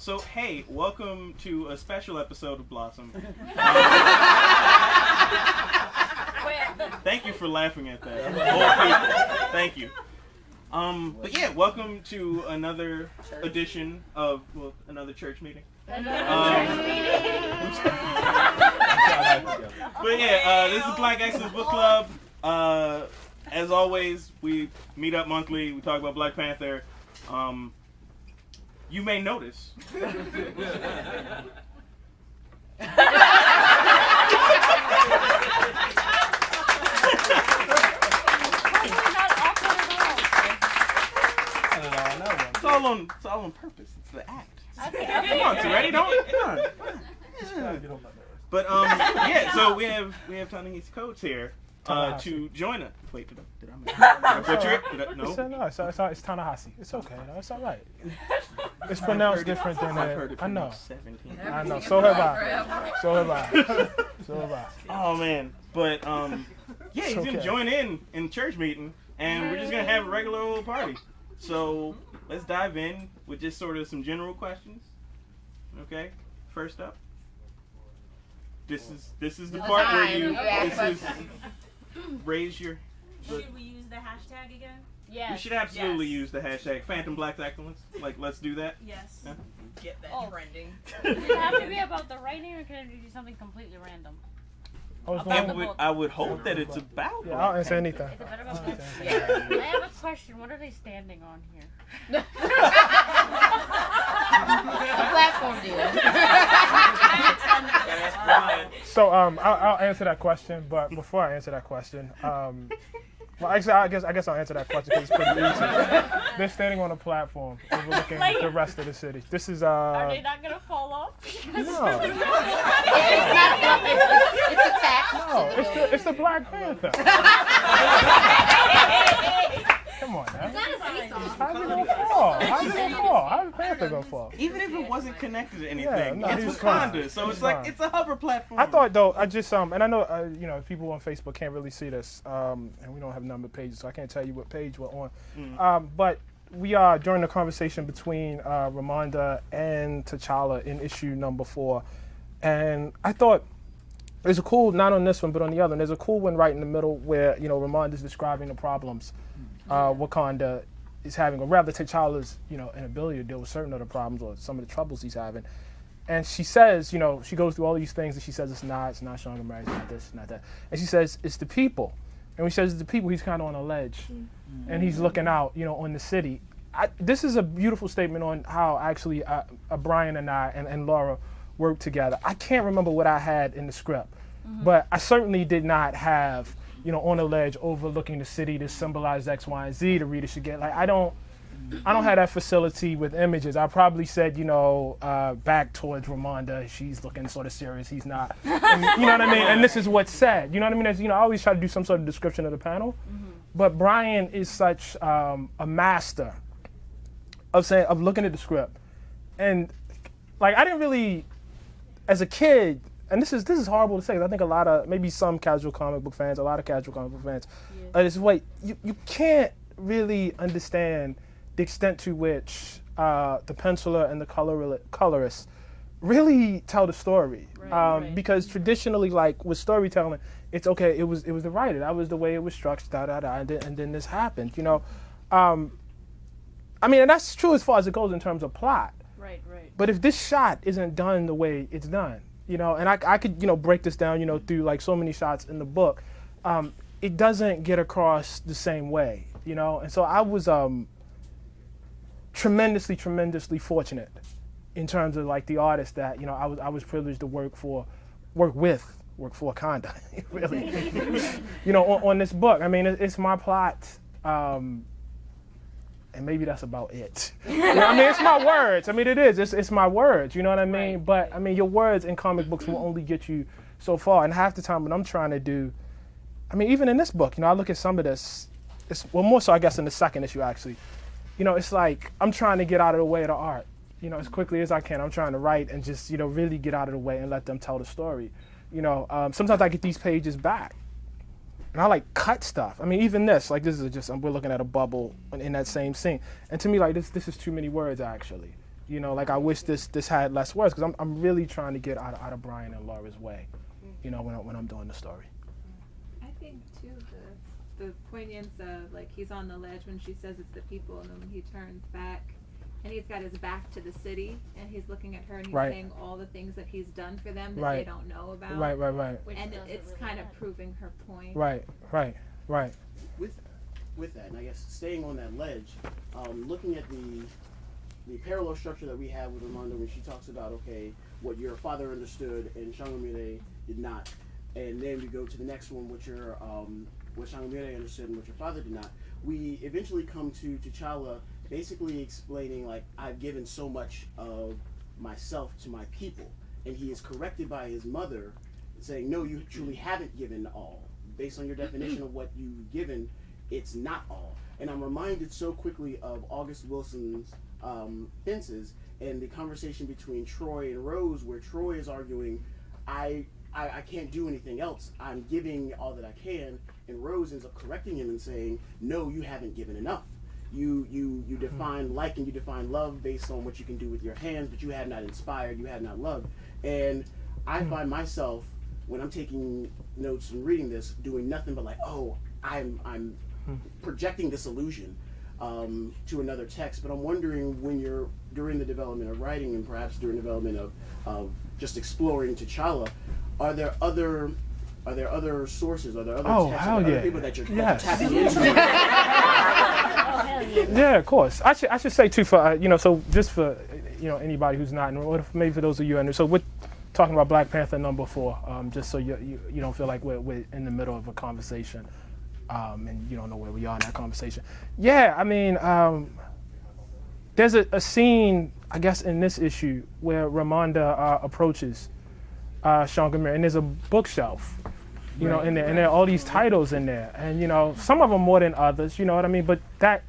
So, hey, welcome to a special episode of Blossom. Thank you for laughing at that. Old people, thank you. But yeah, welcome to another edition of, another church meeting. But yeah, this is Black Excellence Book Club. As always, we meet up monthly. We talk about Black Panther. You may notice. It's all on purpose. It's the act. Come on, ready? Don't. Come on. But yeah. So we have Ta-Nehisi Coates here to join us. Wait, did I butcher it? No. It's Ta-Nehisi. It's okay. No, it's all right. It's pronounced different than that. I know. 17. I know. So have I. Oh man. But yeah, he's gonna join in church meeting, and we're just gonna have a regular old party. So let's dive in with just sort of some general questions. Okay. First up. This is the part where you raise your. Should we use the hashtag again? Yes. We should absolutely use the hashtag Fantom Black Excellence. Like, let's do that. Yes. Yeah. Get that trending. Does it have to be about the writing, or can it do something completely random? I would hope that it's about. Yeah, I'll answer anything. It's about I have a question. What are they standing on here? The platform deal. So I'll answer that question, but before I answer that question, well, actually, I guess I'll answer that question because it's pretty easy. They're standing on a platform overlooking the rest of the city. This is Are they not gonna fall off? No. It's attached. No, it's the Black Panther. Come on, man. How's it gonna fall? How's the Panther gonna fall? Even if it wasn't connected to anything, Yeah, no, it's Wakanda, so it's like it's a hover platform. I thought though, and I know people on Facebook can't really see this, and we don't have numbered pages, so I can't tell you what page we're on. But we are during the conversation between Ramonda and T'Challa in issue number 4, and I thought there's a cool, not on this one but on the other one, there's a cool one right in the middle where Ramonda's describing the problems Wakanda is having, or rather T'Challa's inability to deal with certain of the problems or some of the troubles he's having. And she says, she goes through all these things and she says it's not Sean Murray, it's not this, it's not that. And she says it's the people. And when she says it's the people, he's kind of on a ledge. And he's looking out, on the city. This is a beautiful statement on how actually Brian and I and Laura worked together. I can't remember what I had in the script, but I certainly did not have on a ledge overlooking the city to symbolize X, Y, and Z. The reader should get. Like, I don't have that facility with images. I probably said, back towards Ramonda, she's looking sort of serious, he's not. And, you know what I mean? And this is what's said. You know what I mean? As, I always try to do some sort of description of the panel. But Brian is such a master of looking at the script. And, like, I didn't really, as a kid, and this is horrible to say, I think maybe some casual comic book fans, a lot of casual comic book fans, this way, you can't really understand the extent to which the penciler and the colorist really tell the story. Because traditionally, like with storytelling, it's okay, it was the writer, that was the way it was structured, and then this happened, and that's true as far as it goes in terms of plot. Right. But if this shot isn't done the way it's done, and I could, break this down, through like so many shots in the book, it doesn't get across the same way, and so I was tremendously fortunate in terms of like the artist that, I was privileged to work with Wakanda, really, on this book. I mean, it's my plot, and maybe that's about it. It's my words. It is. It's my words. You know what I mean? Right. But your words in comic books will only get you so far. And half the time, what I'm trying to do, even in this book, I look at some of this. More so, I guess, in the second issue actually. It's like I'm trying to get out of the way of the art. As quickly as I can. I'm trying to write and just really get out of the way and let them tell the story. Sometimes I get these pages back. And I like cut stuff. Even this, we're looking at a bubble in that same scene. And to me, like this is too many words actually. You know, like I wish this had less words, because I'm really trying to get out of Brian and Laura's way, you know, when I'm doing the story. I think too the poignance of like he's on the ledge when she says it's the people, and then when he turns back and he's got his back to the city and he's looking at her and he's saying all the things that he's done for them that they don't know about. Right. And it's kind of proving her point. Right. With that, and I guess staying on that ledge, looking at the parallel structure that we have with Ramonda when she talks about, okay, what your father understood and Shangomire did not, and then we go to the next one, what Shangomire understood and what your father did not. We eventually come to T'Challa basically explaining, like, I've given so much of myself to my people, and he is corrected by his mother saying, no, you truly haven't given all. Based on your definition of what you've given, it's not all. And I'm reminded so quickly of August Wilson's Fences and the conversation between Troy and Rose, where Troy is arguing, I can't do anything else. I'm giving all that I can. And Rose ends up correcting him and saying, no, you haven't given enough. You define like and you define love based on what you can do with your hands, but you have not inspired, you have not loved. And I find myself, when I'm taking notes and reading this, doing nothing but like, oh, I'm projecting this illusion to another text. But I'm wondering, when you're during the development of writing and perhaps during development of just exploring T'Challa, are there other sources? Are there other texts? Are there other people that you're tapping into? Yeah, of course. I should say too, for so just for anybody who's not, or maybe for those of you, so we're talking about Black Panther #4, just so you don't feel like we're in the middle of a conversation, and you don't know where we are in that conversation. Yeah, I mean, there's a scene, I guess, in this issue where Ramonda approaches Shangomire, and there's a bookshelf, in there, and there are all these titles in there, and some of them more than others, you know what I mean? But that,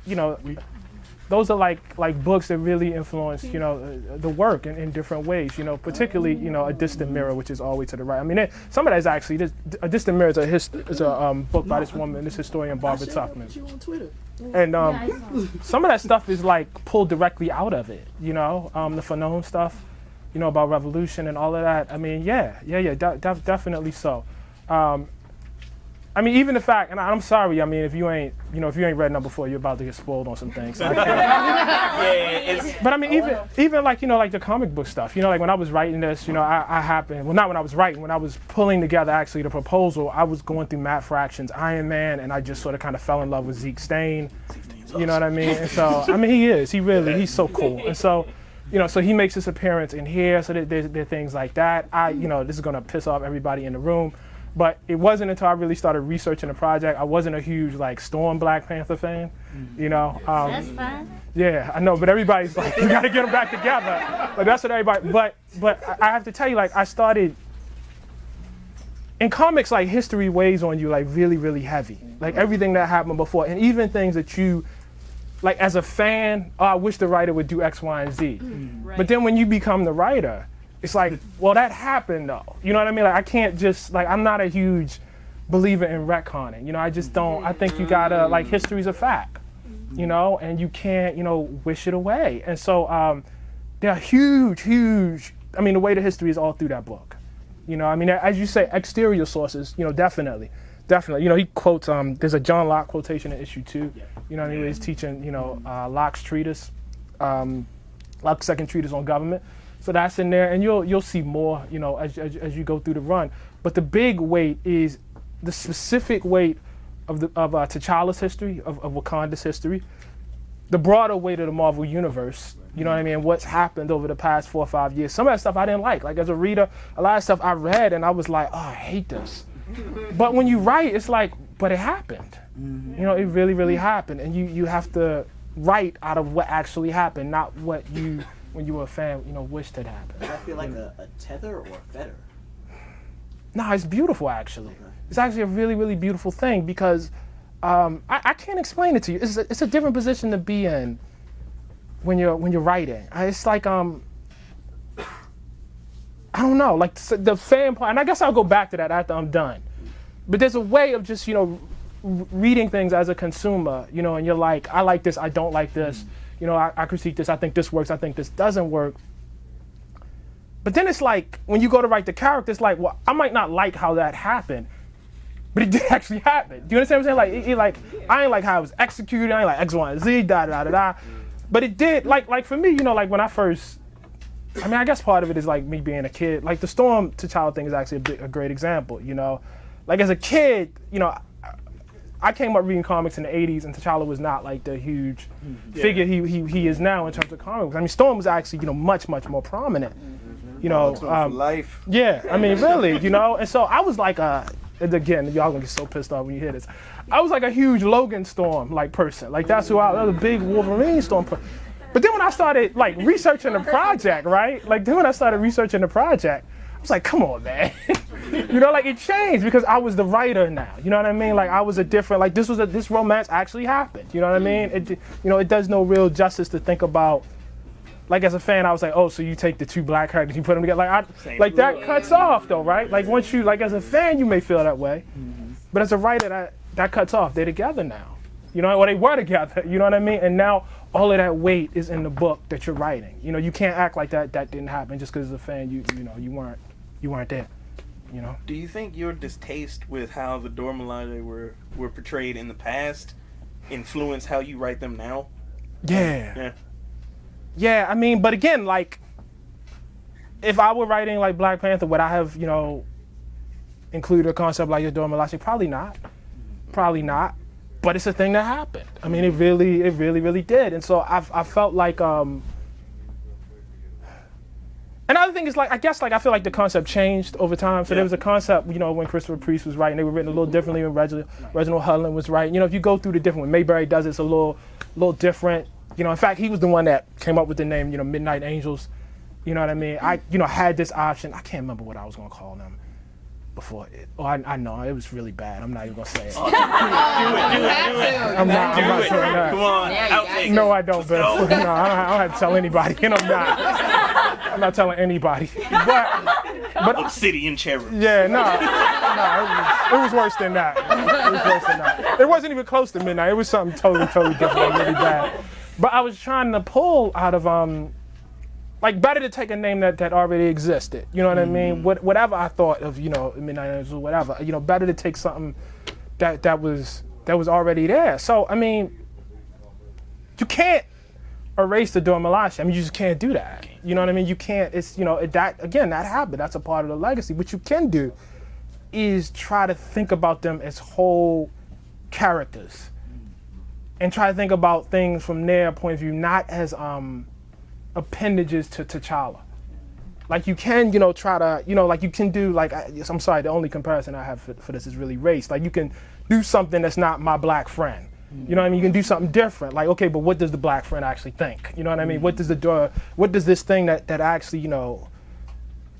those are like books that really influence, the work in different ways, particularly, A Distant Mirror, which is all the way to the right. I mean, some of that is actually, A Distant Mirror is a book by this woman, this historian, Barbara Tuchman. On Twitter. And some of that stuff is like pulled directly out of it, the Fantom stuff, about revolution and all of that. I mean, definitely so. I mean, even the fact, and I'm sorry, I mean, if you ain't read #4, you're about to get spoiled on some things. So I can't. But I mean, even like, like the comic book stuff, like when I was writing this, I happened, well, not when I was writing, when I was pulling together actually the proposal, I was going through Matt Fraction's Iron Man, and I just sort of kind of fell in love with Zeke Stane. You know what I mean? And so, I mean, he's so cool. And so, so he makes his appearance in here, so there are things like that. This is gonna piss off everybody in the room. But it wasn't until I really started researching the project. I wasn't a huge Storm Black Panther fan, That's fun. Yeah, I know, but everybody's like, you gotta get them back together. Like that's what everybody. But I have to tell you, I started in comics. History weighs on you really, really heavy. Everything that happened before, and even things that you, as a fan, I wish the writer would do X, Y, and Z. Right. But then when you become the writer, it's like, well, that happened though. You know what I mean? I can't just, I'm not a huge believer in retconning. I just don't, I think you gotta, history's a fact, and you can't, wish it away. And so there are huge, I mean, the way the history is all through that book. I mean, as you say, exterior sources, definitely. He quotes, there's a John Locke quotation in issue 2, he's teaching, Locke's treatise, Locke's second treatise on government. So that's in there, and you'll see more, as you go through the run. But the big weight is the specific weight of T'Challa's history, of Wakanda's history, the broader weight of the Marvel Universe. You know what I mean? What's happened over the past 4 or 5 years? Some of that stuff I didn't like. As a reader, a lot of stuff I read, and I was like, oh, I hate this. But when you write, it's like, but it happened. It really, really happened, and you have to write out of what actually happened, not what you, when you were a fan, wished had happened. Does that feel like a tether or a fetter? No, it's beautiful actually. Okay. It's actually a really, really beautiful thing because I can't explain it to you. It's a different position to be in when you're writing. It's like I don't know, the fan part, and I guess I'll go back to that after I'm done. But there's a way of just reading things as a consumer, and you're like, I like this, I don't like this. you know, I critique this, I think this works, I think this doesn't work. But then it's like, when you go to write the character, it's like, well, I might not like how that happened, but it did actually happen. Do you understand what I'm saying? Like, I ain't like how it was executed, I ain't like X, Y, and Z, da, da, da, da. But it did, like for me, you know, like when I first, I mean, I guess part of it is like me being a kid. Like the Storm T'Challa thing is actually a great example, you know? Like as a kid, you know, I came up reading comics in the 80s, and T'Challa was not like the huge figure he is now in terms of comics. I mean, Storm was actually, you know, much more prominent. You know, for life. Yeah, I mean, really, you know. And so I was like, and again, y'all gonna get so pissed off when you hear this. I was like a huge Logan Storm like person. Like that's who I was, a big Wolverine Storm person. But then when I started like researching the project, right? Like then when I started researching the project, I was like, come on, man. You know, like it changed because I was the writer now. You know what I mean? Like I was a different, like this romance actually happened. You know what I mean? It, you know, it does no real justice to think about. Like as a fan, I was like, oh, so you take the two black characters, you put them together. Like that cuts off though, right? Like once you, like as a fan, you may feel that way. But as a writer, that cuts off. They're together now. You know, or they were together, you know what I mean? And now all of that weight is in the book that you're writing. You know, you can't act like that didn't happen just because as a fan, you know, you weren't there. You know? Do you think your distaste with how the Dora Milaje were portrayed in the past influence how you write them now? Yeah. Yeah, I mean, but again, like, if I were writing like Black Panther, would I have, you know, included a concept like your Dora Milaje? Probably not. But it's a thing that happened. I mean, it really did. And so I felt like, another thing is like, I guess like I feel like the concept changed over time. So there was a concept, you know, when Christopher Priest was writing, they were written a little differently when Reginald Hudlin was writing. You know, if you go through the different, when Mayberry does it, it's a little different. You know, in fact, he was the one that came up with the name, you know, Midnight Angels. You know what I mean? I, you know, had this option. I can't remember what I was going to call them before. I know, it was really bad. I'm not even going to say it. Do it. I'm not saying that. Come on, outtake. No, I don't, but no, I don't have to tell anybody, and I'm not telling anybody. But Obsidian Cherub. Yeah, no, it was worse than that. It wasn't even close to Midnight. It was something totally different, really bad. But I was trying to pull out of like better to take a name that already existed. You know what I mean? Whatever I thought of, you know, Midnight Angels or whatever. You know, better to take something that was already there. So I mean, you can't erase the Dora Milaje. I mean, you just can't do that. You know what I mean? You can't. It's, you know, that happened. That's a part of the legacy. What you can do is try to think about them as whole characters. And try to think about things from their point of view, not as appendages to T'Challa. Like you can, you know, try to, you know, like you can do, like, I'm sorry, the only comparison I have for this is really race. Like you can do something that's not my black friend. You know what I mean? You can do something different. Like, okay, but what does the black friend actually think? You know what I mean? What does this thing that actually, you know,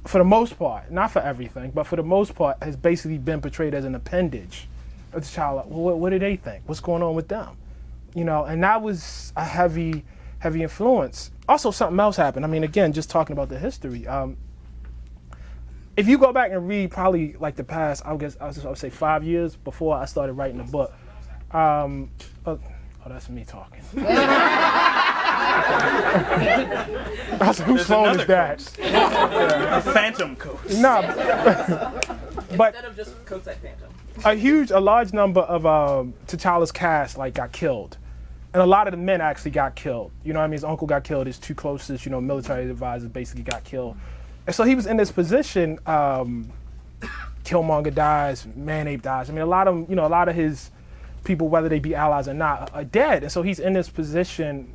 for the most part, not for everything, but for the most part, has basically been portrayed as an appendage of T'Challa. Well, what do they think? What's going on with them? You know, and that was a heavy influence. Also, something else happened. I mean, again, just talking about the history. If you go back and read probably like the past, I would say 5 years before I started writing the book. Oh, that's me talking. Whose phone is that? Fantom Coates. No, but Instead of just Coates at Fantom. A large number of T'Challa's cast like got killed, and a lot of the men actually got killed. You know what I mean? His uncle got killed. His two closest, you know, military advisors basically got killed, and so he was in this position. Killmonger dies, Man-Ape dies. I mean, a lot of his people, whether they be allies or not, are dead, and so he's in this position.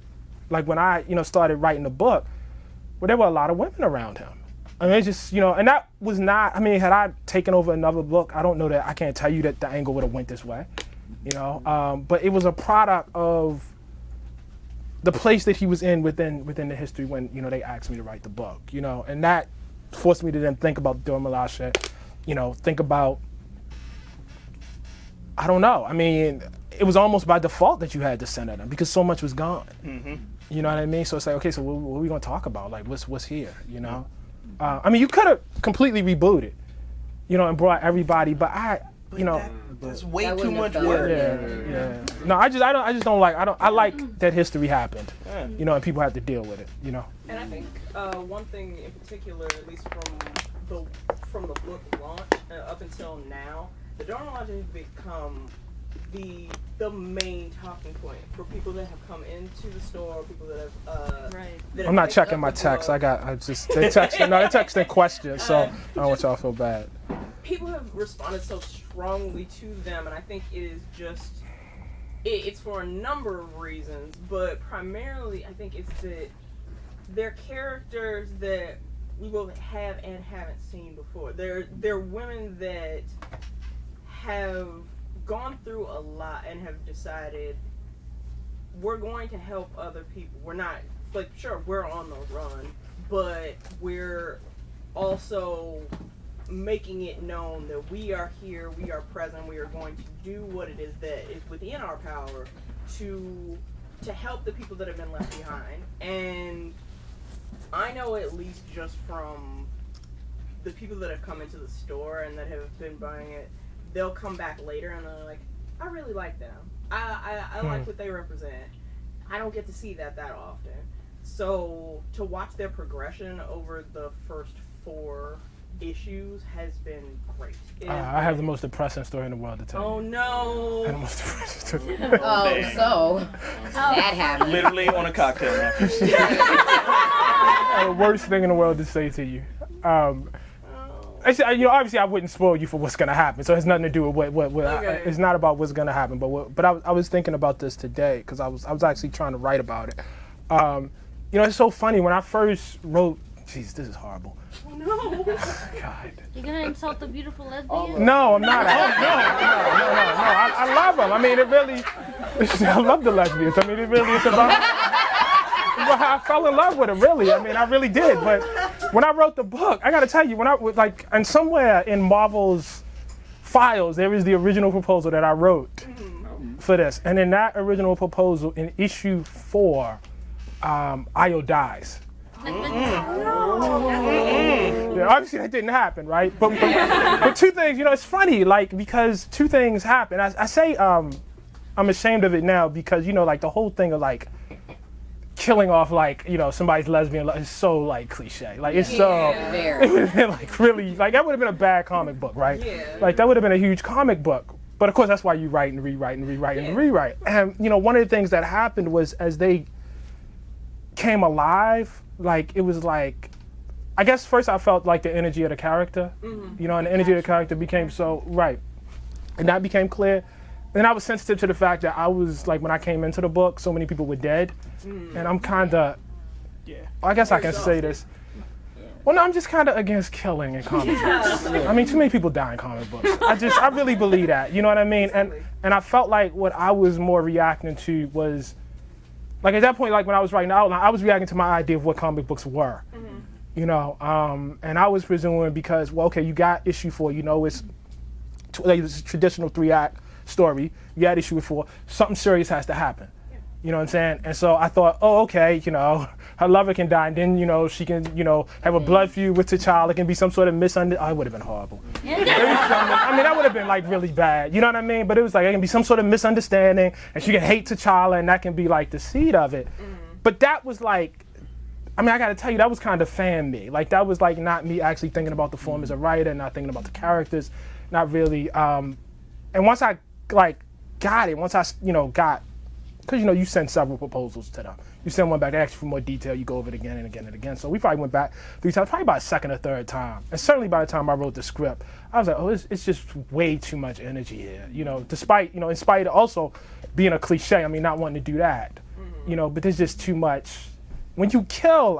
Like when I, you know, started writing the book, where there were a lot of women around him. I mean, it's just, you know, and that was not, I mean, had I taken over another book, I don't know that, I can't tell you that the angle would have went this way, you know, but it was a product of the place that he was in within the history when, you know, they asked me to write the book, you know, and that forced me to then think about Dora Milaje, you know, think about, I don't know, I mean, it was almost by default that you had to center them because so much was gone. You know what I mean? So it's like, okay, so what are we gonna talk about? Like, what's here, you know? I mean, you could have completely rebooted, you know, and brought everybody, but That's way That too wouldn't much have work. Yeah. No, I just don't like. I like that history happened. Yeah. You know, and people have to deal with it. You know. And I think one thing in particular, at least from the book launch up until now, the journalogy has become the main talking point for people that have come into the store, people that have that I'm have not picked checking up my the text. book. They texting questions, so I don't want y'all to feel bad. People have responded so strongly to them, and I think it is just it's for a number of reasons, but primarily I think it's that they're characters that we will have and haven't seen before. They're women that have gone through a lot and have decided we're going to help other people. We're not, like, sure, we're on the run, but we're also making it known that we are here, we are present, we are going to do what it is that is within our power to help the people that have been left behind. And I know, at least just from the people that have come into the store and that have been buying it, they'll come back later and they're like, I really like them. I like what they represent. I don't get to see that often. So to watch their progression over the first 4 issues has been great. I have the most depressing story in the world to tell Oh you. no! I have the most depressing story. That happened. Literally on a cocktail napkin. The worst thing in the world to say to you. Actually, obviously, I wouldn't spoil you for what's gonna happen. So it has nothing to do with what Okay. it's not about what's gonna happen. But I was thinking about this today because I was actually trying to write about it. It's so funny when I first wrote. Jeez, this is horrible. Oh no! God. You're gonna insult the beautiful lesbian? No, I'm not. No. I love them. I mean, it really. I love the lesbians. I mean, it really is about how I fell in love with them. Really, I mean, I really did. But when I wrote the book, I got to tell you, when I was like, and somewhere in Marvel's files, there is the original proposal that I wrote for this, and in that original proposal, in issue 4, Io dies. Yeah, obviously that didn't happen, right? But 2 things, it's funny, like, because 2 things happen. I say I'm ashamed of it now because, like, the whole thing of, like, killing off, like, somebody's lesbian is so, like, cliche. Like, it's so, it would have been, like, really, like, that would have been a bad comic book, right? Yeah. Like, that would have been a huge comic book. But, of course, that's why you write and rewrite and rewrite and rewrite. And, one of the things that happened was as they came alive, like, it was like, I guess first I felt like the energy of the character, and the energy of the character became so, right. And that became clear. And I was sensitive to the fact that I was, like, when I came into the book, so many people were dead. And I'm kind of, I guess I can say this. Well, no, I'm just kind of against killing in comic books. I mean, too many people die in comic books. I really believe that, you know what I mean? And I felt like what I was more reacting to was, like, at that point, like, when I was writing the outline, I was reacting to my idea of what comic books were. And I was presuming because, well, okay, you got issue 4, it's a traditional 3-act story. You got issue 4, something serious has to happen. You know what I'm saying? And so I thought, oh, okay, her lover can die, and then, she can, have a blood feud with T'Challa. It can be some sort of misunderstanding. Oh, it would have been horrible. That would have been, like, really bad. You know what I mean? But it was like, it can be some sort of misunderstanding, and she can hate T'Challa, and that can be, like, the seed of it. But that was, like, I got to tell you, that was kind of fan me. Like, that was, like, not me actually thinking about the form as a writer, not thinking about the characters, not really. And once I, like, got it, because, you send several proposals to them. You send one back, they ask you for more detail, you go over it again and again and again. So we probably went back 3 times, probably about a second or third time. And certainly by the time I wrote the script, I was like, oh, it's just way too much energy here. Despite, in spite of also being a cliche, not wanting to do that. But there's just too much. When you kill,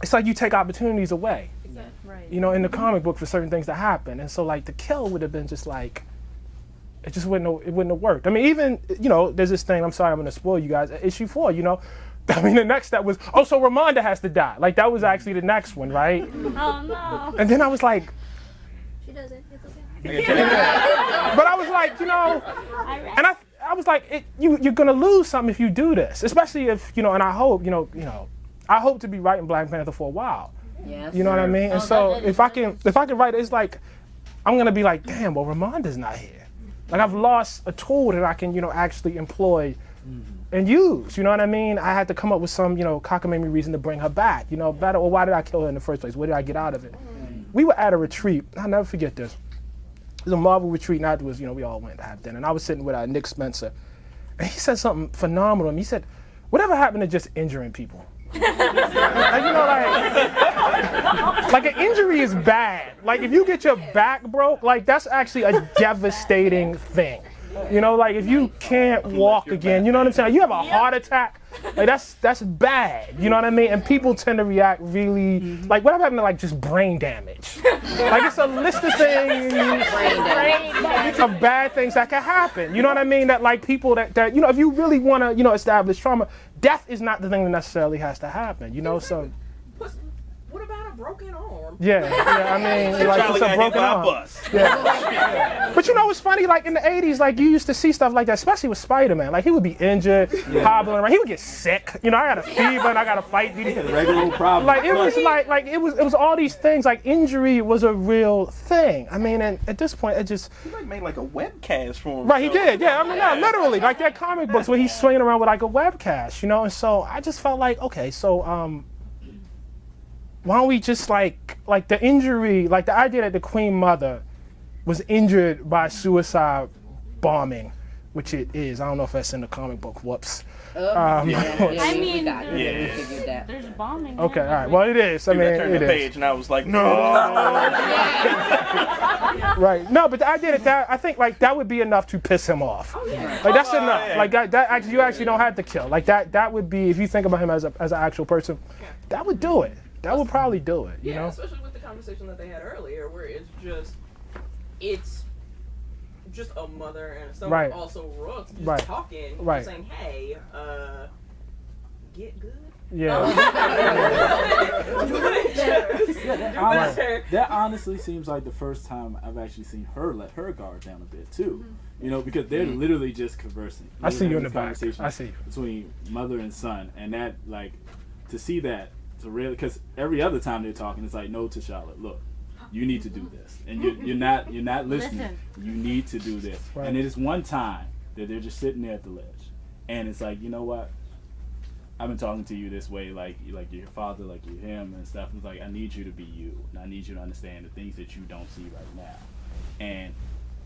it's like you take opportunities away. Exactly. Right. In the comic book for certain things to happen. And so, like, the kill would have been just like, it wouldn't have worked. Even, there's this thing, I'm sorry, I'm going to spoil you guys, issue 4, the next step was, oh, so Ramonda has to die. Like, that was actually the next one, right? Oh, no. And then I was like, She doesn't. It's okay. but I was like, and I was like, you're gonna lose something if you do this, especially if, and I hope, I hope to be writing Black Panther for a while. Yes. You know what I mean? And so if I can write it, it's like, I'm gonna be like, damn, well, Ramonda's not here. Like I've lost a tool that I can, actually employ and use. You know what I mean? I had to come up with some, cockamamie reason to bring her back. Better. Or why did I kill her in the first place? What did I get out of it? We were at a retreat. I'll never forget this. It was a Marvel retreat, and afterwards, we all went to have dinner. And I was sitting with Nick Spencer, and he said something phenomenal. He said, "Whatever happened to just injuring people?" Like an injury is bad. Like if you get your back broke, like that's actually a devastating thing. Like if you can't walk again, you know what I'm saying? You have a heart attack, like that's bad. You know what I mean? And people tend to react really like whatever happened to like just brain damage. Like it's a list of things of bad things that can happen. You know what I mean? That like people that if you really want to establish trauma, death is not the thing that necessarily has to happen. So. What about a broken arm? Yeah, I mean, like it's a broken arm. Yeah. But what's funny? Like in the 80s, like you used to see stuff like that, especially with Spider-Man. Like he would be injured, hobbling around. He would get sick. I got a fever and I got to fight. Regular problem. Like it was it was all these things. Like injury was a real thing. I mean, and at this point, it just he made like a webcast for him. Right, he did. Yeah, I mean, no, literally, like that comic books where he's swinging around with like a webcast, And so I just felt like, okay, so why don't we just like the injury, like the idea that the Queen Mother was injured by suicide bombing, which it is. I don't know if that's in the comic book. Whoops. I mean, there's bombing. Okay, all right. Well, it is. I mean, I turned it the is. page and I was like, no. Right. No, but the idea that I think like that would be enough to piss him off. Oh, yeah. Like that's enough. Yeah. Like that actually, you actually don't have to kill. Like that would be, if you think about him as an actual person, that would do it. That would probably do it, you know? Especially with the conversation that they had earlier, where it's just a mother and a son, right. also royalty, just right. talking, right. saying, hey, get good. Yeah. That honestly seems like the first time I've actually seen her let her guard down a bit too. Because they're literally just conversing. I see you in the back. I see you. Between mother and son, and that to see that. To really, because every other time they're talking, it's like, no, T'Challa, look, you need to do this, and you're not listening. Listen. You need to do this, right. And it is one time that they're just sitting there at the ledge, and it's like, you know what? I've been talking to you this way, like you're your father, like you're him, and stuff. It's like I need you to be you, and I need you to understand the things that you don't see right now. And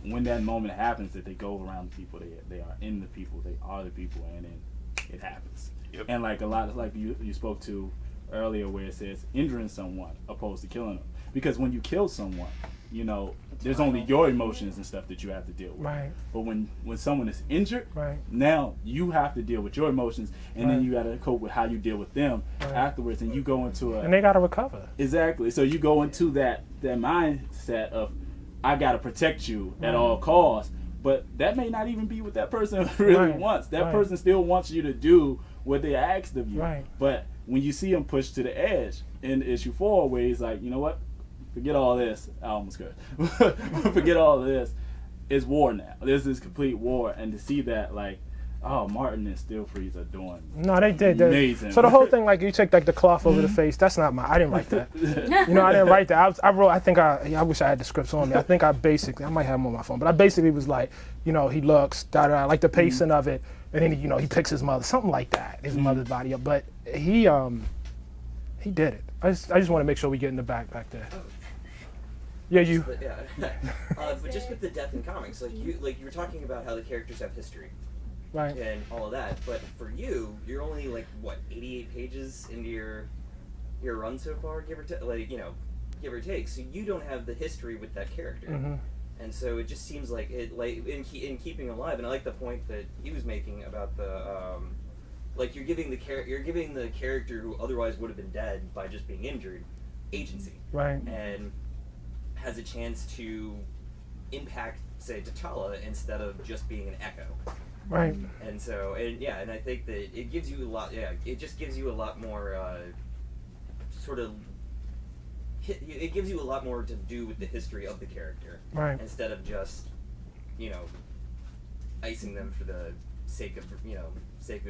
when that moment happens, that they go around the people, they are in the people, they are the people, and then it happens. Yep. And like a lot of like you spoke to earlier, where it says injuring someone opposed to killing them, because when you kill someone, there's only your emotions and stuff that you have to deal with. Right. But when someone is injured, right. now you have to deal with your emotions, and then you got to cope with how you deal with them afterwards, and you go into and they got to recover. Exactly. So you go into that mindset of I got to protect you at all costs, but that may not even be what that person really wants. That person still wants you to do what they asked of you. Right. But when you see him pushed to the edge in issue 4, where he's like, you know what? Forget all this. I almost could. Forget all of this. It's war now. This is complete war. And to see that, like, oh, Martin and Steel Freeze are doing they did. Amazing. So the whole thing, like, you take like the cloth over the face. That's not I didn't write that. I didn't write that. I wrote. I wish I had the scripts on me. I might have them on my phone, but I basically was like, he looks, like the pacing of it. And then he picks his mother, something like that, his mother's body up. But he did it. I just want to make sure we get in the back there. Yeah, you. But just with the death in comics, you were talking about how the characters have history, right, and all of that. But for you, you're only 88 pages into your run so far, give or take. So you don't have the history with that character. Mm-hmm. And so it just seems like it, in keeping alive. And I like the point that he was making about the, you're giving the character who otherwise would have been dead by just being injured, agency, right, and has a chance to impact, say, T'Challa instead of just being an echo, right. And so, and I think that it gives you a lot. Yeah, it just gives you a lot more it gives you a lot more to do with the history of the character, right, instead of just, icing them for the sake of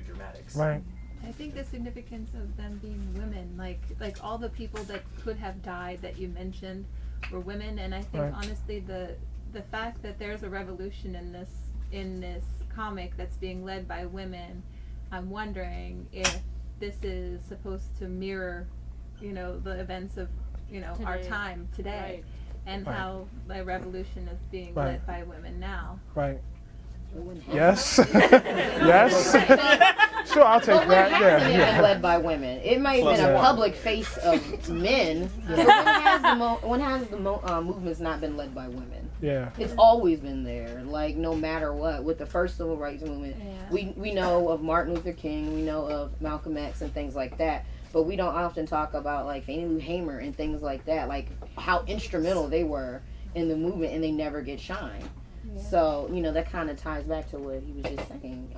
dramatics. Right. I think the significance of them being women, like all the people that could have died that you mentioned, were women, and I think honestly the fact that there's a revolution in this comic that's being led by women, I'm wondering if this is supposed to mirror, the events of, our time today, and how the revolution is being led by women now. Right. Yes. Yes. Sure, I'll take that. Hasn't been led by women. It might have been a public face of men. But when has the movement's not been led by women? Yeah. It's always been there. Like no matter what, with the first civil rights movement, we know of Martin Luther King, we know of Malcolm X and things like that. But we don't often talk about like Fannie Lou Hamer and things like that, like how instrumental they were in the movement, and they never get shine. So, that kind of ties back to what he was just saying.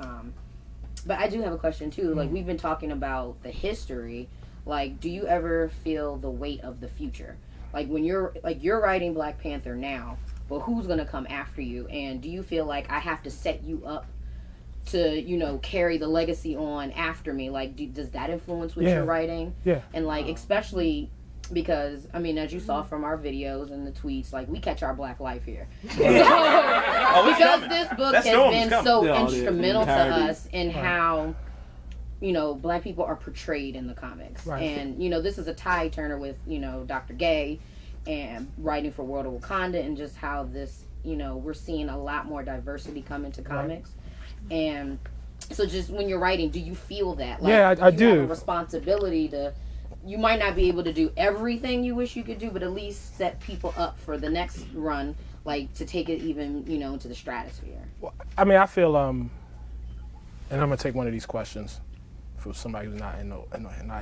But I do have a question, too. Like, we've been talking about the history. Like, do you ever feel the weight of the future? Like, when you're writing Black Panther now, but who's going to come after you? And do you feel like I have to set you up to, carry the legacy on after me? Like, does that influence what you're writing? Yeah. And, like, especially... because, as you saw from our videos and the tweets, like, we catch our black life here. Because this book has been so instrumental to us in how, black people are portrayed in the comics. Right. And, this is a tie turner with, Dr. Gay and writing for World of Wakanda, and just how this, we're seeing a lot more diversity come into comics. And so just when you're writing, do you feel that? Like, I do. You have a responsibility to... You might not be able to do everything you wish you could do, but at least set people up for the next run, like to take it even, to the stratosphere. Well, I feel, and I'm gonna take one of these questions for somebody who's not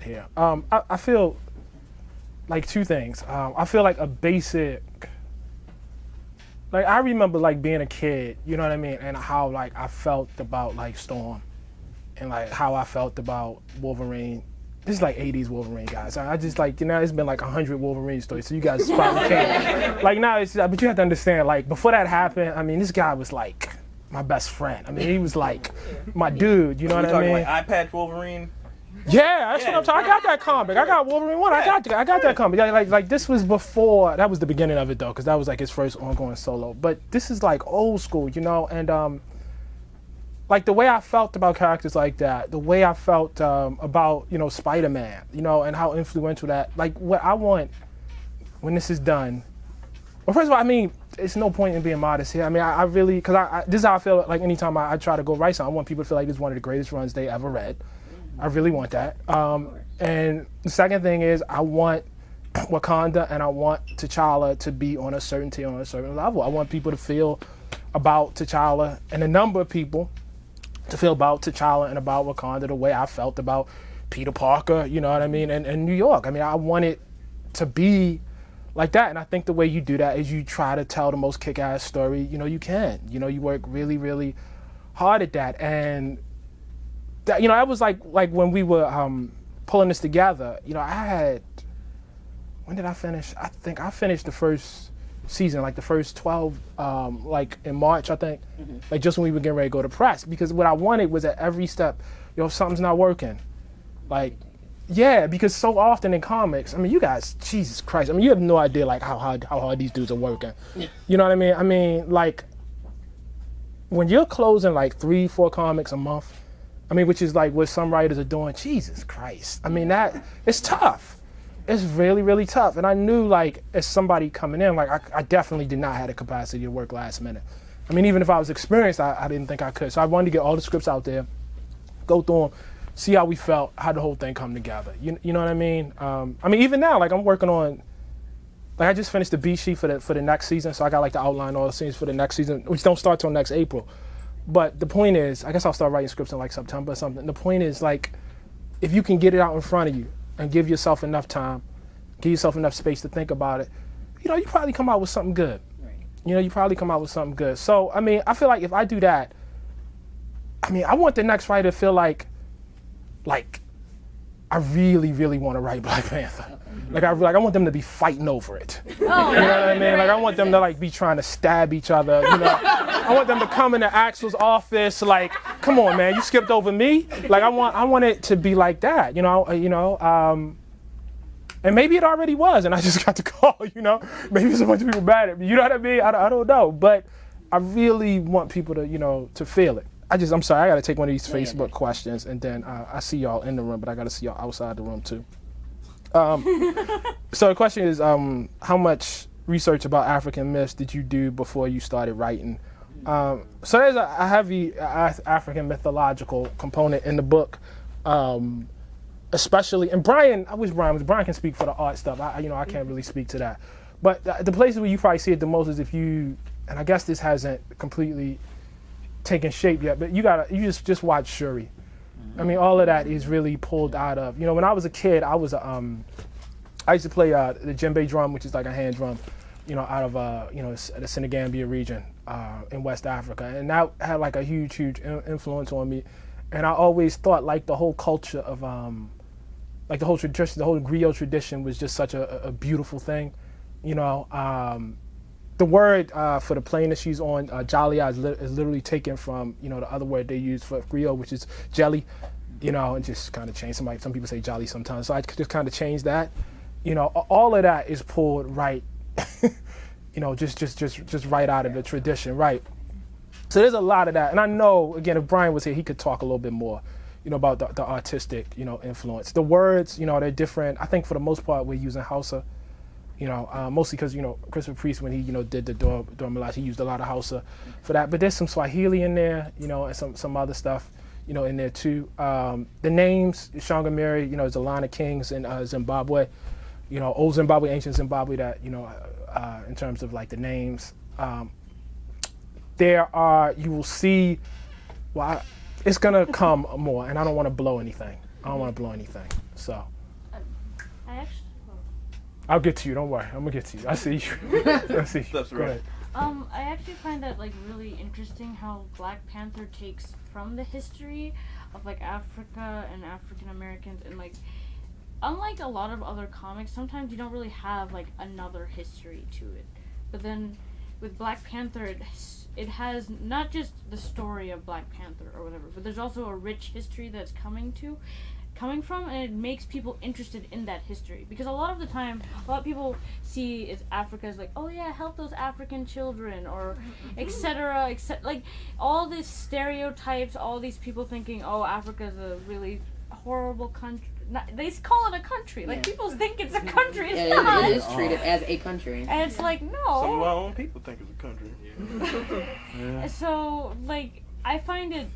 here. I feel like two things. I feel like a basic, like I remember like being a kid, you know what I mean, and how like I felt about like Storm, and like how I felt about Wolverine. This is like 80s Wolverine, guys. I just like, it's been like 100 Wolverine stories, so you guys probably can't. Like now, but you have to understand, like before that happened, this guy was like my best friend. He was like my dude, you know what I mean? Like Eye Patch Wolverine? Yeah, that's what I'm talking. I got that comic. I got Wolverine 1. I got that comic. Like this was before, that was the beginning of it though, because that was like his first ongoing solo. But this is like old school, and like the way I felt about characters like that, the way I felt about, Spider-Man, and how influential that, like what I want when this is done. Well, first of all, it's no point in being modest here. I really, because this is how I feel like anytime I try to go write something, I want people to feel like this is one of the greatest runs they ever read. I really want that. And the second thing is I want Wakanda and I want T'Challa to be on a certain tier, on a certain level. I want people to feel about T'Challa, and a number of people to feel about T'Challa and about Wakanda the way I felt about Peter Parker, you know what I mean, and New York. I want it to be like that, and I think the way you do that is you try to tell the most kick-ass story, you can. You work really, really hard at that, and that, that was like when we were pulling this together, when did I finish? I think I finished the first season, like the first 12, like in March, I think, like just when we were getting ready to go to press, because what I wanted was at every step, if something's not working, like, because so often in comics, you guys, Jesus Christ, you have no idea like how hard these dudes are working. You know what I mean? Like when you're closing like 3-4 comics a month, which is like what some writers are doing, Jesus Christ. That it's tough. It's really, really tough. And I knew, like, as somebody coming in, like, I definitely did not have the capacity to work last minute. Even if I was experienced, I didn't think I could. So I wanted to get all the scripts out there, go through them, see how we felt, how the whole thing come together. You know what I mean? Even now, like, I'm working on, like, I just finished the beat sheet for the next season, so I got, like, to outline all the scenes for the next season, which don't start till next April. But the point is, I guess I'll start writing scripts in, like, September or something. The point is, like, if you can get it out in front of you, and give yourself enough time, give yourself enough space to think about it, you probably come out with something good. Right. You probably come out with something good. So, I feel like if I do that, I want the next writer to feel like I really, really want to write Black Panther. Okay. Like I want them to be fighting over it. Oh, you know what I mean? Like I want them to like be trying to stab each other. I want them to come into Axel's office like, come on, man, you skipped over me. Like I want it to be like that. And maybe it already was, and I just got the call, you know? Maybe there's a bunch of people mad at me, you know what I mean? I don't know, but I really want people to, you know, to feel it. I'm sorry, I gotta take one of these Facebook questions, and then I see y'all in the room, but I gotta see y'all outside the room too. So the question is, how much research about African myths did you do before you started writing? So there's a heavy African mythological component in the book, especially, and Brian can speak for the art stuff. I can't really speak to that. But the places where you probably see it the most is if you, and I guess this hasn't completely taken shape yet, but you just watch Shuri. I mean, all of that is really pulled out of, you know, when I was a kid, I used to play the djembe drum, which is like a hand drum, you know, out of, the Senegambia region in West Africa. And that had like a huge influence on me. And I always thought like the whole culture of, like the whole tradition, the whole griot tradition was just such a beautiful thing, you know. The word for the plane that she's on, Jalia, is literally taken from, you know, the other word they use for griot, which is jelly, you know, and just kind of change. Some people say jolly sometimes, so I just kind of changed that. You know, all of that is pulled right, you know, just right out of the tradition, right? So there's a lot of that, and I know, again, if Brian was here, he could talk a little bit more, you know, about the artistic, you know, influence. The words, you know, they're different. I think for the most part, we're using Hausa. You know, mostly because, you know, Christopher Priest, when he, you know, did the Dora Milaje, he used a lot of Hausa for that. But there's some Swahili in there, you know, and some other stuff, you know, in there too. The names, Shangamiri, you know, is a line of kings in Zimbabwe, you know, old Zimbabwe, ancient Zimbabwe, that, you know, in terms of like the names. You will see, well, it's going to come more, and I don't want to blow anything. So. I'll get to you, don't worry. I'm gonna get to you. I see you. I see you. That's Go right. ahead. I actually find that like really interesting how Black Panther takes from the history of like Africa and African Americans, and like unlike a lot of other comics, sometimes you don't really have like another history to it. But then with Black Panther, it has not just the story of Black Panther or whatever, but there's also a rich history that's coming from, and it makes people interested in that history, because a lot of the time a lot of people see Africa as like, oh yeah, help those African children, or etc., like all these stereotypes, all these people thinking, oh, Africa's a really horrible country. They call it a country, like people think it's a country. It's not. It is treated as a country, and it's like, no, some of our own people think it's a country. Yeah. So like I find it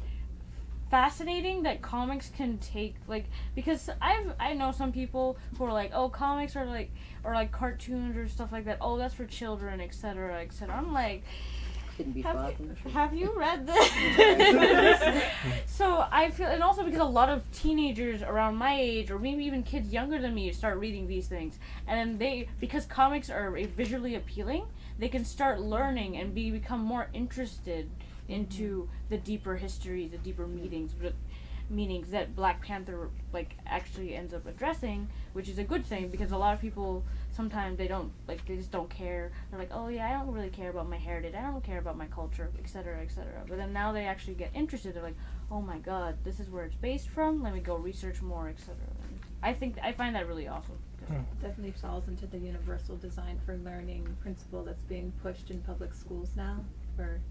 fascinating that comics can take, like, because I know some people who are like, oh, comics are like, or like cartoons or stuff like that, oh, that's for children, etc., etc. I'm like, have you read this? So I feel, and also because a lot of teenagers around my age, or maybe even kids younger than me, start reading these things, and because comics are visually appealing, they can start learning and become more interested into the deeper history, the deeper meanings that Black Panther like actually ends up addressing, which is a good thing, because a lot of people sometimes they just don't care. They're like, oh yeah, I don't really care about my heritage, I don't care about my culture, etc., etc. But then now they actually get interested. They're like, oh my god, this is where it's based from, let me go research more, etc. I find that really awesome. Definitely falls into the universal design for learning principle that's being pushed in public schools now, where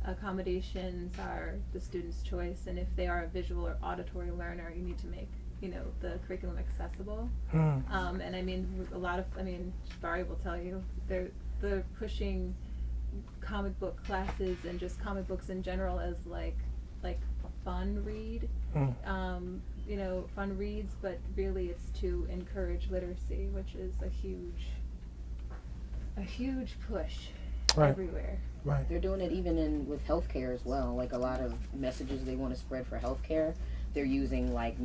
accommodations are the student's choice, and if they are a visual or auditory learner, you need to make, you know, the curriculum accessible. And I mean, Shibari will tell you, they're pushing comic book classes and just comic books in general as like a fun read, you know, fun reads, but really it's to encourage literacy, which is a huge push everywhere. Right. They're doing it even with healthcare as well. Like a lot of messages they want to spread for healthcare, they're using like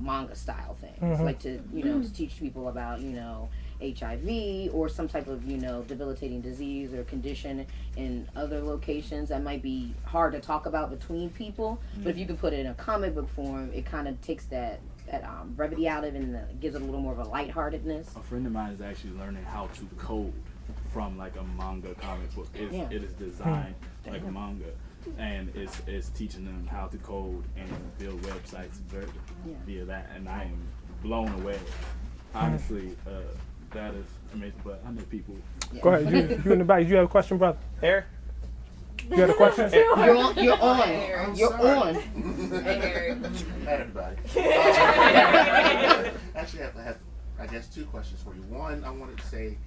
manga style things, like to, you know, to teach people about, you know, HIV or some type of, you know, debilitating disease or condition in other locations that might be hard to talk about between people. But if you can put it in a comic book form, it kind of takes that brevity out of it, and gives it a little more of a lightheartedness. A friend of mine is actually learning how to code from like a manga comic book. It is designed like manga, and it's teaching them how to code and build websites via that, and I am blown away honestly, that is amazing. But I know people. Go ahead. You in the back. You have a question, brother? Harry? You had a question? You're on. You're on. Hey, everybody. Actually, I have, I guess, two questions for you. One, I wanted to say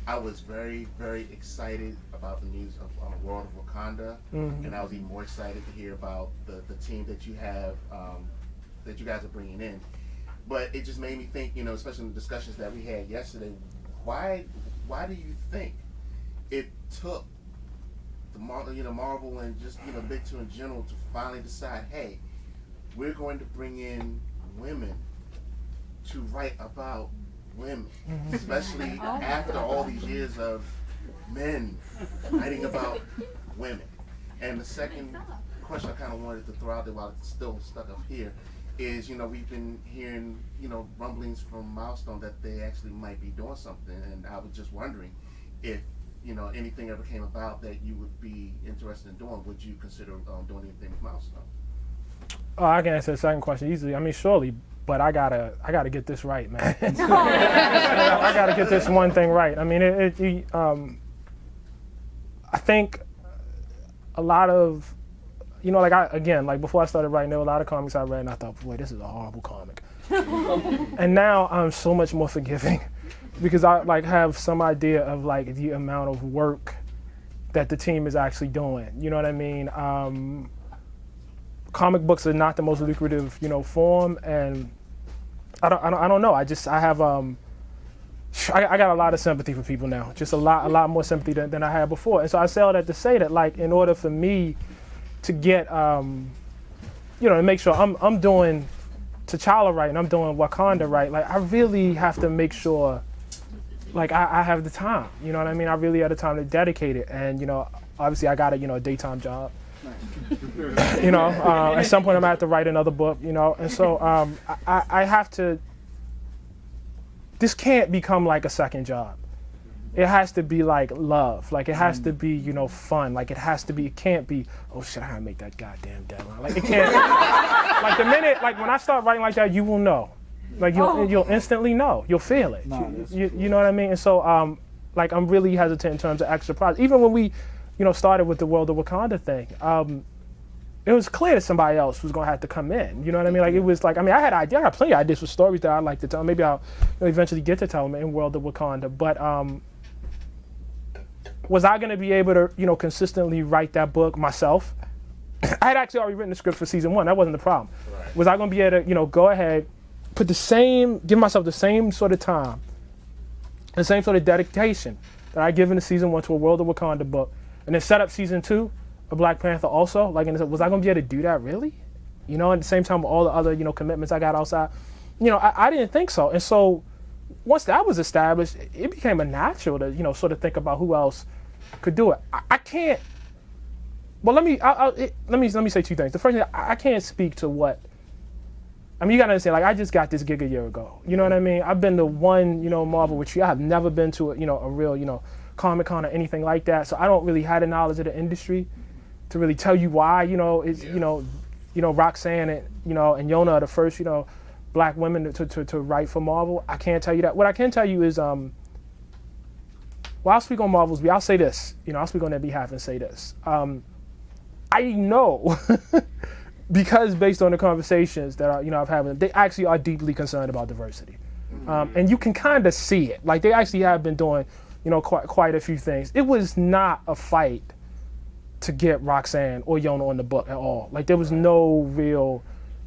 I was very, very excited about the news of World of Wakanda, and I was even more excited to hear about the team that you have, that you guys are bringing in. But it just made me think, you know, especially in the discussions that we had yesterday, why do you think it took the Marvel and just Big Two in general to finally decide, hey, we're going to bring in women to write about women, especially after all these years of men writing about women. And the second question I kind of wanted to throw out there while it's still stuck up here is, we've been hearing, rumblings from Milestone that they actually might be doing something, and I was just wondering if, anything ever came about that you would be interested in doing. Would you consider doing anything with Milestone? Oh, I can answer the second question easily. I mean, surely, but I gotta get this right, man. I gotta get this one thing right. I mean, I think a lot of, before I started writing, there were a lot of comics I read, and I thought, boy, this is a horrible comic. And now I'm so much more forgiving because I have some idea of the amount of work that the team is actually doing. You know what I mean? Comic books are not the most lucrative, form, and I don't know. I have I got a lot of sympathy for people now. Just a lot more sympathy than I had before. And so I say all that to say that, in order for me to get, to make sure I'm doing T'Challa right and I'm doing Wakanda right, I really have to make sure, I have the time. You know what I mean? I really have the time to dedicate it. And, obviously I got a daytime job. At some point I'm gonna have to write another book, and so I have to. This can't become a second job. It has to be love. It has to be fun. It has to be. It can't be. Oh shit! I gotta make that goddamn deadline. It can't. The minute when I start writing like that, you will know. You'll instantly know. You'll feel it. You know what I mean? And so I'm really hesitant in terms of extra projects. Even when we started with the World of Wakanda thing, it was clear that somebody else was going to have to come in. You know what I mean? It was I had I got plenty of ideas for stories that I'd like to tell. Maybe I'll eventually get to tell them in World of Wakanda. But was I going to be able to, consistently write that book myself? I had actually already written the script for season 1. That wasn't the problem. Right. Was I going to be able to, go ahead, give myself the same sort of time, the same sort of dedication that I give in the season 1 to a World of Wakanda book, and then set up season 2 of Black Panther also? Was I gonna be able to do that really? At the same time with all the other, commitments I got outside? I didn't think so. And so once that was established, it became a natural to, sort of think about who else could do it. I can't, well, let me say two things. The first thing, I can't speak to what, you gotta understand, I just got this gig a year ago. You know what I mean? I've been to one, Marvel retreat. I have never been to a real, Comic-Con or anything like that, so I don't really have the knowledge of the industry to really tell you why, Roxanne and and Yona are the first, black women to write for Marvel. I can't tell you that. What I can tell you is, I'll speak on Marvel's I'll say this, I'll speak on their behalf and say this. I know because based on the conversations that I've had, they actually are deeply concerned about diversity, and you can kind of see it. They actually have been doing quite a few things. It was not a fight to get Roxanne or Yona on the book at all. There was no real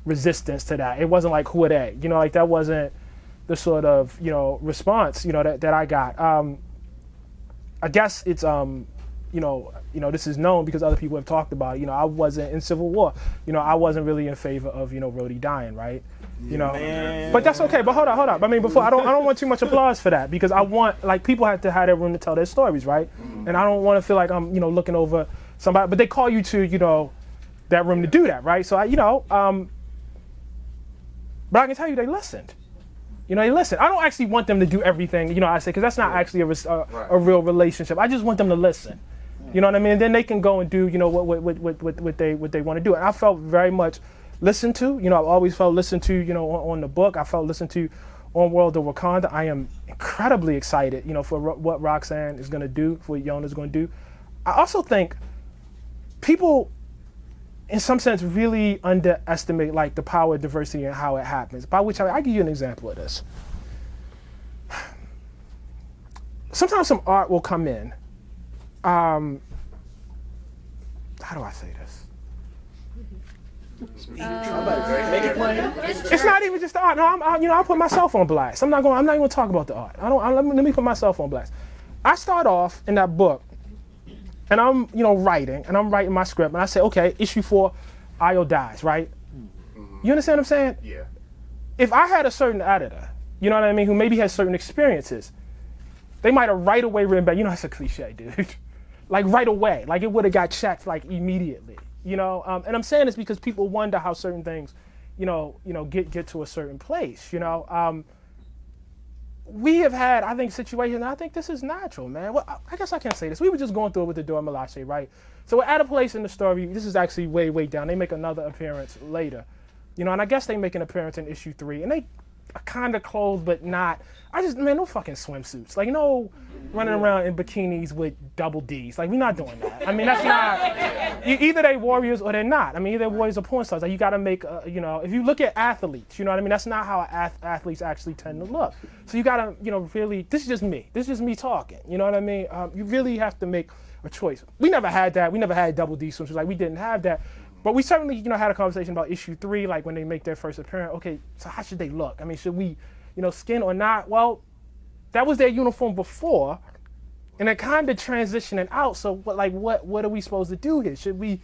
resistance to that. It wasn't who are they? That wasn't the sort of, response, that I got. I guess it's, this is known because other people have talked about it. I wasn't in Civil War. I wasn't really in favor of, Rhodey dying, right? Man. But that's okay. But hold up. I mean, before I don't want too much applause for that because I want people have to have their room to tell their stories, right? And I don't want to feel like I'm looking over somebody. But they call you to that room to do that, right? So but I can tell you they listened. They listened. I don't actually want them to do everything. I say because that's not actually a real relationship. I just want them to listen. You know what I mean? And then they can go and do what they want to do. And I felt very much listened to. I've always felt listened to, on the book. I felt listened to on World of Wakanda. I am incredibly excited, for what Roxanne is going to do, for what Yona's going to do. I also think people, in some sense, really underestimate like the power of diversity and how it happens. By which I give you an example of this. Sometimes some art will come in. How do I say this? It's not even just the art. No, I'll put myself on blast. I'm not going to talk about the art. Let me put myself on blast. I start off in that book, and I'm writing my script, and I say, okay, issue 4, Io dies, right? You understand what I'm saying? Yeah. If I had a certain editor, you know what I mean, who maybe has certain experiences, they might have right away written back. That's a cliche, dude. Like right away, like it would have got checked like immediately. And I'm saying this because people wonder how certain things, get to a certain place. We have had, I think, situations, and I think this is natural, man. Well, I guess I can't say this. We were just going through it with the Dora Milaje, right? So we're at a place in the story. This is actually way, way down. They make another appearance later, and I guess they make an appearance in issue 3, and they are kind of clothed, but not. No fucking swimsuits. Like, running around in bikinis with double Ds. Like, we're not doing that. That's not. Either they warriors or they're not. Either they're warriors or porn stars. Like, you got to make, if you look at athletes, that's not how athletes actually tend to look. So you got to, really, this is just me. This is just me talking. You know what I mean? You really have to make a choice. We never had that. We never had double D swimsuits. Like, we didn't have that. But we certainly, had a conversation about issue 3, like when they make their first appearance. Okay, so how should they look? Should we, skin or not? Well, that was their uniform before, and they're kind of transitioning out. So what are we supposed to do here? Should we,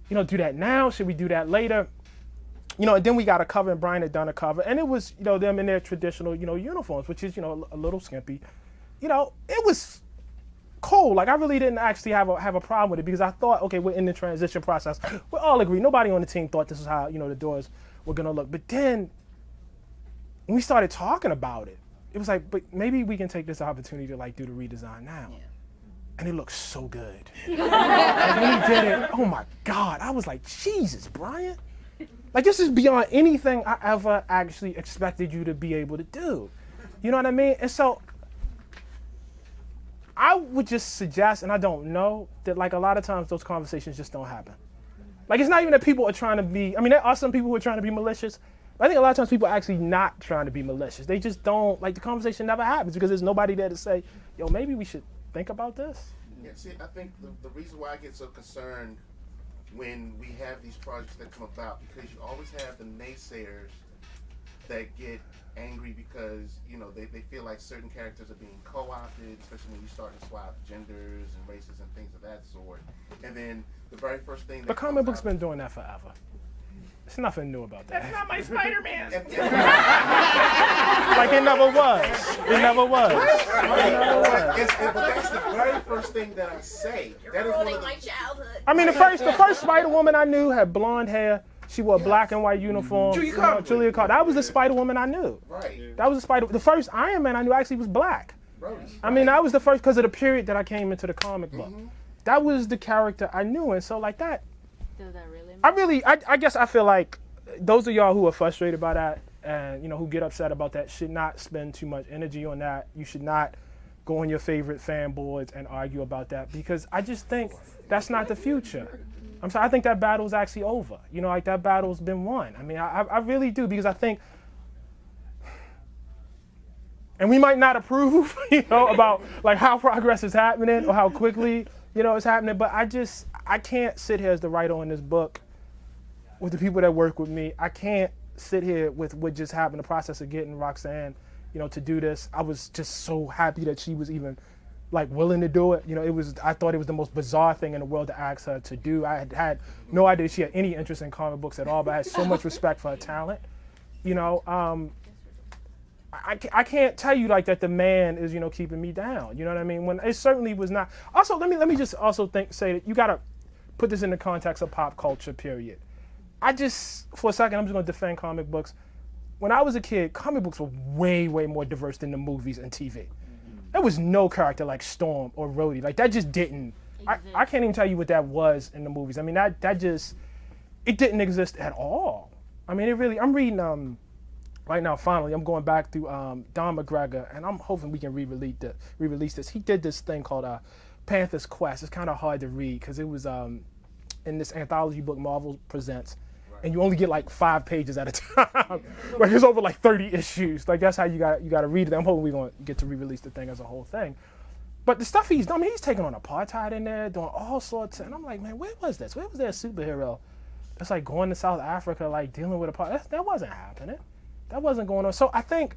do that now? Should we do that later? And then we got a cover, and Brian had done a cover, and it was, them in their traditional, uniforms, which is, a little skimpy. It was cool. Like, I really didn't actually have a problem with it because I thought, okay, we're in the transition process. We all agree. Nobody on the team thought this is how, the doors were gonna look. But then when we started talking about it, it was like, but maybe we can take this opportunity to do the redesign now. Yeah. And it looks so good. Like, when he did it, oh my God, I was like, Jesus, Brian. Like, this is beyond anything I ever actually expected you to be able to do. You know what I mean? And so I would just suggest, and I don't know, that a lot of times those conversations just don't happen. Like, it's not even that people are trying to be, there are some people who are trying to be malicious, but I think a lot of times people are actually not trying to be malicious. They just don't, the conversation never happens because there's nobody there to say, yo, maybe we should think about this. Yeah, see, I think the reason why I get so concerned when we have these projects that come about, because you always have the naysayers that get angry because, they feel like certain characters are being co-opted, especially when you start to swap genders and races and things of that sort. And then the very first thing that the comic book's been doing that forever. There's nothing new about that. That's not my Spider-Man. Like, it never was. It never was. But that's the very first thing that I say. That is one of my childhood. The first Spider-Woman I knew had blonde hair. She wore a black and white uniform. Julia Carter. That was the Spider-Woman I knew. Right. That was the first Iron Man I knew actually was black. That was the first because of the period that I came into the comic book. That was the character I knew, and so like that. Does that really matter? I guess I feel like those of y'all who are frustrated by that and who get upset about that should not spend too much energy on that. You should not go on your favorite fan boards and argue about that because I just think that's not the future. I'm sorry, I think that battle's actually over. That battle's been won. I really do because I think, and we might not approve, about how progress is happening or how quickly, it's happening, but I can't sit here as the writer on this book with the people that work with me. I can't sit here with what just happened, the process of getting Roxanne, to do this. I was just so happy that she was even willing to do it. I thought it was the most bizarre thing in the world to ask her to do. I had no idea she had any interest in comic books at all, but I had so much respect for her talent. I can't tell you that the man is, keeping me down. You know what I mean? When it certainly was not. Also, let me just also say that you gotta put this in the context of pop culture, period. For a second, I'm just gonna defend comic books. When I was a kid, comic books were way, way more diverse than the movies and TV. There was no character like Storm or Rhodey. That just didn't. I can't even tell you what that was in the movies. That just, it didn't exist at all. It really, I'm reading right now, finally, I'm going back through Don McGregor, and I'm hoping we can re-release this. He did this thing called Panther's Quest. It's kind of hard to read because it was in this anthology book Marvel presents, and you only get like 5 pages at a time. Like it's over like 30 issues. Like that's how you got to read it. I'm hoping we're gonna get to re-release the thing as a whole thing. But the stuff he's done, I mean, he's taking on apartheid in there, doing all sorts, and I'm like, man, where was this? Where was there a superhero that's like going to South Africa, like dealing with apartheid? That wasn't happening. That wasn't going on. So I think,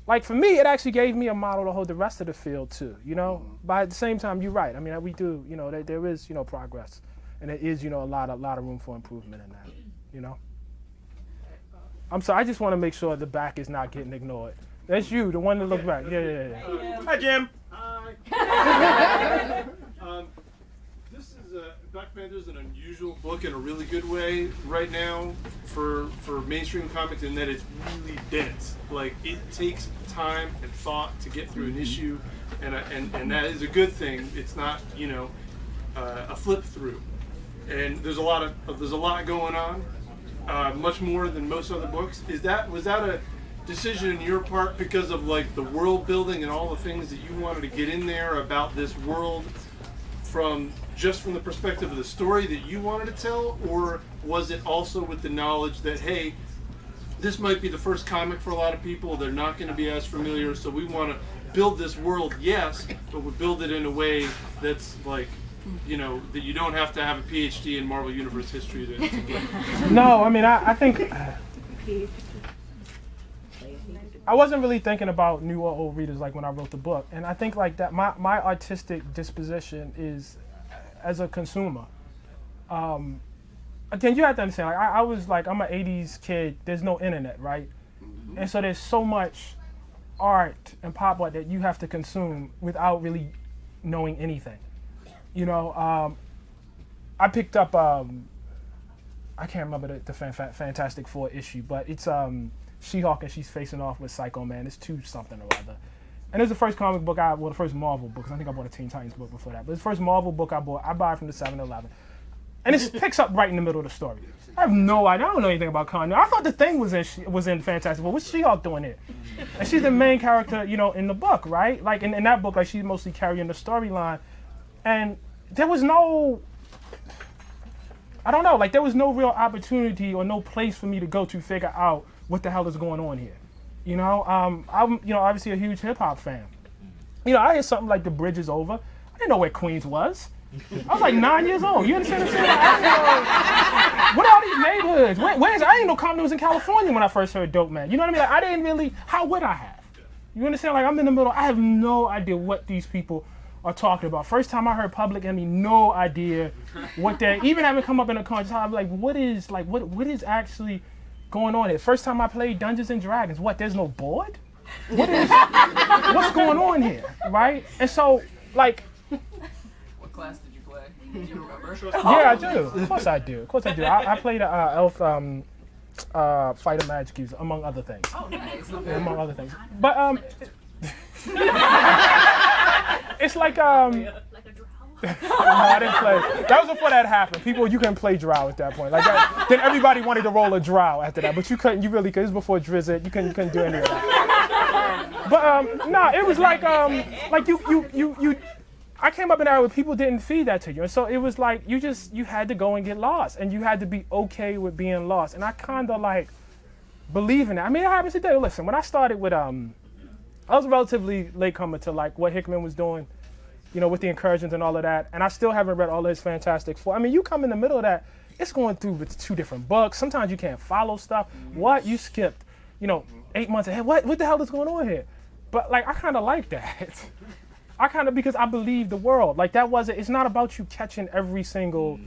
like for me, it actually gave me a model to hold the rest of the field too, you know? But at the same time, you're right. I mean, we do, you know, there is, you know, progress. And there is, you know, a lot of room for improvement in that, you know? I'm sorry, I just want to make sure the back is not getting ignored. That's you, the one that looks back. Yeah. Hi, Jim. Hi. This is Black Panther is an unusual book in a really good way right now for mainstream comics in that it's really dense. Like it takes time and thought to get through an issue, and that is a good thing. It's not, you know, a flip through. And there's a lot going on, much more than most other books. Was that a decision in your part because of like the world building and all the things that you wanted to get in there about this world from the perspective of the story that you wanted to tell, or was it also with the knowledge that, hey, this might be the first comic for a lot of people, they're not going to be as familiar, so we want to build this world, yes, but we build it in a way that's like, you know, that you don't have to have a PhD in Marvel Universe history to get. No, I mean, I think I wasn't really thinking about new or old readers like when I wrote the book, and I think like that my artistic disposition is as a consumer. Again, you have to understand, like I was like, I'm an 80s kid, there's no internet, right? And so there's so much art and pop art that you have to consume without really knowing anything. You know, I picked up, I can't remember the Fantastic Four issue, but it's She-Hulk and she's facing off with Psycho Man. It's 2 something or other. And it's the first comic book the first Marvel book, 'cause I think I bought a Teen Titans book before that. But it's the first Marvel book I bought. I buy it from the 7-Eleven. And it picks up right in the middle of the story. I have no idea. I don't know anything about continuity. I thought the Thing was in Fantastic Four. What's She-Hulk doing here? And she's the main character, you know, in the book, right? Like in that book, like she's mostly carrying the storyline. And there was no, I don't know, like there was no real opportunity or no place for me to go to figure out what the hell is going on here. You know, I'm, you know, obviously a huge hip hop fan. You know, I hear something like The Bridge Is Over. I didn't know where Queens was. I was like 9 years old. You understand what I'm saying? I didn't know, what are these neighborhoods? Where's I didn't know Compton was in California when I first heard Dope Man. You know what I mean? Like, I didn't really, how would I have? You understand? Like I'm in the middle, I have no idea what these people are talking about. First time I heard Public Enemy, no idea what that, even having come up in a conscious, I'm like, what is actually going on here? First time I played Dungeons and Dragons, what, there's no board? What's going on here, right? And so, like... What class did you play? Do you remember? Yeah, I do. Of course I do. I played Elf Fighter Magic User, among other things. Oh, nice. Yeah, among other things. But, it's like, no, I didn't play. That was before that happened. You couldn't play Drow at that point. Like that, then everybody wanted to roll a Drow after that, but you couldn't. You really could. It was before Drizzt. You couldn't do any of that. But no, it was like you. I came up in an era where people didn't feed that to you, and so it was like you had to go and get lost, and you had to be okay with being lost. And I kind of like believe in that. I mean, it happens today. Listen, when I started with I was a relatively late comer to like what Hickman was doing. You know, with the incursions and all of that. And I still haven't read all of his Fantastic Four. I mean, you come in the middle of that, it's going through with 2 different books. Sometimes you can't follow stuff. What? You skipped, you know, 8 months ahead. What the hell is going on here? But, like, I kind of like that. because I believe the world. Like, it's not about you catching every single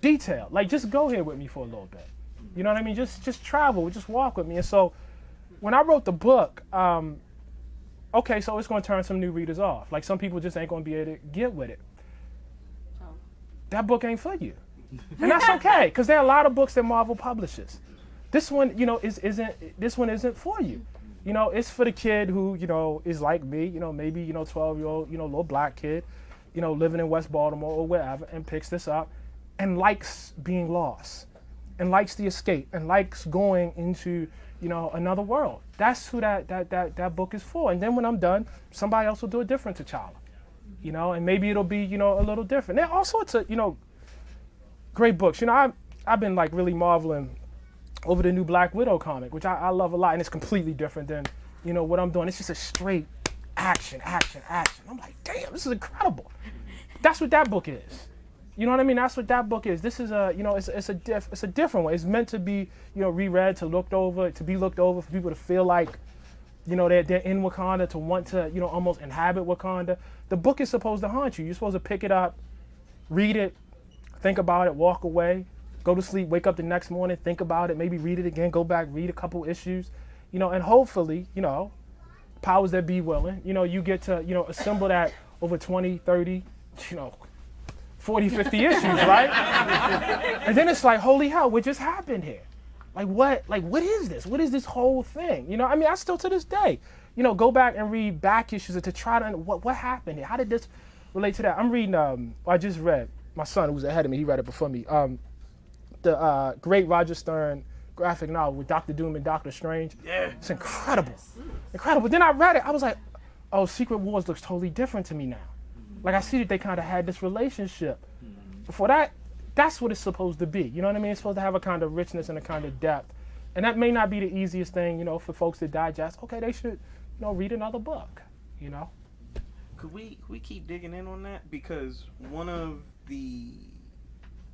detail. Like, just go here with me for a little bit. You know what I mean? Just travel, just walk with me. And so, when I wrote the book, okay, so it's going to turn some new readers off. Like some people just ain't going to be able to get with it. That book ain't for you. And that's okay, because there are a lot of books that Marvel publishes. This one, you know, isn't for you. You know, it's for the kid who, you know, is like me, you know, maybe, you know, 12-year-old, you know, little black kid, you know, living in West Baltimore or wherever, and picks this up and likes being lost and likes the escape and likes going into another world. That's who that book is for. And then when I'm done, somebody else will do it different T'Challa. And maybe it'll be, a little different. There are all sorts of, great books. I've been like really marveling over the new Black Widow comic, which I love a lot, and it's completely different than, what I'm doing. It's just a straight action. I'm like, damn, this is incredible. That's what that book is. You know what I mean? That's what that book is. This is it's a different one. It's meant to be, reread, to be looked over, for people to feel like, they're in Wakanda, to want to, almost inhabit Wakanda. The book is supposed to haunt you. You're supposed to pick it up, read it, think about it, walk away, go to sleep, wake up the next morning, think about it, maybe read it again, go back, read a couple issues, and hopefully, powers that be willing, you get to, assemble that over 20, 30, 40, 50 issues, right? And then it's like, holy hell, what just happened here? What is this? What is this whole thing? I still to this day, go back and read back issues to try to, what happened here? How did this relate to that? I'm reading, I just read, my son who was ahead of me, he read it before me, the great Roger Stern graphic novel with Dr. Doom and Doctor Strange. Yeah. It's incredible. Incredible. Then I read it, I was like, oh, Secret Wars looks totally different to me now. I see that they kind of had this relationship. Before that, that's what it's supposed to be. You know what I mean? It's supposed to have a kind of richness and a kind of depth. And that may not be the easiest thing, for folks to digest. Okay, they should, read another book, Could we keep digging in on that? Because one of the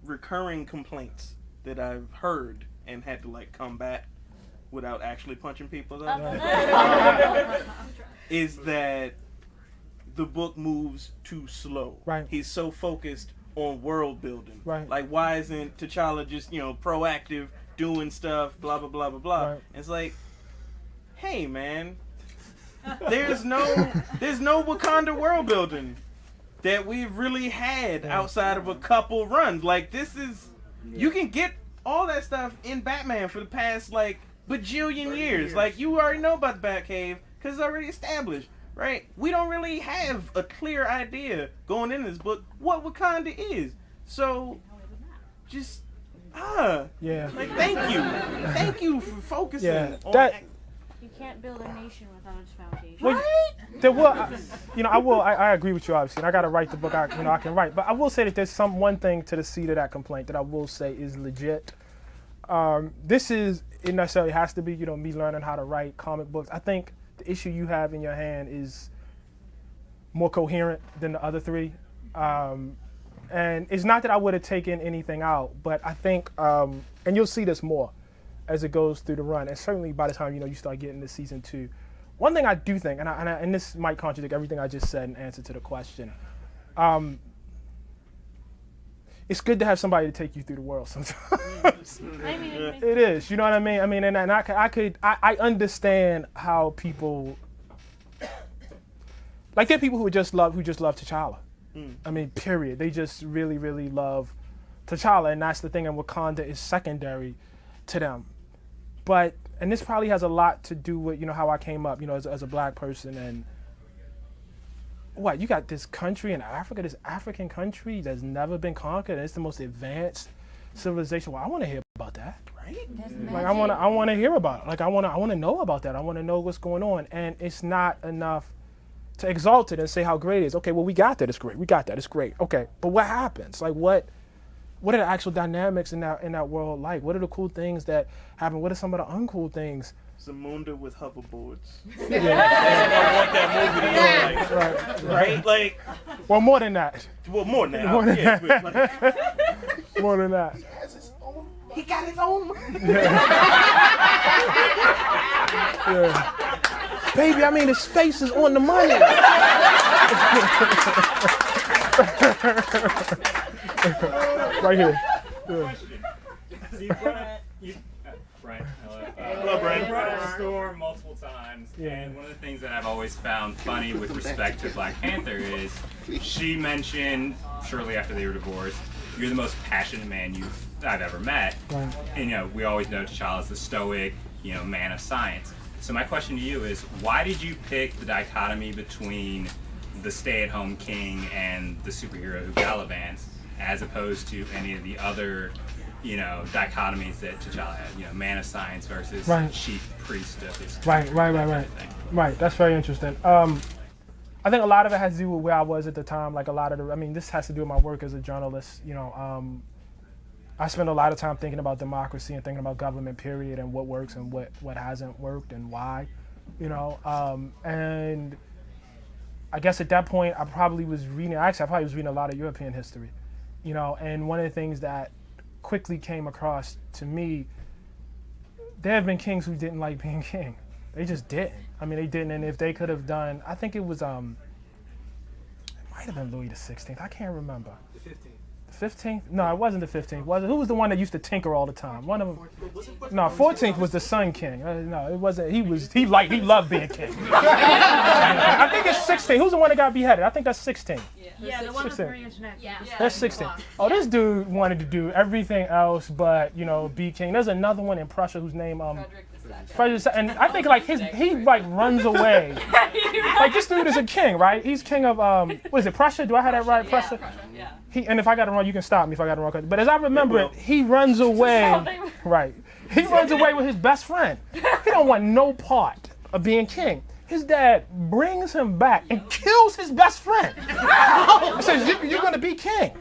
recurring complaints that I've heard and had to combat without actually punching people is that the book moves too slow. Right. He's so focused on world building. Right. Why isn't T'Challa just, proactive, doing stuff, blah, blah, blah, blah, blah. Right. It's like, hey, man, there's no Wakanda world building that we've really had outside of a couple runs. This is, you can get all that stuff in Batman for the past, bajillion years. You already know about the Batcave because it's already established. Right? We don't really have a clear idea going into this book what Wakanda is. So, just, yeah. Thank you. Thank you for focusing on that. You can't build a nation without its foundation. Right? I agree with you, obviously. And I got to write the book I can write. But I will say that there's one thing to the seed of that complaint that I will say is legit. It necessarily has to be, me learning how to write comic books. I think the issue you have in your hand is more coherent than the other three. And it's not that I would have taken anything out, but I think, and you'll see this more as it goes through the run, and certainly by the time, you start getting to season 2. One thing I do think, and this might contradict everything I just said in answer to the question, it's good to have somebody to take you through the world sometimes. It is, you know what I mean? And I understand how people, there are people who just love T'Challa. Period. They just really, really love T'Challa, and that's the thing, and Wakanda is secondary to them. But, and this probably has a lot to do with, how I came up, as a black person, and you got this country in Africa, this African country that's never been conquered, and it's the most advanced civilization. Well, I want to hear about that, right? I want to hear about it. I want to know about that. I want to know what's going on, and it's not enough to exalt it and say how great it is. Okay, well, we got that. It's great. We got that. It's great. Okay, but what happens? What are the actual dynamics in that world like? What are the cool things that happen? What are some of the uncool things? Zamunda with hoverboards. Yeah. I want that movie to go right? Well, more than that. Well, more than that. More than that. He got his own. Yeah. Baby, his face is on the money. Right here. Yeah. Brian, hello. Brian. Brought up the store multiple times, and one of the things that I've always found funny with respect to Black Panther is she mentioned shortly after they were divorced, "You're the most passionate man I've ever met." Right. And we always know T'Challa's the stoic, man of science. So my question to you is, why did you pick the dichotomy between the stay-at-home king and the superhero who gallivants, as opposed to any of the other dichotomies that T'Challa had. Man of science versus chief priest of his country. Right. That's very interesting. I think a lot of it has to do with where I was at the time. Like a lot of this has to do with my work as a journalist. I spend a lot of time thinking about democracy and thinking about government, period, and what works and what hasn't worked and why. And I guess at that point I probably was reading a lot of European history, and one of the things that quickly came across to me, there have been kings who didn't like being king. They just didn't. They didn't, and if they could have done, I think it was, it might have been Louis the 16th, I can't remember. The 15th. 15th? No, it wasn't the 15th. Who was the one that used to tinker all the time? One of them. No, 14th was the Sun King. No, it wasn't. He loved being king. I think it's 16. Who's the one that got beheaded? I think that's 16. Yeah, the one with Marie Antoinette. Yeah. That's 16. Oh, this dude wanted to do everything else but, be king. There's another one in Prussia whose name Frederick, and I think he runs away. This dude is a king, right? He's king of what is it, Prussia? Do I have that right? Prussia. Yeah. And if I got it wrong, you can stop me if I got it wrong. But as I remember it, he runs away. Right. He runs away with his best friend. He don't want no part of being king. His dad brings him back and kills his best friend. Says, "You're going to be king."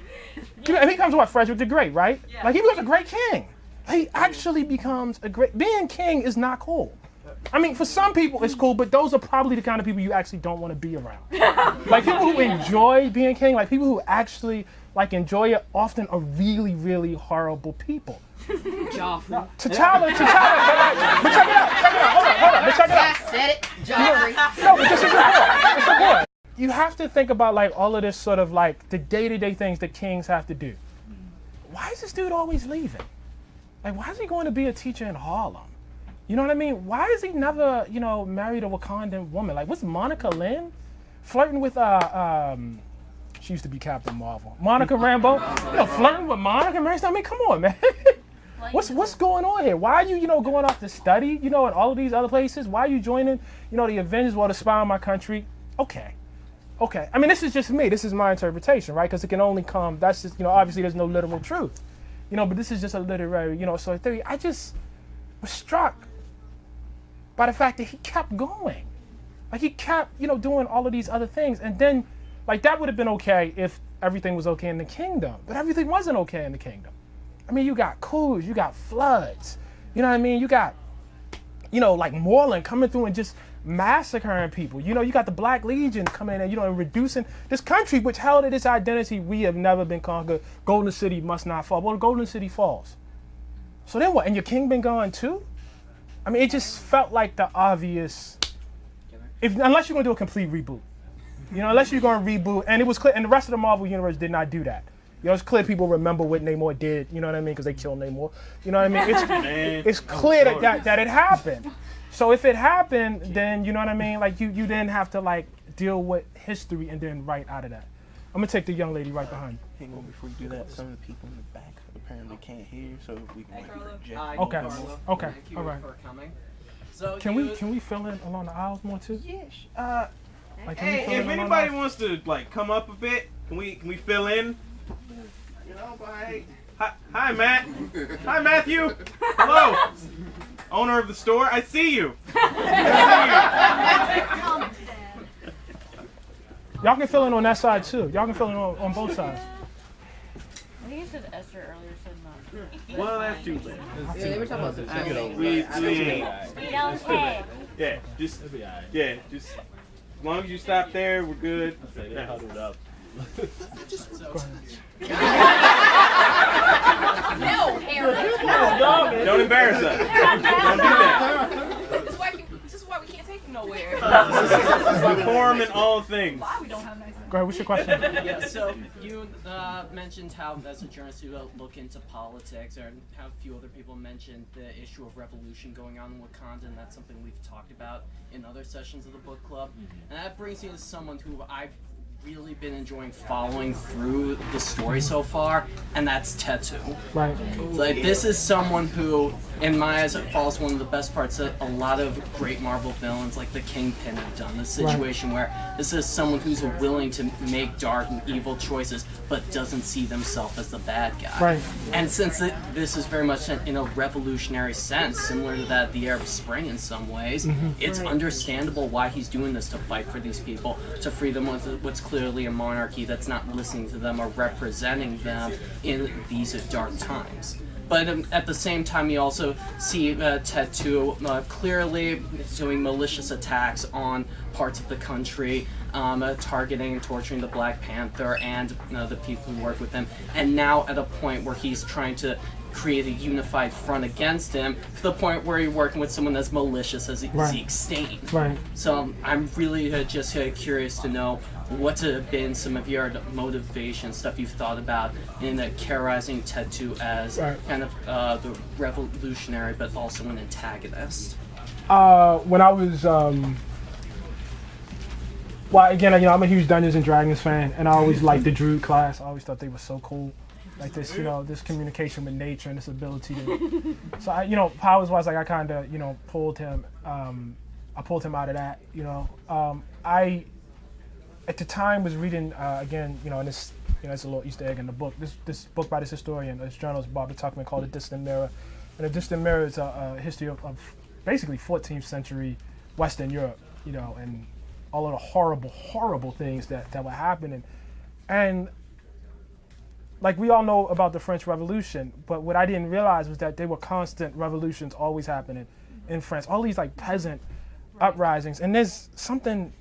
And he comes to Frederick the Great, right? Yeah. He was a great king. He actually becomes a great. Being king is not cool. For some people it's cool, but those are probably the kind of people you actually don't want to be around. People who enjoy being king, people who actually enjoy it, often are really, really horrible people. Joffrey. T'Challa. But check it out. Hold on. But check it out. I said it. Joffrey. No, but this is important. It's important. You have to think about all of this sort of the day-to-day things that kings have to do. Why is this dude always leaving? Why is he going to be a teacher in Harlem? You know what I mean? Why is he never, married a Wakandan woman? What's Monica Lynn? Flirting with, she used to be Captain Marvel. Monica Rambeau? Flirting with Monica? Come on, man. What's going on here? Why are you, going off to study, in all of these other places? Why are you joining, the Avengers to spy on my country? Okay. This is just me. This is my interpretation, right? Because it can only come, that's just, obviously there's no literal truth. But this is just a literary, sort of theory. I just was struck by the fact that he kept going. He kept, doing all of these other things. And then, that would have been okay if everything was okay in the kingdom. But everything wasn't okay in the kingdom. You got coups, you got floods. You know what I mean? You got, Moreland coming through and just massacring people. You got the Black Legion coming in, and reducing this country, which held at its identity. We have never been conquered. Golden City must not fall. Well, the Golden City falls. So then what? And your king been gone too? It just felt like the obvious, unless you're going to do a complete reboot. Unless you're going to reboot. And it was clear, and the rest of the Marvel Universe did not do that. It's clear people remember what Namor did, you know what I mean? Because they killed Namor. You know what I mean? It's clear that it happened. So if it happened, then, you know what I mean? You didn't have to, deal with history and then write out of that. I'm going to take the young lady right behind. Hang on, before you do that, some of the people in the back apparently can't hear, so we can project. Okay. All right. So can we fill in along the aisles more too? Yes. Hey, if anybody wants to come up a bit, can we fill in? Hi, Matt. Hi, Matthew. Hello. Owner of the store. I see you. Y'all can fill in on that side too. Y'all can fill in on both sides. I think you said Esther earlier, said not. Well, that's too late. Yeah, they were talking about the Yeah, just as long as you stop there, we're good. They huddled up. No, Harry. Don't embarrass us. Don't do that. This is why we can't take him nowhere. Decorum in all things. Why we don't have nice. Go ahead. What's your question? Yeah. So you mentioned how, as a journalist, you look into politics, or how a few other people mentioned the issue of revolution going on in Wakanda, and that's something we've talked about in other sessions of the book club. And that brings me to someone who I've really been enjoying following through the story so far, and that's Tetu. Right. Like, this is someone who, in my eyes, follows one of the best parts that a lot of great Marvel villains like the Kingpin have done. The situation where this is someone who's willing to make dark and evil choices, but doesn't see themselves as the bad guy. Right. And since this is very much in a revolutionary sense, similar to that of the Arab Spring in some ways, it's understandable why he's doing this, to fight for these people, to free them with what's clearly a monarchy that's not listening to them or representing them in these dark times. But at the same time, you also see Tetu clearly doing malicious attacks on parts of the country, targeting and torturing the Black Panther and the people who work with him, and now at a point where he's trying to create a unified front against him, to the point where you're working with someone that's malicious as Zeke Stain. Right. So I'm really just curious to know what have been some of your motivation, stuff you've thought about in characterizing Tetu as kind of the revolutionary, but also an antagonist. When I was, well, again, I'm a huge Dungeons and Dragons fan, and I always liked the Druid class. I always thought they were so cool. Like this, this communication with nature and this ability to. So powers-wise, like I kind of, pulled him. I pulled him out of that. I at the time was reading again, and this, it's a little Easter egg in the book. This book by this historian, this journalist Barbara Tuchman, called A Distant Mirror, and A Distant Mirror is a history of basically 14th century Western Europe, and all of the horrible things that were happening, and. Like, we all know about the French Revolution, but what I didn't realize was that there were constant revolutions always happening in France. All these, like, peasant uprisings. And there's something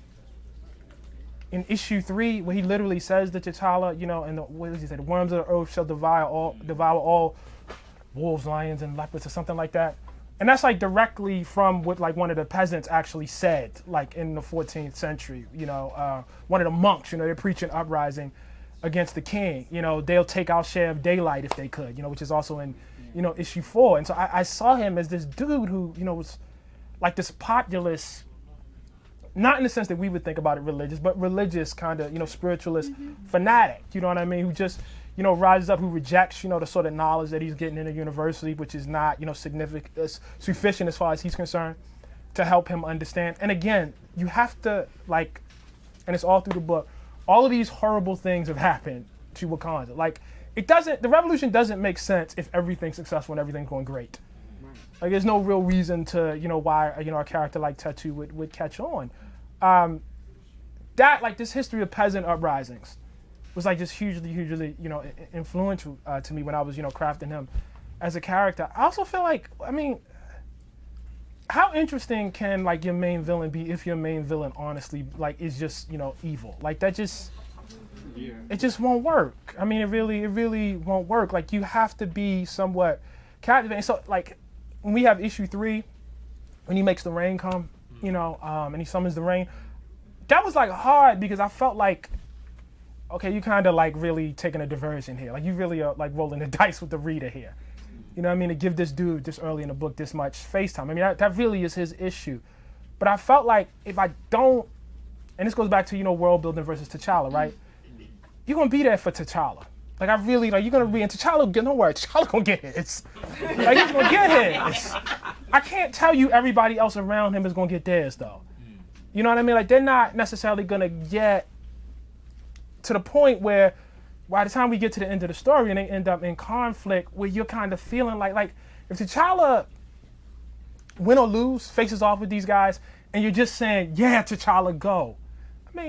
in issue 3 where he literally says to T'Challa, and what does he say? The worms of the earth shall devour all wolves, lions, and leopards, or something like that. And that's, like, directly from what, like, one of the peasants actually said, like, in the 14th century. One of the monks, they're preaching uprising against the king. They'll take our share of daylight if they could, which is also in, issue 4. And so I saw him as this dude who, was like this populist, not in the sense that we would think about it religious, but religious kind of, spiritualist fanatic, you know what I mean? Who just, rises up, who rejects, the sort of knowledge that he's getting in a university, which is not, sufficient as far as he's concerned to help him understand. And again, you have to, like, and it's all through the book, all of these horrible things have happened to Wakanda. Like, the revolution doesn't make sense if everything's successful and everything's going great. Like, there's no real reason to, why, a character like Tetu would catch on. This history of peasant uprisings was, like, just hugely, influential to me when I was, crafting him as a character. I also feel like, how interesting can, like, your main villain be if your main villain honestly, like, is just, evil? Like, that just, it just won't work. It really won't work. Like, you have to be somewhat captivating. So, like, when we have issue 3, when he makes the rain come, and he summons the rain, that was, like, hard because I felt like, okay, you kind of, like, really taking a diversion here. Like, you really are, like, rolling the dice with the reader here. To give this dude this early in the book this much face time. That really is his issue. But I felt like if I don't, and this goes back to, world building versus T'Challa, right? You're going to be there for T'Challa. Like, I really, like, you're going to be in T'Challa, don't worry, T'Challa going to get his. Like, he's going to get his. I can't tell you everybody else around him is going to get theirs, though. You know what I mean? Like, they're not necessarily going to get to the point where by the time we get to the end of the story and they end up in conflict where you're kind of feeling like if T'Challa win or lose, faces off with these guys, and you're just saying, yeah, T'Challa, go. What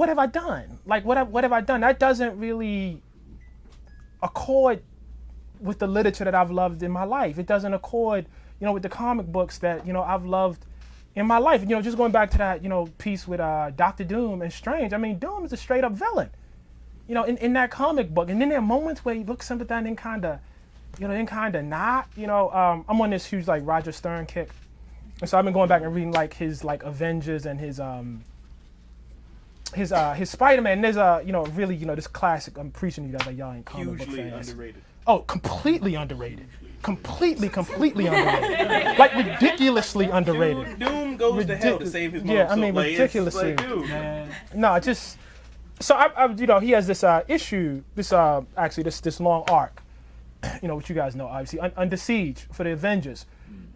have I done? Like, what have I done? That doesn't really accord with the literature that I've loved in my life. It doesn't accord, with the comic books that, I've loved in my life. Just going back to that, piece with Dr. Doom and Strange. Doom is a straight up villain, in that comic book. And then there are moments where he looks sympathetic and kind of, not. I'm on this huge, like, Roger Stern kick. And so I've been going back and reading, like, his, like, Avengers and his Spider-Man. And there's really, this classic. I'm preaching to you guys like y'all ain't comic book fans. Hugely underrated. Oh, completely underrated. completely underrated. Like ridiculously underrated. Doom goes to hell to save his mom. Yeah, I mean so, like, ridiculously. It's like, dude. No, it just so I he has this issue, this long arc, which you guys know obviously, Under Siege for the Avengers,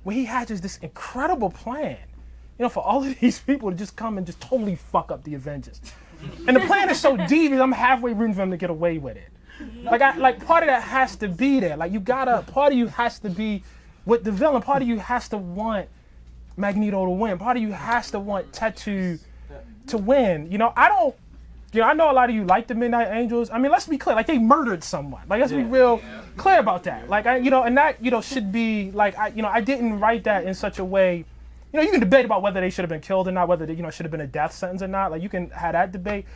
where he had just this incredible plan, for all of these people to just come and just totally fuck up the Avengers. And the plan is so devious, I'm halfway rooting for him to get away with it. Like part of that has to be there. Like part of you has to be with the villain. Part of you has to want Magneto to win. Part of you has to want Tattoo to win. I know a lot of you like the Midnight Angels. I mean, let's be clear. Like, they murdered someone. Like, let's be real clear about that. Like, and that, should be, like, I didn't write that in such a way. You can debate about whether they should have been killed or not, whether they, should have been a death sentence or not. Like, you can have that debate.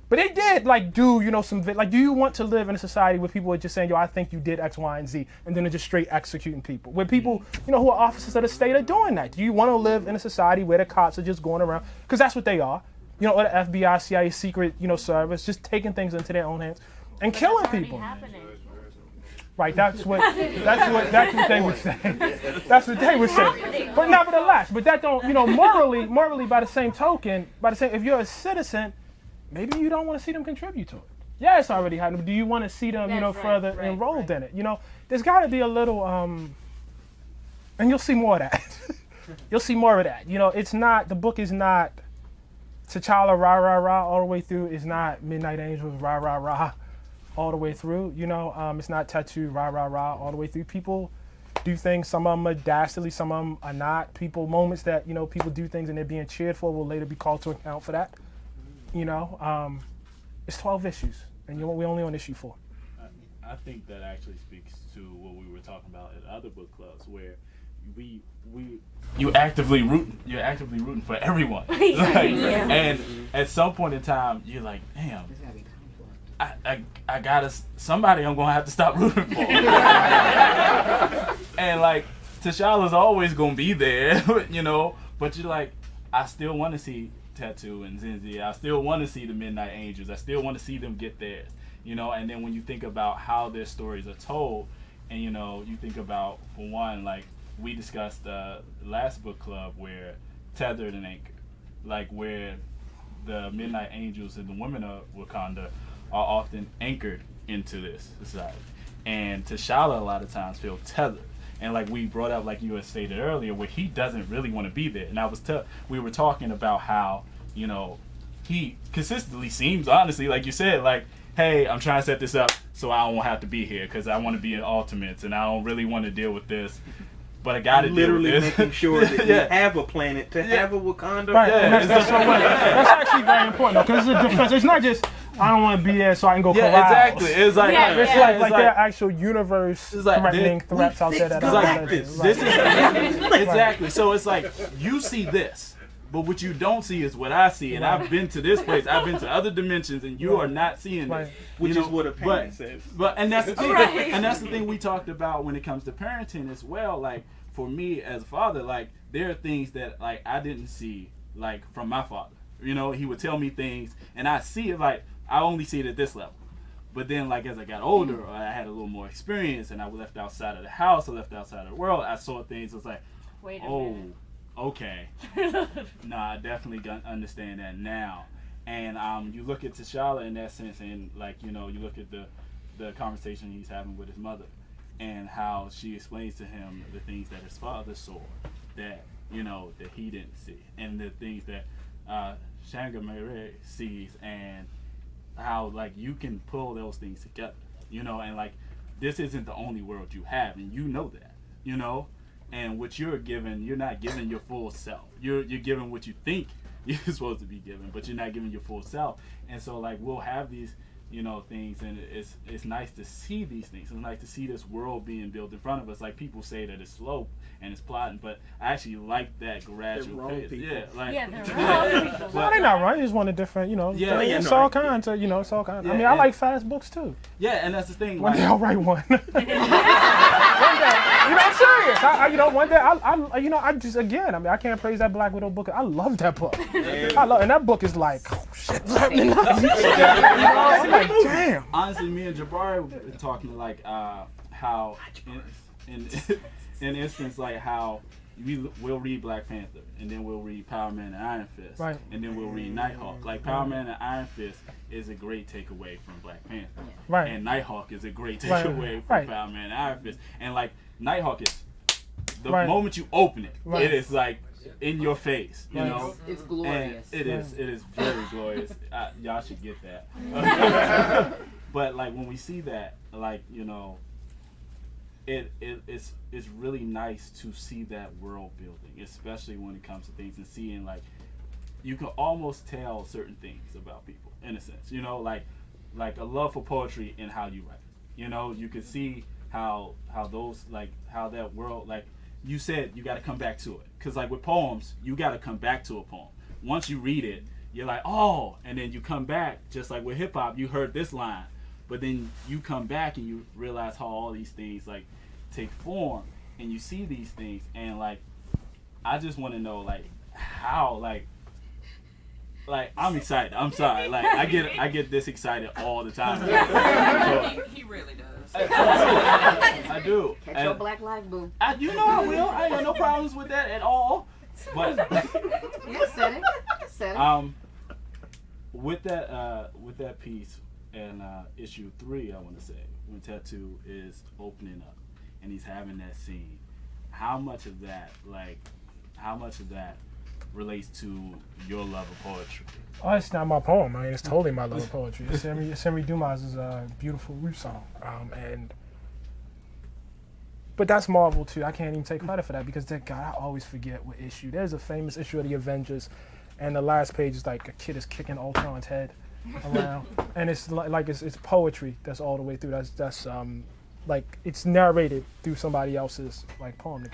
But they did, like, do, do you want to live in a society where people are just saying, I think you did X, Y, and Z, and then they're just straight executing people? Where people, who are officers of the state are doing that. Do you want to live in a society where the cops are just going around? Because that's what they are. Or the FBI, CIA, secret, service, just taking things into their own hands and killing people. Right, that's what they would say. That's what they would say. But nevertheless, that don't, morally by the same token, if you're a citizen, maybe you don't want to see them contribute to it. Yeah, it's already happening, but do you want to see them, further enrolled in it? There's got to be a little, and you'll see more of that. You'll see more of that. It's not, the book is not T'Challa rah rah rah all the way through. It's not Midnight Angels rah rah rah all the way through. It's not Tattoo rah rah rah all the way through. People do things. Some of them are dastardly. Some of them are not. Moments that people do things and they're being cheered for will later be called to account for that. It's 12 issues, and we're only on issue 4. I think that actually speaks to what we were talking about at other book clubs, where you're actively rooting for everyone. And at some point in time, you're like, damn, I gotta, somebody I'm gonna have to stop rooting for. And like, T'Challa's always gonna be there, but you're like, I still want to see Tattoo and Zinzi. I still want to see the Midnight Angels. I still want to see them get theirs. And then when you think about how their stories are told, and you think about, for one, like we discussed last book club, where Tethered and Anchored, like where the Midnight Angels and the women of Wakanda are often anchored into this society, and T'Challa a lot of times feel tethered. And like we brought up, like you had stated earlier, where he doesn't really want to be there. And we were talking about how, he consistently seems, honestly, like you said, like, hey, I'm trying to set this up so I don't have to be here because I want to be in Ultimates and I don't really want to deal with this. But I got to deal with this. Literally making sure that you have a planet to have a Wakanda. Right, that's actually very important, because it's a defense. It's not just, I don't want to be there so I can go corral. Exactly. It's like, it's like there are actual universe threatening threats out there that are exactly. So it's like, you see this, but what you don't see is what I see. And I've been to this place, I've been to other dimensions, and you are not seeing this. Which is what a parent says. And that's the thing. And that's the thing we talked about when it comes to parenting as well. Like, for me as a father, like, there are things that like I didn't see, like, from my father. He would tell me things, and I see it, like, I only see it at this level. But then, like, as I got older, or I had a little more experience, and I left outside of the house, I left outside of the world, I saw things, I was like, wait a minute. Okay. Nah, I definitely understand that now. And you look at T'Challa in that sense, and like, you look at the conversation he's having with his mother, and how she explains to him the things that his father saw that that he didn't see, and the things that Shangamere sees, and how like you can pull those things together, and like this isn't the only world you have, and that, and what you're given, you're not giving your full self. You're giving what you think you're supposed to be given, but you're not giving your full self. And so like we'll have these things, and it's nice to see these things. It's nice to see this world being built in front of us. Like, people say that it's slow and it's plotting, but I actually like that gradual pace. They're Wrong people. No, they're not wrong. They just want a different, it's all kinds of, it's all kinds. I mean, I like fast books too. Yeah, and that's the thing. One day I'll write one. One day, I'm serious. One day I just, again, I mean, I can't praise that Black Widow book. I love that book. And that book is like, oh shit, what's happening now? I'm like, damn. Honestly, me and Jabari were talking like how in instance like how we'll read Black Panther, and then we'll read Power Man and Iron Fist, right. and then we'll read Nighthawk. Like Power Man and Iron Fist is a great takeaway from Black Panther, right. And Nighthawk is a great takeaway from Power Man and Iron Fist. And like Nighthawk is the moment you open it, it is like in your face, you know. It's glorious. And it is very glorious. Y'all should get that. But like when we see that, like you know. It's really nice to see that world building, especially when it comes to things and seeing like you can almost tell certain things about people in a sense, you know, like a love for poetry and how you write. You know, you can see how those like how that world, like you said, you got to come back to it, because like with poems, you got to come back to a poem. Once you read it, you're like, oh, and then you come back, just like with hip hop, you heard this line. But then you come back and you realize how all these things like take form, and you see these things, and like I just want to know like how like I'm excited. I'm sorry, like I get this excited all the time. So, he really does. I do. Catch your black life, boo. You know I will. I ain't got no problems with that at all. But you said it. With that piece. And issue 3, I want to say, when Tattoo is opening up and he's having that scene, how much of that relates to your love of poetry? Oh, it's not my poem. I mean, it's totally my love of poetry. It's Henry Dumas' beautiful root song, but that's Marvel too. I can't even take credit for that because God, I always forget what issue. There's a famous issue of the Avengers, and the last page is like a kid is kicking Ultron's head around, and it's like it's poetry that's all the way through. That's like it's narrated through somebody else's like poem.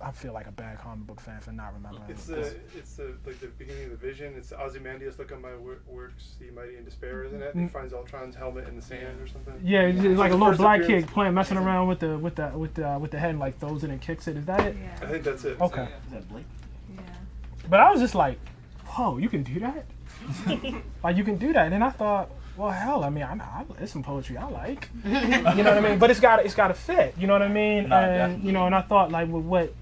I feel like a bad comic book fan for not remembering. It's like the beginning of the Vision. It's Ozymandias, look on my works, the mighty in despair, isn't it? He finds Ultron's helmet in the sand or something. Yeah, it's like a little black kid messing around with the head and like throws it and kicks it. Is that it? Yeah. I think that's it. Okay. Is that Blake? Yeah. But I was just like, whoa, you can do that? Like you can do that, and then I thought, well, hell, I mean, it's some poetry I like, you know what I mean? But it's got to fit, you know what I mean? No, and definitely. you know, and I thought like with what,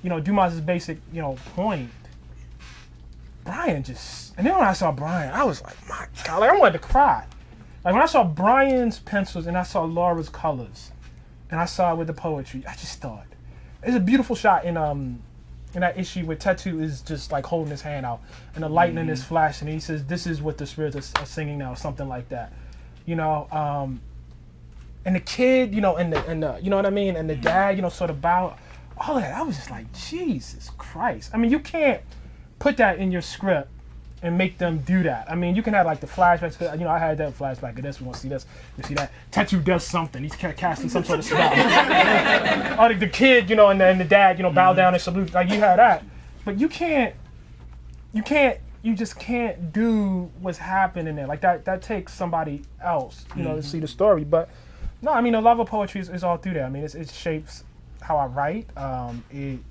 you know, Dumas' basic, you know, point. Brian and then when I saw Brian, I was like, my God, like I wanted to cry. Like when I saw Brian's pencils and I saw Laura's colors, and I saw it with the poetry, I just thought, it's a beautiful shot in that issue where Tattoo is just like holding his hand out and the lightning is flashing and he says, this is what the spirits are singing now, something like that, you know. And the kid, you know, and the you know what I mean, and the dad, you know, sort of bow, all of that. I was just like, Jesus Christ. I mean, you can't put that in your script and make them do that. I mean, you can have like the flashbacks. You know, I had that flashback of this. We want to see this. You see that? Tattoo does something. He's casting some sort of spell. Or the kid, you know, and the dad, you know, bow down and salute. Like you had that, but you just can't do what's happening there. Like that takes somebody else, you know, to see the story. But no, I mean, the love of poetry is all through there. I mean, it shapes how I write. It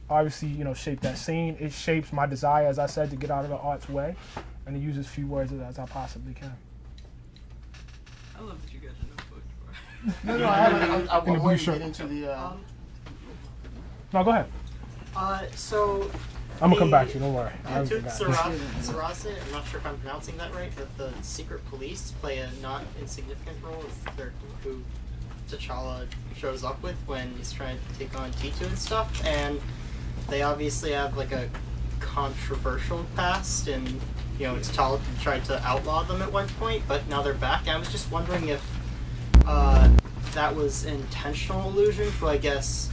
obviously, you know, shaped that scene. It shapes my desire, as I said, to get out of the art's way and to use as few words as I possibly can. I love that you got your notebook. I In the blue want to shirt. get into the. No, go ahead. So. I'm gonna come back to you. Don't worry. Sarase, I'm not sure if I'm pronouncing that right, but the secret police play a not insignificant role as who T'Challa shows up with when he's trying to take on T2 and stuff, and they obviously have like a controversial past, and you know, T'Challa tried to outlaw them at one point, but now they're back. And I was just wondering if that was an intentional allusion to, I guess,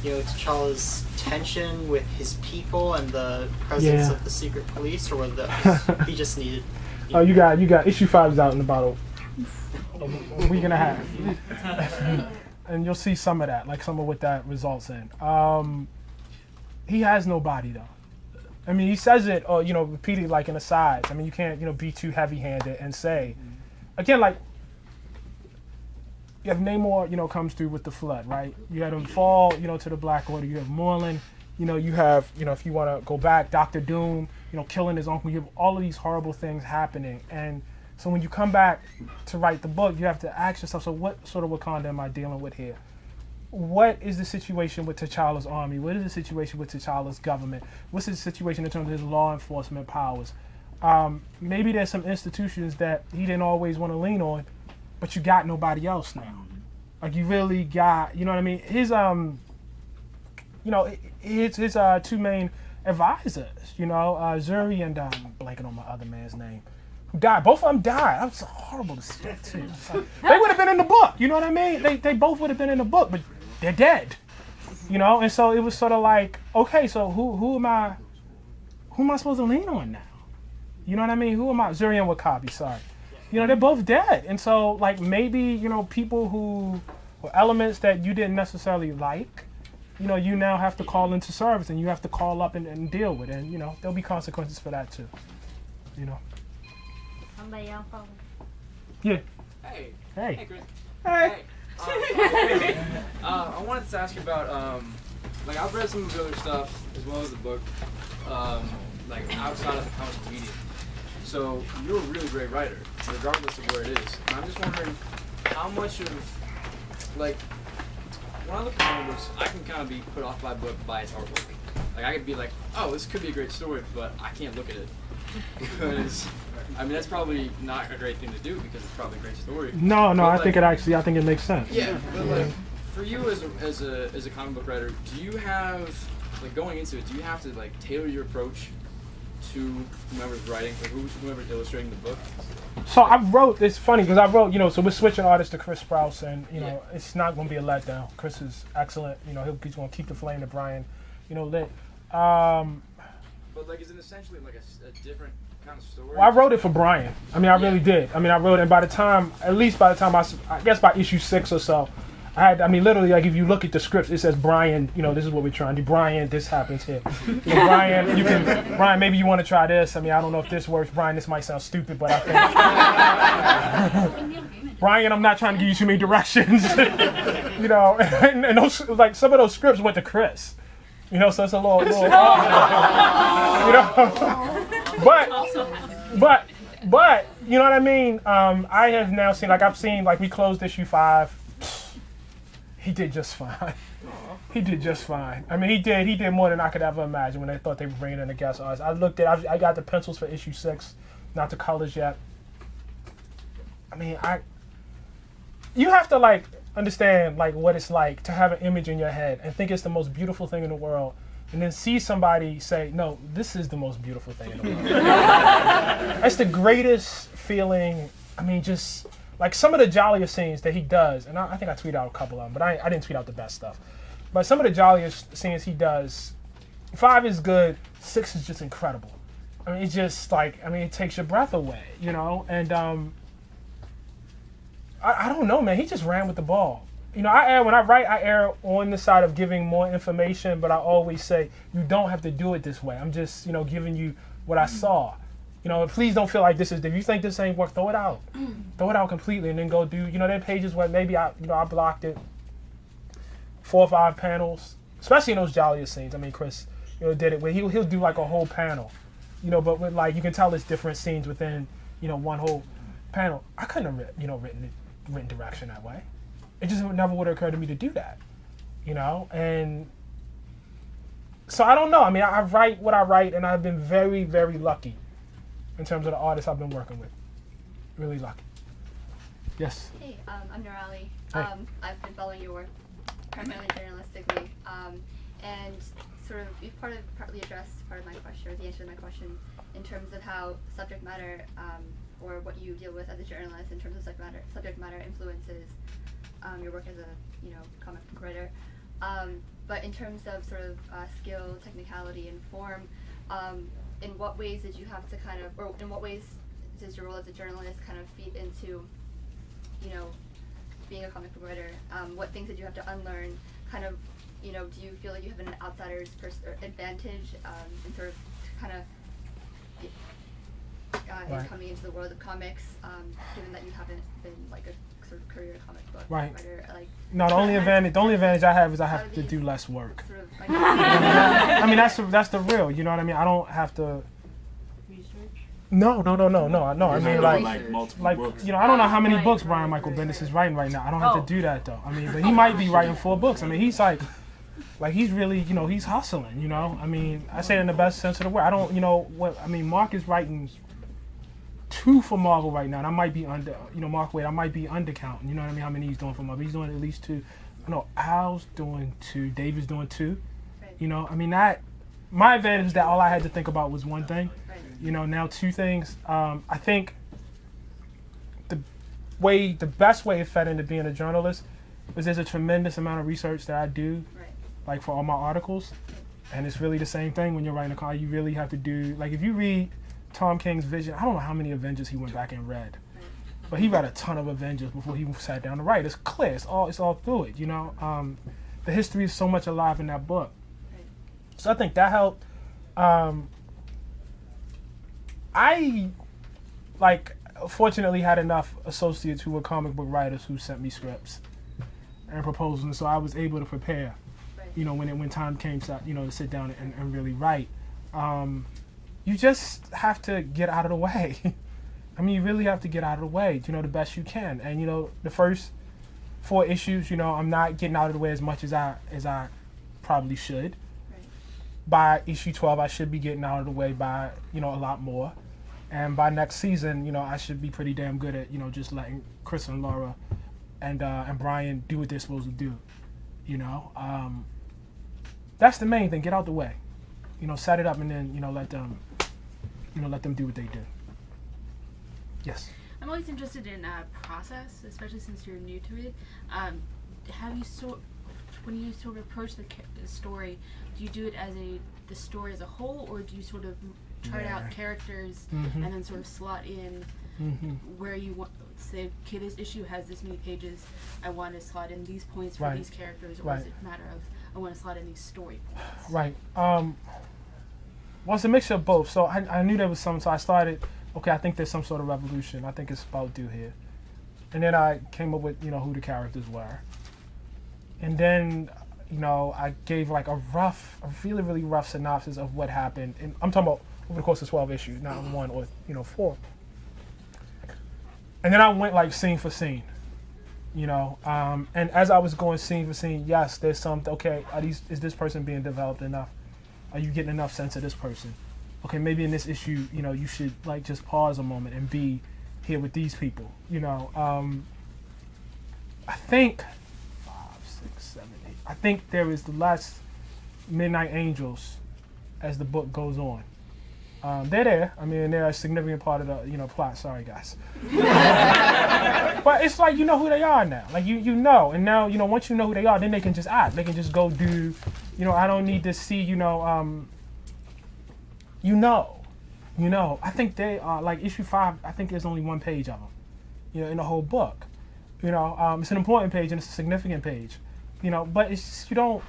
you know, T'Challa's tension with his people and the presence of the secret police, or whether that was, he just needed. Oh, you got issue 5 is out in about a week and a half, and you'll see some of that, like some of what that results in. He has nobody though. I mean, he says it, or you know, repeatedly, like in asides. I mean, you can't, you know, be too heavy-handed and say, again, like you have Namor, you know, comes through with the flood, right? You had him fall, you know, to the Black Order. You have Moreland, you know, you have, you know, if you want to go back, Doctor Doom, you know, killing his uncle. You have all of these horrible things happening, and so when you come back to write the book, you have to ask yourself, so what sort of Wakanda am I dealing with here? what is the situation with T'Challa's army? What is the situation with T'Challa's government? What's the situation in terms of his law enforcement powers? Maybe there's some institutions that he didn't always want to lean on, but you got nobody else now. Like you really got, you know what I mean? His his two main advisors, Zuri and blanking on my other man's name, who died. Both of them died. That was horrible to see too. They would have been in the book, you know what I mean? They both would have been in the book, but they're dead. And so it was sort of like, okay, so who am I supposed to lean on now? You know what I mean? Who am I? Zuri and Wakabi, sorry. They're both dead. And so like maybe, people who or elements that you didn't necessarily like, you now have to call into service and you have to call up and deal with it. And, there'll be consequences for that too. Somebody else follow. Yeah. Hey. Hey. Chris. Hey. I wanted to ask you about, I've read some of the other stuff as well as the book, outside of the comic media. So you're a really great writer, regardless of where it is. And I'm just wondering how much of, when I look at comic books, I can kind of be put off by a book by its artwork. I could be like, oh, this could be a great story, but I can't look at it. Because, that's probably not a great thing to do because it's probably a great story. No, I think it makes sense. Yeah, but for you as a comic book writer, do you have, going into it, do you have to tailor your approach to whomever's writing, or whomever's illustrating the book? So it's funny because I wrote, so we're switching artists to Chris Sprouse, and, it's not going to be a letdown. Chris is excellent. He's going to keep the flame that Brian, lit. But, is it essentially, a different kind of story? Well, I wrote it for Brian. I really did. I wrote it, and by the time I guess by issue 6 or so, literally, if you look at the scripts, it says, Brian, this is what we're trying to do. Brian, this happens here. Brian, maybe you want to try this. I don't know if this works. Brian, this might sound stupid, but I think... Brian, I'm not trying to give you too many directions. And those, some of those scripts went to Chris. So it's a little But, you know what I mean? I have now seen, I've seen, we closed issue 5. He did just fine. He did just fine. He did more than I could ever imagine when they thought they were bringing in a guest artist. I got the pencils for issue 6, not the colors yet. You have to understand what it's like to have an image in your head and think it's the most beautiful thing in the world, and then see somebody say, no, this is the most beautiful thing in the world. That's the greatest feeling. Just some of the jolliest scenes that he does, and I think I tweeted out a couple of them, but I didn't tweet out the best stuff. But some of the jolliest scenes he does, 5 is good, 6 is just incredible. It's just it takes your breath away, and I don't know, man, he just ran with the ball. When I write, I err on the side of giving more information, but I always say, you don't have to do it this way. I'm just, giving you what I saw. Please don't feel like this is, if you think this ain't work, throw it out. Throw it out completely and then go do, there are pages where maybe I blocked it 4 or 5 panels, especially in those jolliest scenes. Chris, did it where he'll do a whole panel, but with you can tell it's different scenes within, one whole panel. I couldn't have, written direction that way. It just never would have occurred to me to do that, and so I don't know. I write what I write, and I've been very, very lucky in terms of the artists I've been working with. Really lucky. Yes. Hey, I'm Nurali. Hey. I've been following your work primarily journalistically, and sort of you've partly addressed part of my question, or the answer to my question, in terms of how subject matter, or what you deal with as a journalist in terms of subject matter influences your work as a comic book writer. But in terms of sort of skill, technicality, and form, in what ways did you have to or in what ways does your role as a journalist kind of feed into, being a comic book writer? What things did you have to unlearn? Do you feel like you have an outsider's advantage in sort of in coming into the world of comics, given that you haven't been a sort of career comic book writer? No, the only advantage I have is I have to do less work. Sort of, that's the real. You know what I mean? I don't have to. Research. No. I mean, like multiple books. I don't know how many books Brian Michael Bendis is writing right now. I don't have to do that though. I mean, but he might be writing 4 books. I mean, he's like he's really, he's hustling. I mean, I say it in the best sense of the word. I don't, Mark is writing 2 for Marvel right now, and I might be under, Mark Waid, I might be undercounting. You know what I mean? How many he's doing for Marvel? He's doing at least 2. I know Al's doing 2. David's doing 2. My advantage is that all I had to think about was one thing. Now 2 things. I think the best way it fed into being a journalist was there's a tremendous amount of research that I do, like for all my articles, and it's really the same thing when you're writing a comic. You really have to do, like if you read Tom King's Vision, I don't know how many Avengers he went back and read, but he read a ton of Avengers before he sat down to write. It's clear, it's all through it. The history is so much alive in that book, so I think that helped. I fortunately had enough associates who were comic book writers who sent me scripts and proposals, and so I was able to prepare. When time came to sit down and really write. You just have to get out of the way. You really have to get out of the way, the best you can. And the first 4 issues, I'm not getting out of the way as much as I probably should. By issue 12, I should be getting out of the way by a lot more. And by next season, I should be pretty damn good at just letting Chris and Laura and Brian do what they're supposed to do. That's the main thing. Get out the way. Set it up and then let them do what they do. Yes. I'm always interested in process, especially since you're new to it. When you sort of approach the story, do you do it as the story as a whole, or do you sort of chart out characters and then sort of slot in where you want? Say, okay, this issue has this many pages. I want to slot in these points for these characters, or is it a matter of I want to slot in these story points? Right. Well, it's a mixture of both. So I knew there was some. So I started. Okay, I think there's some sort of revolution. I think it's about due here. And then I came up with who the characters were. And then I gave like a really really rough synopsis of what happened. And I'm talking about over the course of 12 issues, not 1 or 4. And then I went like scene for scene. And as I was going scene for scene, yes, there's some. Okay, is this person being developed enough? Are you getting enough sense of this person? Okay, maybe in this issue, you should like just pause a moment and be here with these people. I think 5, 6, 7, 8. I think there is the last Midnight Angels as the book goes on. They're there. They're a significant part of the plot. Sorry, guys. But it's like who they are now. Like and now once you know who they are, then they can just act. They can just go do. I don't need to see. I think they are like issue 5. I think there's only 1 page of them. In the whole book. It's an important page and it's a significant page. But it's just, you don't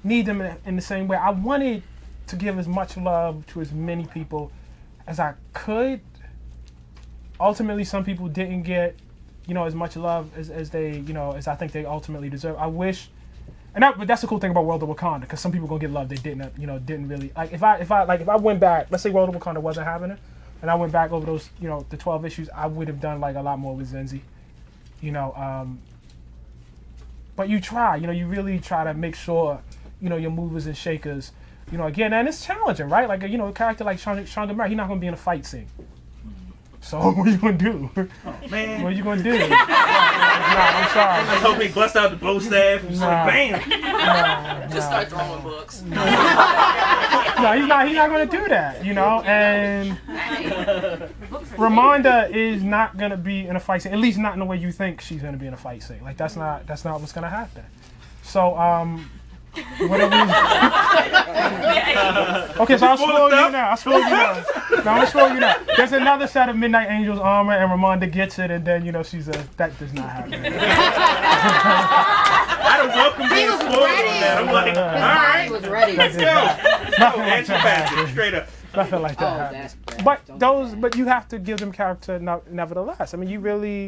need them in the same way. I wanted to give as much love to as many people as I could. Ultimately, some people didn't get, as much love as they, as I think they ultimately deserve. I wish, but that's the cool thing about World of Wakanda, because some people gonna get love they didn't really. Like if I went back, let's say World of Wakanda wasn't happening, and I went back over those, the 12 issues, I would have done like a lot more with Zenzi, But you try, you really try to make sure, your movers and shakers. Again, and it's challenging, right? Like, a character like Sean Gamera, he's not going to be in a fight scene. So what are you going to do? Oh, man. What are you going to do? I'm sorry. I was hoping he bust out the bow staff and bam. Just start throwing books. No, he's not going to do that, and Ramonda is not going to be in a fight scene, at least not in the way you think she's going to be in a fight scene. Like, that's not what's going to happen. So, whatever. Okay, so I'll spoil you now. No, I'm gonna spoil you now. There's another set of Midnight Angels armor, and Ramonda gets it, and then that does not happen. I don't welcome being spoiled on that. I'm like, all right, He was ready. let's go. Nothing like that happens. Straight up. Nothing like that happens. But you have to give them character nevertheless. You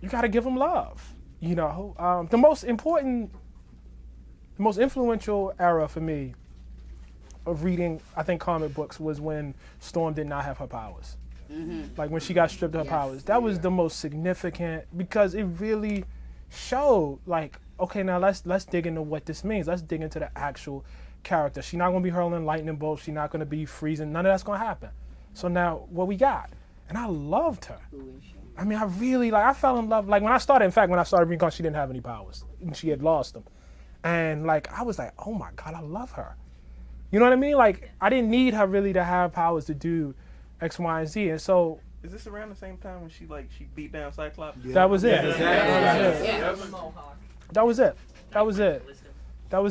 got to give them love. The most influential era for me of reading, I think, comic books was when Storm did not have her powers. Like when she got stripped of her powers. That was the most significant, because it really showed like, okay, now let's dig into what this means. Let's dig into the actual character. She's not gonna be hurling lightning bolts. She's not gonna be freezing. None of that's gonna happen. So now what we got? And I loved her. I mean, I really I fell in love. Like when I started reading comics, she didn't have any powers. She had lost them. And like I was like, oh my God, I love her. You know what I mean? Like I didn't need her really to have powers to do X, Y, and Z. And so is this around the same time when she beat down Cyclops? Yeah. That was it. That was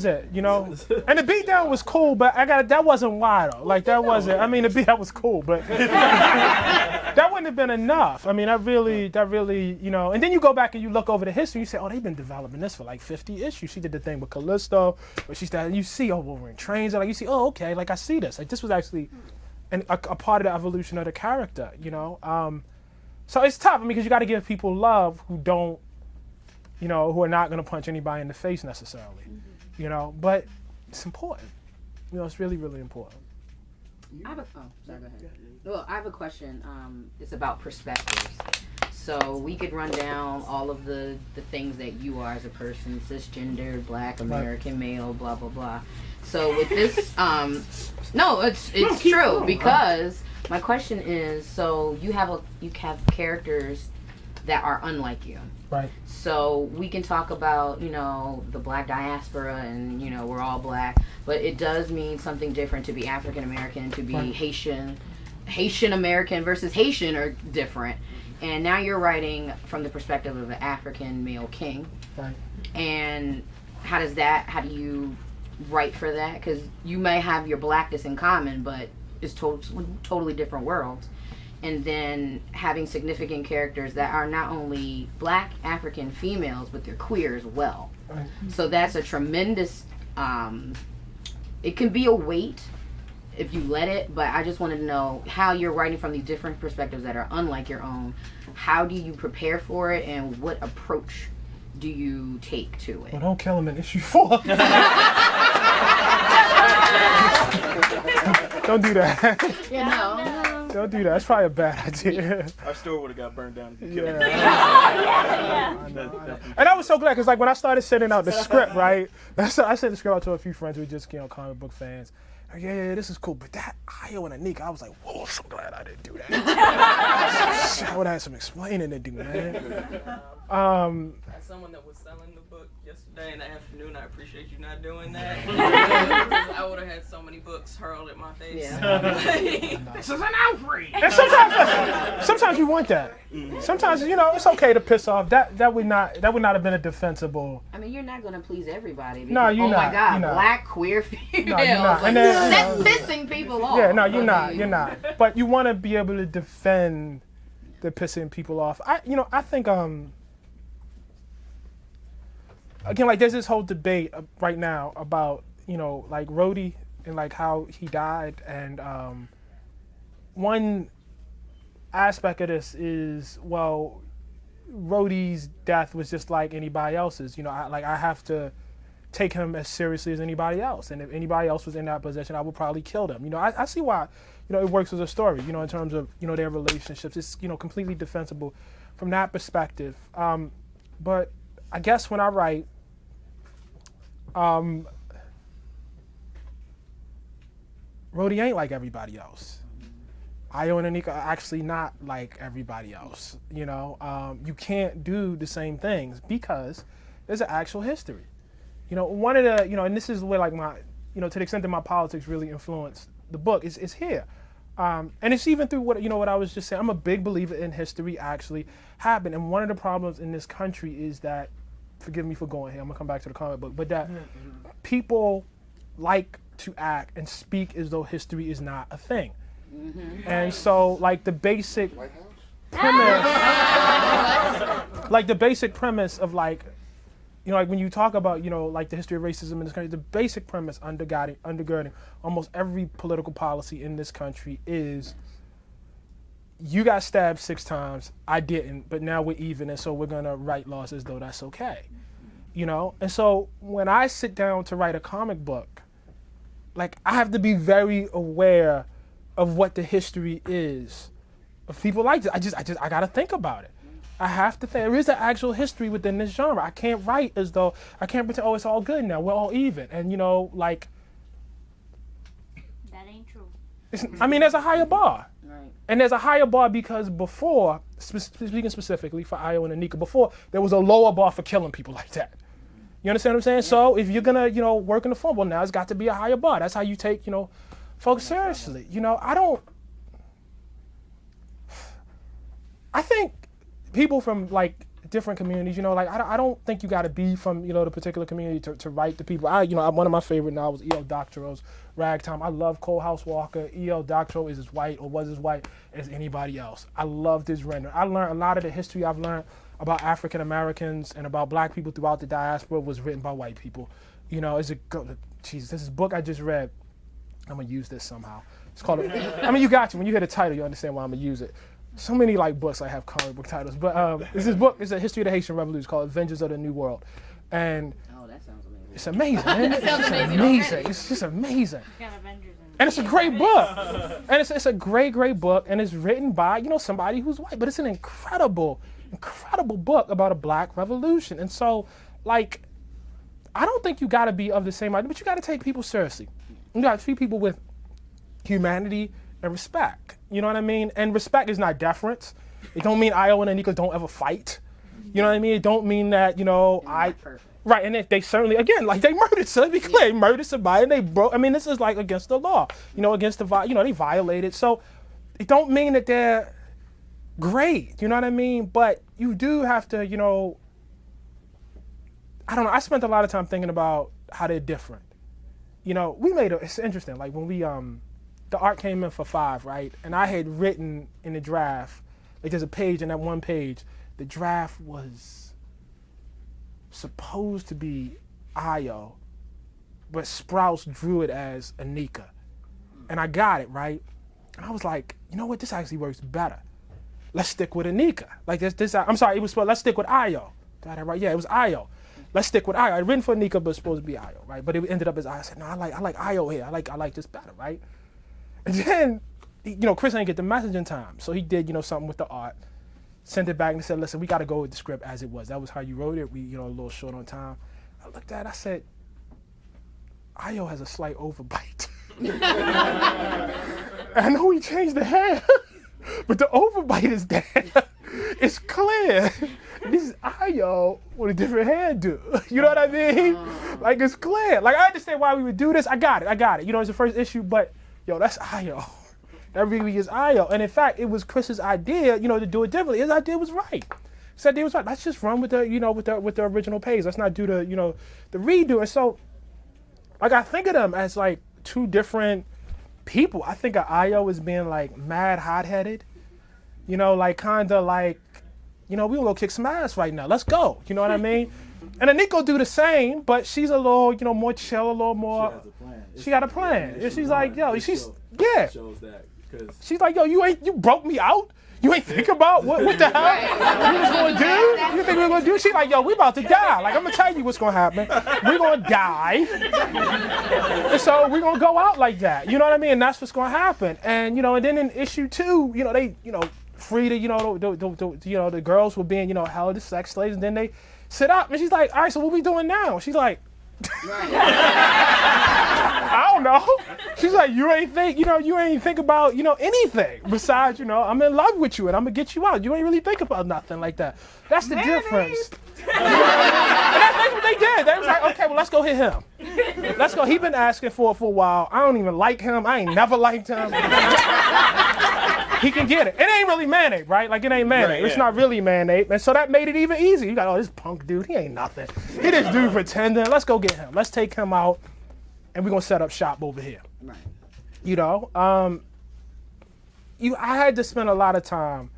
it. You know, and the beatdown was cool, but that wasn't why though. Like that wasn't. I mean, the beat that was cool, but that wouldn't have been enough. I mean, that really, you know. And then you go back and you look over the history. You say, oh, they've been developing this for like 50 issues. She did the thing with Callisto, but she started. You see, oh, Wolverine trains her. Like you see, oh, okay, like I see this. Like this was actually a part of the evolution of the character. You know, so it's tough. I mean, because you got to give people love who don't, you know, who are not going to punch anybody in the face necessarily. You know, but it's important. You know, it's really, really important. I have a question. It's about perspectives. So we could run down all of the things that you are as a person: cisgender, Black, American male, blah blah blah. So with this, no, it's true because my question is: so you have characters that are unlike you. Right. So we can talk about, you know, the Black diaspora and, you know, we're all Black, but it does mean something different to be African American, to be Haitian. Haitian American versus Haitian are different. And now you're writing from the perspective of an African male king. Right. And how do you write for that? Because you may have your Blackness in common, but it's totally different worlds. And then having significant characters that are not only Black African females, but they're queer as well. Right. So that's a tremendous, it can be a weight if you let it, but I just wanted to know how you're writing from these different perspectives that are unlike your own. How do you prepare for it, and what approach do you take to it? Well, don't kill him in issue 4. Don't do that. No. Don't do that. That's probably a bad idea. Our store would have got burned down. And I was so glad because, like, when I started sending out the script, right? I sent the script out to a few friends who were just, you know, comic book fans. Like, yeah, this is cool. But that Io and Anika, I was like, whoa, I'm so glad I didn't do that. I would have had some explaining to do, man. As someone that was selling the book yesterday in the afternoon, I appreciate you not doing that. I would have had so many books hurled at my face. Yeah. This is an outrage. And sometimes you want that. Sometimes, you know, it's okay to piss off. That would not have been a defensible. I mean, you're not gonna please everybody. Because, no, you're not. Oh my God, you're Black queer females. No, you're not. Like, that's pissing people off. Yeah, no, you're not. You're not. But you want to be able to defend the pissing people off. I think again, like, there's this whole debate right now about, you know, like Rhodey and like how he died, and one aspect of this is, well, Rhodey's death was just like anybody else's. You know, I have to take him as seriously as anybody else, and if anybody else was in that position, I would probably kill them. You know, I see why, you know, it works as a story. You know, in terms of, you know, their relationships, it's, you know, completely defensible from that perspective. But I guess when I write, Rhodey ain't like everybody else. Io and Anika are actually not like everybody else. You know, you can't do the same things because there's an actual history. You know, one of the, you know, and this is where, like, my, you know, to the extent that my politics really influenced the book, is here. And it's even through what, you know, what I was just saying. I'm a big believer in history actually happened. And one of the problems in this country is that, forgive me for going here, I'm gonna come back to the comic book, but that people like to act and speak as though history is not a thing. And so, like, the basic premise, like the basic premise of, like, you know, like when you talk about, you know, like the history of racism in this country, the basic premise undergirding almost every political policy in this country is, you got stabbed 6 times, I didn't, but now we're even, and so we're gonna write laws as though that's okay. You know? And so when I sit down to write a comic book, like I have to be very aware of what the history is of people like this. I gotta think about it. I have to think. There is an actual history within this genre. I can't write as though, I can't pretend, oh, it's all good now. We're all even. And, you know, like. That ain't true. I mean, there's a higher bar. Right. And there's a higher bar because before, speaking specifically for Ayo and Anika, before, there was a lower bar for killing people like that. You understand what I'm saying? Yeah. So if you're going to, you know, work in the film, well, now it's got to be a higher bar. That's how you take, you know, folks seriously. You know, I think people from like different communities, you know, like I don't think you got to be from, you know, the particular community to write the people. One of my favorite novels, E.L. Doctorow's Ragtime. I love Cole House Walker. E.L. Doctorow is as white or was as white as anybody else. I loved his render. I learned a lot of the history I've learned about African Americans and about black people throughout the diaspora was written by white people. You know, Jesus, this is a book I just read. I'm gonna use this somehow. It's called. I mean, you got to. When you hear the title, you understand why I'm gonna use it. So many like books I have comic book titles, but this book is a history of the Haitian Revolution called Avengers of the New World, and that sounds amazing. It's amazing, man. It sounds amazing. Amazing. It's just amazing. And it's a great book, and it's a great book, and it's written by, you know, somebody who's white, but it's an incredible book about a black revolution. And so, like, I don't think you got to be of the same idea, but you got to take people seriously. You got to treat people with humanity and respect. You know what I mean? And respect is not deference. It don't mean Ayo and Anika don't ever fight. You know what I mean? It don't mean that, you know, right, and they certainly, again, like, they murdered somebody, be clear, they murdered somebody, and they broke, I mean, this is like against the law, you know, against the, you know, they violated. So it don't mean that they're great, you know what I mean? But you do have to, you know, I don't know, I spent a lot of time thinking about how they're different. You know, it's interesting, like when we, the art came in for 5, right? And I had written in the draft, like there's a page, in that one page, the draft was supposed to be Ayo, but Sprouse drew it as Anika. And I got it, right? And I was like, you know what, this actually works better. Let's stick with Anika. Like I'm sorry, let's stick with Ayo. Did I have that right? Yeah, it was Ayo. Let's stick with Ayo. I written for Anika, but it's supposed to be Ayo, right? But it ended up as Ayo. I said, no, I like Ayo here. I like this better, right? And then, you know, Chris didn't get the message in time. So he did, you know, something with the art, sent it back and said, listen, we got to go with the script as it was. That was how you wrote it. We, you know, a little short on time. I looked at it, I said, Ayo has a slight overbite. I know he changed the hair, but the overbite is there. It's clear. This is Ayo with a different hairdo. You know what I mean? Like, it's clear. Like, I understand why we would do this. I got it. You know, it's the first issue, but yo, that's Ayo. That really is Ayo. And in fact, it was Chris's idea, you know, to do it differently. His idea was right. His idea was right. Let's just run with the, you know, with the original page. Let's not do the, you know, the redo. And so, like, I think of them as like two different people. I think of Ayo as being like mad hot-headed, you know, like kind of like, you know, we gonna go kick some ass right now. Let's go. You know what I mean? And Anika do the same, but she's a little, you know, more chill, a little more. She got a plan. She's like, yo, she's She's like, yo, you broke me out. You ain't think about what the hell we was gonna do? You think we were gonna do? She's like, yo, we about to die. Like, I'm gonna tell you what's gonna happen. We're gonna die. And so we're gonna go out like that. You know what I mean? And that's what's gonna happen. And, you know, and then in issue 2, you know, they, you know, free to, you know, the girls were being, you know, held as sex slaves, and then they sit up, and she's like, all right, so what we doing now? She's like, I don't know. She's like, you ain't think about, you know, anything besides, you know, I'm in love with you and I'm gonna get you out. You ain't really think about nothing like that. That's the difference. And that's what they did. They was like, okay, well, let's go hit him. Let's go. He been asking for it for a while. I don't even like him. I ain't never liked him. He can get it. It ain't really mayonnaise, right? Like, it ain't mayonnaise. Right, yeah. It's not really mayonnaise. And so that made it even easier. You got, oh, this punk dude, he ain't nothing. He this dude pretending. Let's go get him. Let's take him out, and we're going to set up shop over here. Right. You know? I had to spend a lot of time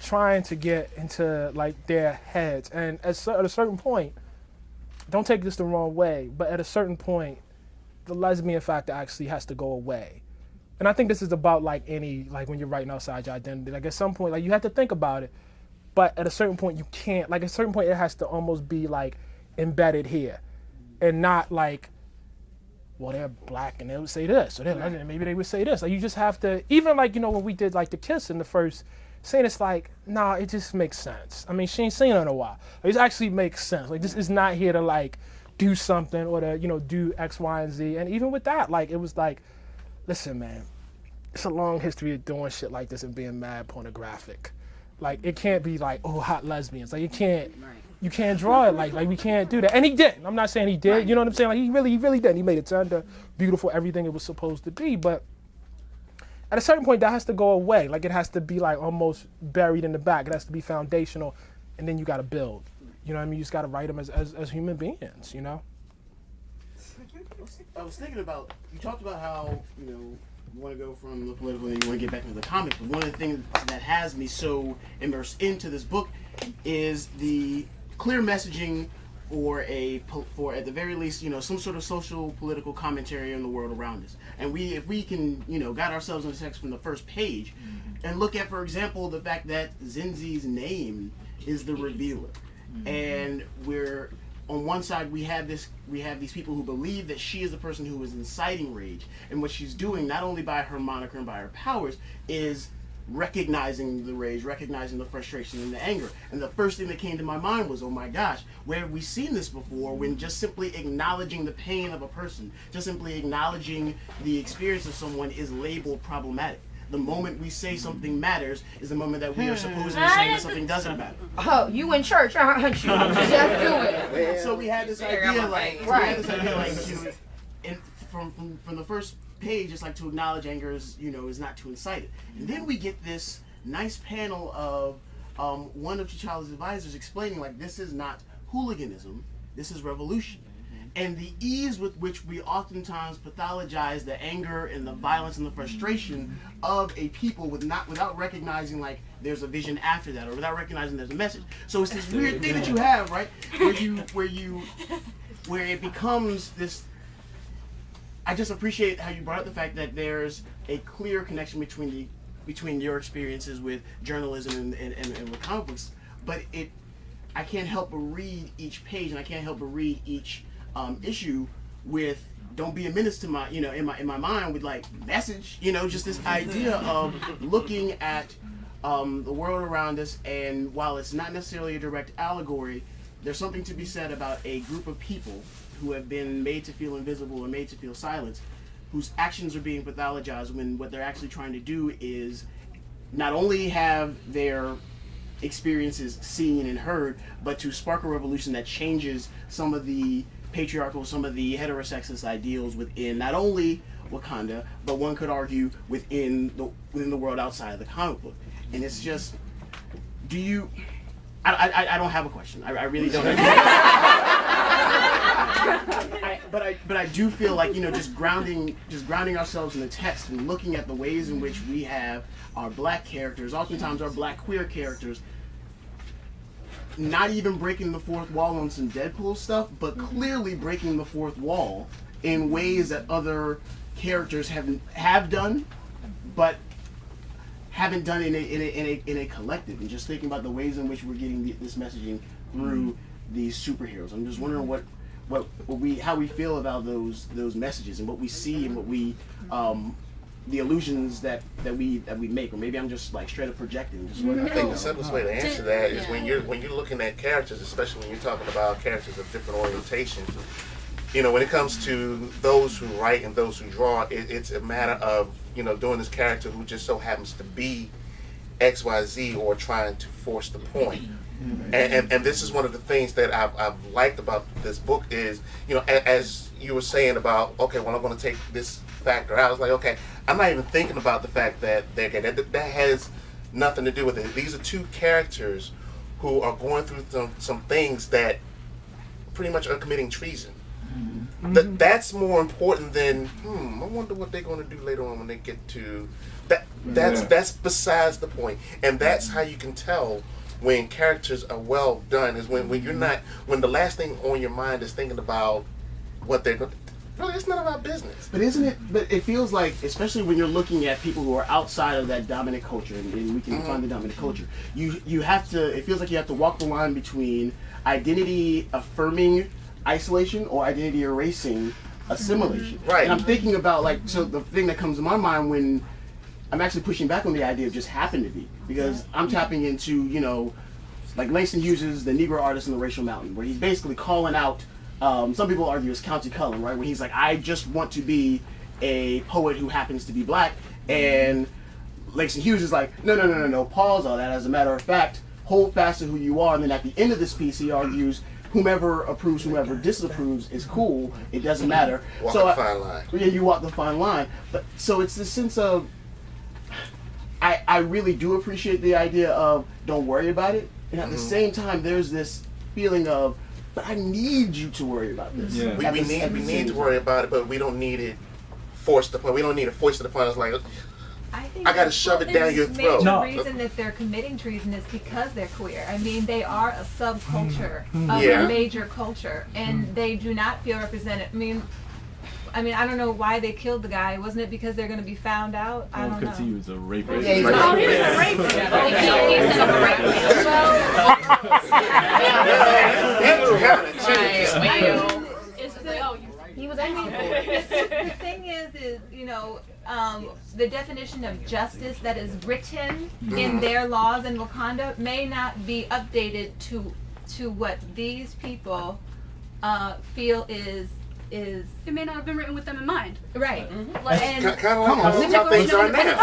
trying to get into, like, their heads. And at a certain point, don't take this the wrong way, but at a certain point, the lesbian factor actually has to go away. And I think this is about like when you're writing outside your identity. Like, at some point, like, you have to think about it, but at a certain point you can't. Like, at a certain point it has to almost be like embedded here, and not like well, they're black and they would say this, or maybe they would say this. Like, you just have to, even like, you know, when we did like the kiss in the first scene, it's like, nah, it just makes sense. I mean, she ain't seen her in a while. Like, it actually makes sense. Like, this is not here to like do something or to, you know, do X, Y, and Z. And even with that, like, it was like, listen, man, it's a long history of doing shit like this and being mad pornographic. Like, it can't be like, oh, hot lesbians. Like, you can't draw it like we can't do that. And he didn't. I'm not saying he did. You know what I'm saying? Like, he really did. He made it tender, beautiful, everything it was supposed to be. But at a certain point, that has to go away. Like, it has to be like almost buried in the back. It has to be foundational, and then you got to build. You know what I mean? You just got to write them as human beings, you know? I was thinking about, you talked about how, you know, you want to go from the political and you want to get back into the comics, but one of the things that has me so immersed into this book is the clear messaging for at the very least, you know, some sort of social political commentary on the world around us. And if we can, you know, guide ourselves in the text from the first page and look at, for example, the fact that Zinzi's name is the revealer. And we're on one side we have these people who believe that she is the person who is inciting rage, and what she's doing, not only by her moniker and by her powers, is recognizing the rage, recognizing the frustration and the anger. And the first thing that came to my mind was, oh my gosh, where have we seen this before, when just simply acknowledging the pain of a person, just simply acknowledging the experience of someone is labeled problematic. The moment we say something matters is the moment that we are supposedly saying that something doesn't matter. Oh, you in church, aren't you? Just do it. So we had this idea, like, you know, from the first page, it's like to acknowledge anger is, you know, is not to incite it. And then we get this nice panel of one of T'Challa's advisors explaining, like, this is not hooliganism, this is revolution. And the ease with which we oftentimes pathologize the anger and the violence and the frustration of a people without recognizing, like, there's a vision after that, or without recognizing there's a message. So it's this weird thing that you have, right, where it becomes this. I just appreciate how you brought up the fact that there's a clear connection between your experiences with journalism and with comic books, but I can't help but read each page, and I can't help but read each issue with, don't be a menace to my, you know, in my mind, with like message, you know, just this idea of looking at the world around us, and while it's not necessarily a direct allegory, there's something to be said about a group of people who have been made to feel invisible or made to feel silenced, whose actions are being pathologized when what they're actually trying to do is not only have their experiences seen and heard, but to spark a revolution that changes some of the patriarchal, some of the heterosexist ideals within not only Wakanda, but one could argue within the world outside of the comic book. And it's just, I don't have a question. I really don't. But I do feel like, you know, just grounding ourselves in the text and looking at the ways in which we have our black characters, oftentimes our black queer characters, not even breaking the fourth wall on some Deadpool stuff, but clearly breaking the fourth wall in ways that other characters have done, but haven't done in a collective. And just thinking about the ways in which we're getting this messaging through these superheroes. I'm just wondering how we feel about those messages and what we see and what we the illusions that we make, or maybe I'm just like straight up projecting. I think the simplest way to answer that is when you're looking at characters, especially when you're talking about characters of different orientations. You know, when it comes to those who write and those who draw, it's a matter of, you know, doing this character who just so happens to be X, Y, Z, or trying to force the point. And this is one of the things that I've liked about this book is, you know, as you were saying about, okay, well, I'm going to take this factor out. I was like, okay, I'm not even thinking about the fact that that has nothing to do with it. These are two characters who are going through some things that pretty much are committing treason. Mm-hmm. That's more important than, I wonder what they're going to do later on when they get to that. That's besides the point. And that's how you can tell when characters are well done, is when you're not, when the last thing on your mind is thinking about what they're going to. Really, it's none of our business. But isn't it? But it feels like, especially when you're looking at people who are outside of that dominant culture, and we can define the dominant culture, you have to. It feels like you have to walk the line between identity affirming isolation or identity erasing assimilation. Right. And I'm thinking about like, so the thing that comes to my mind when I'm actually pushing back on the idea of just happen to be, because I'm tapping into, you know, like Langston Hughes' The Negro Artist in the Racial Mountain, where he's basically calling out, some people argue it's County Cullen, right? Where he's like, I just want to be a poet who happens to be black, and Langston Hughes is like, no, pause all that. As a matter of fact, hold fast to who you are. And then at the end of this piece, he argues, whomever approves, whomever disapproves is cool. It doesn't matter. Walk the fine line. Yeah, you walk the fine line. But so it's this sense of, I really do appreciate the idea of don't worry about it. And at the same time, there's this feeling of, but I need you to worry about this. Yeah. We need to worry about it, but we don't need it forced upon. We don't need it forced upon us like, I got to shove it down your throat. The reason that they're committing treason is because they're queer. I mean, they are a subculture of a major culture, and they do not feel represented. I mean, I don't know why they killed the guy. Wasn't it because they're going to be found out? I don't know. Because he was a rapist. Yeah, he was a rapist. He set up a The thing is, you know, the definition of justice that is written in their laws in Wakanda may not be updated to what these people feel is. It may not have been written with them in mind. Right. Kind of like how things are now.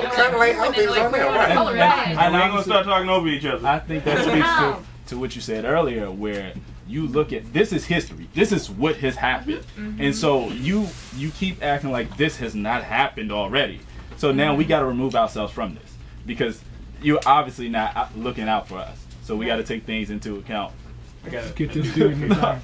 Kind of like how things are now, right. And we're going to start talking over each other. I think that speaks to what you said earlier, where you look at, this is history. This is what has happened. And so you keep acting like this has not happened already. So now we got to remove ourselves from this, because you're obviously not looking out for us. So we got to take things into account. Let's get this dude in here.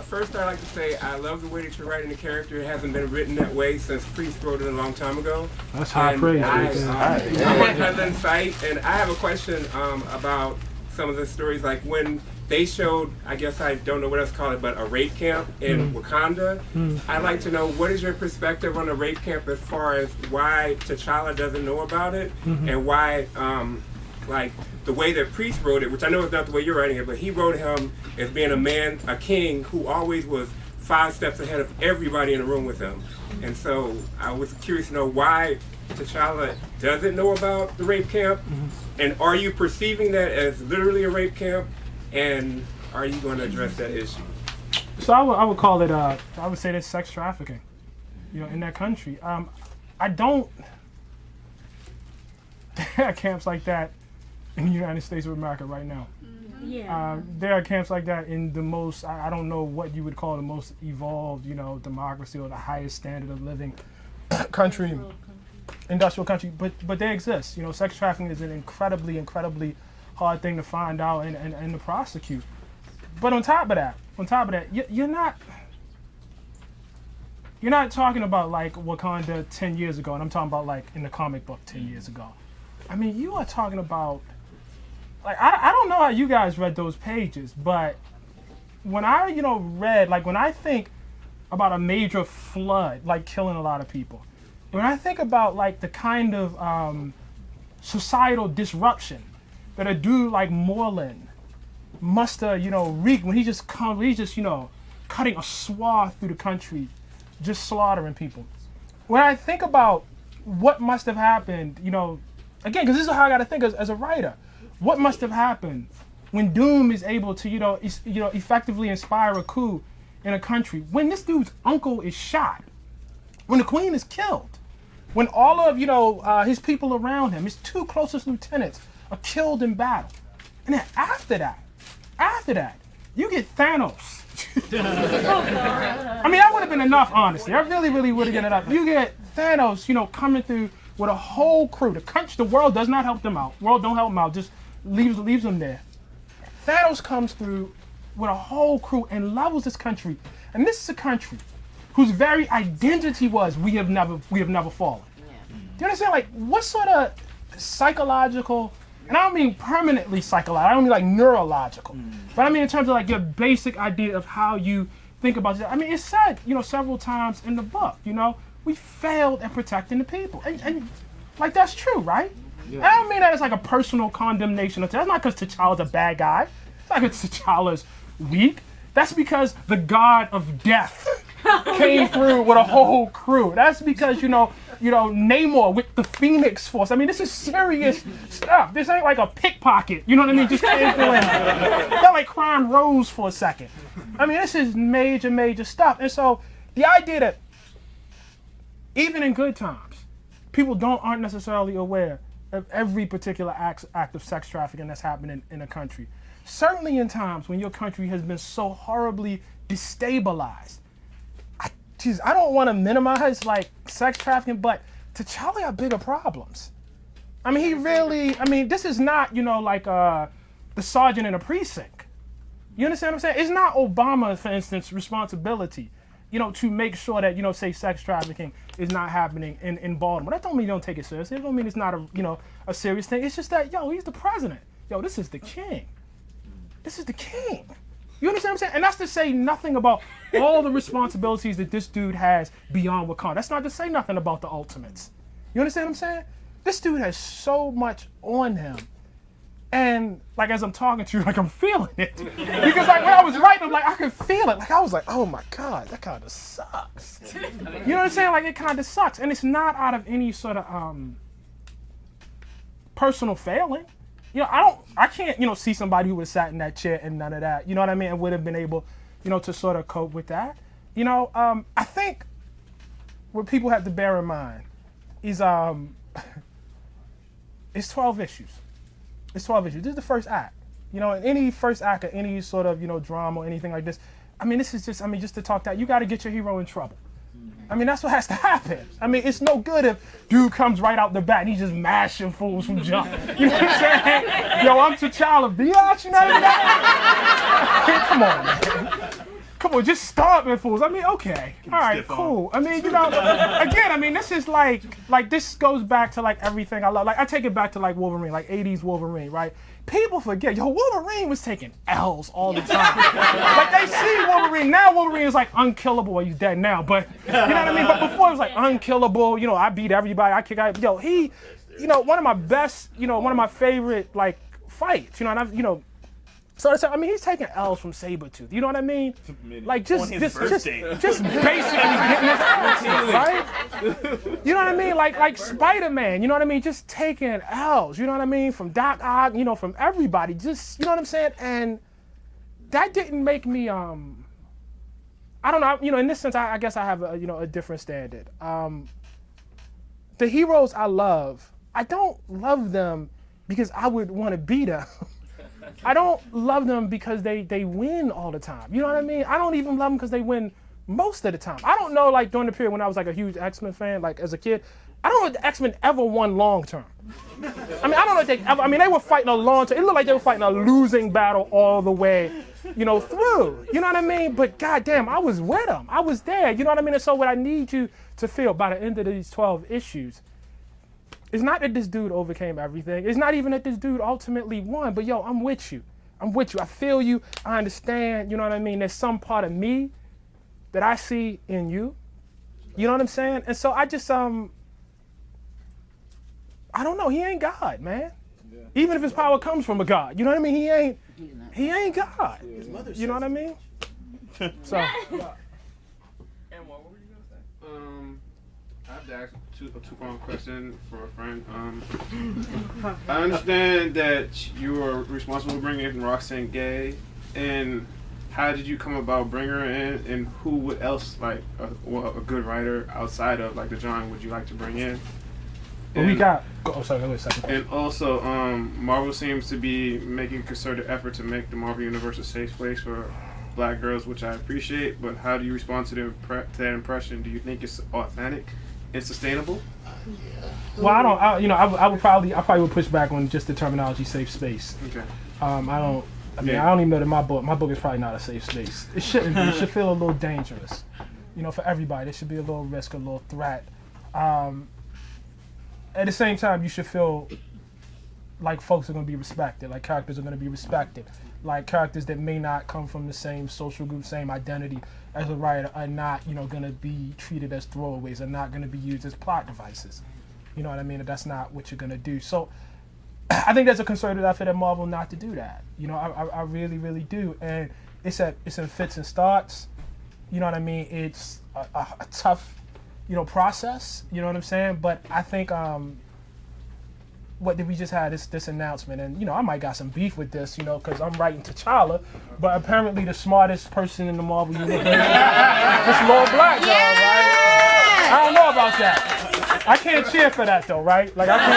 First, I'd like to say I love the way that you're writing the character. It hasn't been written that way since Priest wrote it a long time ago. That's high praise. I'm on Heather's site, and I have a question about some of the stories. Like when they showed, I guess I don't know what else to call it, but a rape camp in Wakanda. I'd like to know, what is your perspective on the rape camp as far as why T'Challa doesn't know about it, and why, like, the way that Priest wrote it, which I know is not the way you're writing it, but he wrote him as being a man, a king, who always was 5 steps ahead of everybody in the room with him. And so I was curious to know why T'Challa doesn't know about the rape camp, and are you perceiving that as literally a rape camp, and are you going to address that issue? So I would call it, I would say that's sex trafficking, you know, in that country. I don't, there are camps like that in the United States of America right now. There are camps like that in the most, I don't know what you would call the most evolved, you know, democracy or the highest standard of living country, industrial country, but they exist. You know, sex trafficking is an incredibly hard thing to find out and to prosecute. But on top of that, you're not talking about like Wakanda 10 years ago, and I'm talking about like in the comic book 10 years ago. I mean, you are talking about, like, I don't know how you guys read those pages, but when I, you know, read, like when I think about a major flood, like killing a lot of people, when I think about like the kind of societal disruption that a dude like Moreland must have, you know, wreaked when he's just, you know, cutting a swath through the country, just slaughtering people. When I think about what must have happened, you know, again, because this is how I got to think as a writer, what must have happened when Doom is able to, you know, effectively inspire a coup in a country, when this dude's uncle is shot, when the queen is killed, when all of, you know, his people around him, his 2 closest lieutenants, are killed in battle. And then after that, you get Thanos. I mean, that would have been enough, honestly. I really would have given it up. You get Thanos, you know, coming through with a whole crew. The world does not help them out. World don't help them out, just leaves them there. Thanos comes through with a whole crew and levels this country. And this is a country whose very identity was, we have never fallen. Do you understand? Like, what sort of psychological, and I don't mean permanently psychological, I don't mean like neurological, but I mean in terms of like your basic idea of how you think about it. I mean, it's said, you know, several times in the book, you know, we failed at protecting the people. And like, that's true, right? Yeah. I don't mean that as like a personal condemnation. That's not because T'Challa's a bad guy. It's not because T'Challa's weak. That's because the god of death came through with a whole crew. That's because, Namor with the Phoenix Force. I mean, this is serious stuff. This ain't like a pickpocket. You know what I mean? Just came through and felt like Crown Rose for a second. I mean, this is major, major stuff. And so the idea that even in good times, people aren't necessarily aware of every particular act of sex trafficking that's happening in a country. Certainly in times when your country has been so horribly destabilized. I don't want to minimize like sex trafficking, but T'Challa had bigger problems. I mean, this is not, like the sergeant in a precinct. You understand what I'm saying? It's not Obama, for instance, responsibility, to make sure that, say sex trafficking is not happening in Baltimore. That don't mean you don't take it seriously. It don't mean it's not a serious thing. It's just that, he's the president. This is the king. This is the king. You understand what I'm saying? And that's to say nothing about all the responsibilities that this dude has beyond Wakanda. That's not to say nothing about the Ultimates. You understand what I'm saying? This dude has so much on him. And like as I'm talking to you, like I'm feeling it. Because like when I was writing, I'm like, I could feel it. Like I was like, oh my God, that kind of sucks. You know what I'm saying? Like it kind of sucks. And it's not out of any sort of personal failing. I can't, see somebody who would have sat in that chair and none of that, you know what I mean, and would have been able, to sort of cope with that. I think what people have to bear in mind is it's 12 issues. It's 12 issues. This is the first act. In any first act of any sort of, drama or anything like this, this is just, just to talk that, you got to get your hero in trouble. That's what has to happen. It's no good if dude comes right out the bat and he's just mashing fools from jump. You know what I'm saying? Yo, I'm T'Challa, biatch, you know what I mean? Come on, man. Come on, just stomping fools. Okay. All right, cool. Again, this is like this goes back to like everything I love. Like I take it back to like Wolverine, like 80s Wolverine, right? People forget, Wolverine was taking L's all the time. Like they see Wolverine, now Wolverine is like unkillable. Well, he's dead now, but you know what I mean? But before it was like unkillable, I beat everybody, I kick out. He, one of my best, one of my favorite like fights, and I've, so he's taking L's from Sabretooth. You know what I mean? Like just basically getting his ass, right? You know what I mean? Like Spider-Man, you know what I mean? Just taking L's, you know what I mean? From Doc Ock, from everybody. Just, you know what I'm saying? And that didn't make me I don't know, in this sense I guess I have a different standard. The heroes I love, I don't love them because I would want to be them. I don't love them because they win all the time. You know what I mean? I don't even love them because they win most of the time. I don't know, like during the period when I was like a huge X-Men fan, like as a kid, I don't know if the X-Men ever won long term. I don't know if they ever, they were fighting a long term. It looked like they were fighting a losing battle all the way, through. You know what I mean? But goddamn, I was with them. I was there. You know what I mean? And so what I need you to feel by the end of these 12 issues, it's not that this dude overcame everything. It's not even that this dude ultimately won. But yo, I'm with you. I feel you. I understand. You know what I mean? There's some part of me that I see in you. You know what I'm saying? And so I just, I don't know. He ain't God, man. Yeah. Even if his power comes from a God. You know what I mean? He ain't God. Yeah. You know what I mean? So. And what were you going to say? I have to ask a two-pronged question for a friend. I understand that you were responsible for bringing in Roxanne Gay, and how did you come about bringing her in, and who would else, like a good writer outside of like the genre, would you like to bring in? Well, we got. Oh, sorry. Wait a second. And also, Marvel seems to be making a concerted effort to make the Marvel Universe a safe place for Black girls, which I appreciate. But how do you respond to that impression? Do you think it's authentic and sustainable? Well, I probably would push back on just the terminology "safe space." Okay. I don't even know that my book is probably not a safe space. It shouldn't be. It should feel a little dangerous, for everybody. There should be a little risk, a little threat. At the same time, you should feel like folks are going to be respected, like characters are going to be respected, like characters that may not come from the same social group, same identity as a writer are not, going to be treated as throwaways, are not going to be used as plot devices. You know what I mean? That's not what you're going to do. So I think there's a concerted effort at Marvel not to do that. I really, really do. And it's in fits and starts. You know what I mean? It's a tough, process. You know what I'm saying? But I think what did we just had this announcement, and I might got some beef with this, because I'm writing T'Challa, but apparently the smartest person in the Marvel universe is Lord Black, y'all, right? I don't know about that. I can't cheer for that though, right? Like I can't.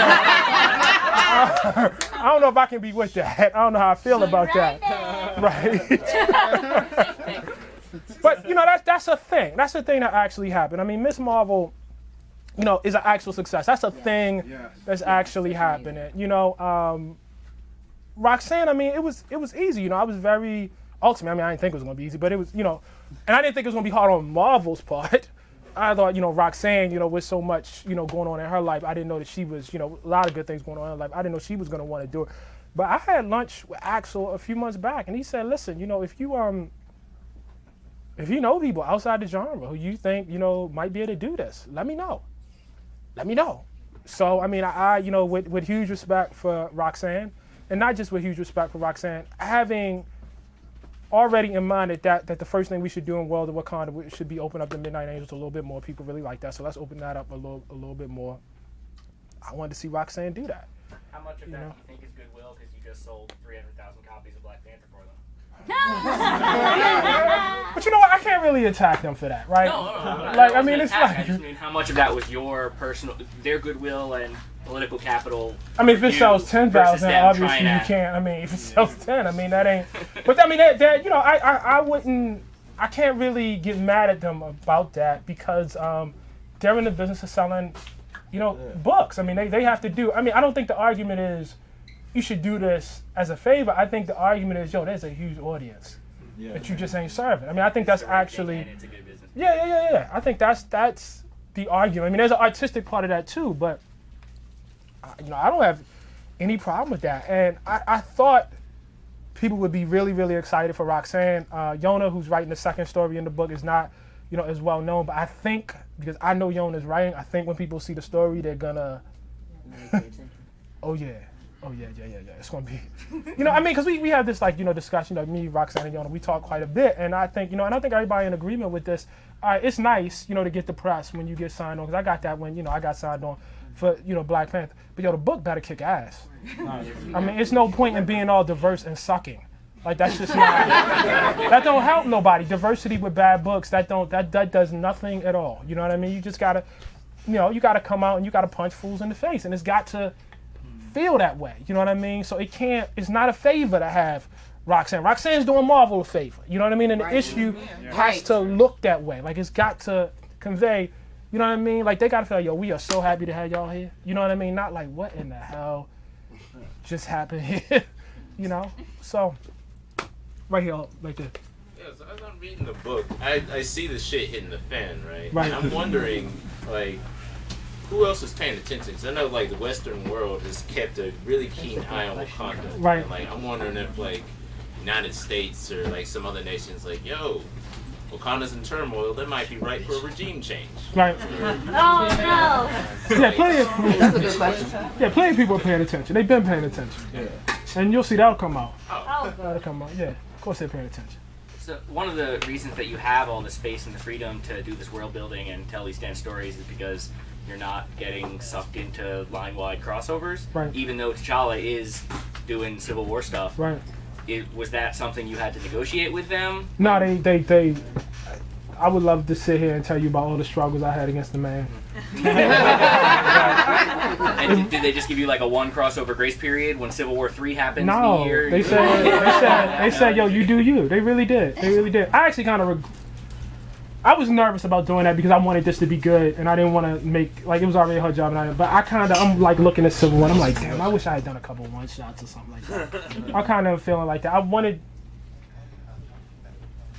I don't know if I can be with that. I don't know how I feel about that, right? But that's a thing. That's a thing that actually happened. I mean, Miss Marvel, is an actual success. That's a thing that's actually happening. Roxanne, I mean, it was easy. I was very ultimate. I mean, I didn't think it was gonna be easy, but it was, and I didn't think it was gonna be hard on Marvel's part. I thought, Roxanne, with so much, going on in her life, I didn't know that she was, a lot of good things going on in her life. I didn't know she was gonna want to do it. But I had lunch with Axel a few months back, and he said, listen, if you know people outside the genre who you think, might be able to do this, let me know. Let me know. So, I mean, I with huge respect for Roxanne, and not just with huge respect for Roxanne, having already in mind that the first thing we should do in World of Wakanda should be open up the Midnight Angels a little bit more. People really like that, so let's open that up a little bit more. I wanted to see Roxanne do that. How much of that do you think is goodwill because you just sold 300,000 copies of Black Panther for them? But you know what? I can't really attack them for that, right? No. Like, I mean, it's attack. like. I just mean, how much of that was your their goodwill and political capital? I mean, if it sells 10,000, obviously you can't. I mean, if it sells 10, I mean that ain't. But I mean, that I wouldn't. I can't really get mad at them about that because they're in the business of selling, books. I mean, they have to do. I mean, I don't think the argument is you should do this as a favor. I think the argument is, there's a huge audience that you just ain't serving. I mean, I think that's actually. It's a good business. Yeah. I think that's the argument. I mean, there's an artistic part of that too, but I don't have any problem with that. And I thought people would be really, really excited for Roxanne. Yona, who's writing the second story in the book, is not, as well known. But I think, because I know Yona's writing, I think when people see the story, they're gonna. Oh yeah. It's gonna be, I mean, because we have this discussion, me, Roxanne, and Yona, we talk quite a bit, and I think, and I think everybody in agreement with this. It's nice, to get the press when you get signed on, because I got that when, I got signed on for, Black Panther. But the book better kick ass. I mean, it's no point in being all diverse and sucking. Like that's just not. That don't help nobody. Diversity with bad books, that does nothing at all. You know what I mean? You just gotta, you gotta come out and you gotta punch fools in the face, and it's got to feel that way, you know what I mean? So it's not a favor to have Roxanne. Roxanne's doing Marvel a favor, you know what I mean? And the issue has to look that way. Like it's got to convey, you know what I mean? Like they gotta feel like, we are so happy to have y'all here. You know what I mean? Not like, what in the hell just happened here? So right here, right there. Yeah, so as I'm reading the book, I see the shit hitting the fan, right? Right. And I'm wondering, who else is paying attention? Because I know, the Western world has kept a really keen eye on Wakanda. Right. And, I'm wondering if, United States or, some other nations, Wakanda's in turmoil, they might be ripe for a regime change. Right. Oh, no. Yeah, plenty of people are paying attention. They've been paying attention. Yeah. And you'll see that'll come out. Oh. That'll come out, yeah. Of course they're paying attention. So one of the reasons that you have all the space and the freedom to do this world building and tell these damn stories is because you're not getting sucked into line-wide crossovers. Right. Even though T'Challa is doing Civil War stuff. Right. Was that something you had to negotiate with them? No, they I would love to sit here and tell you about all the struggles I had against the man. And did they just give you a one crossover grace period when Civil War 3 happens? No, they said, yo, you do you. They really did. I actually kind of I was nervous about doing that because I wanted this to be good and I didn't want to make it was already a hard job. But I'm looking at Civil War. I'm like, damn, I wish I had done a couple one shots or something like that. I'm kind of feeling like that. I wanted,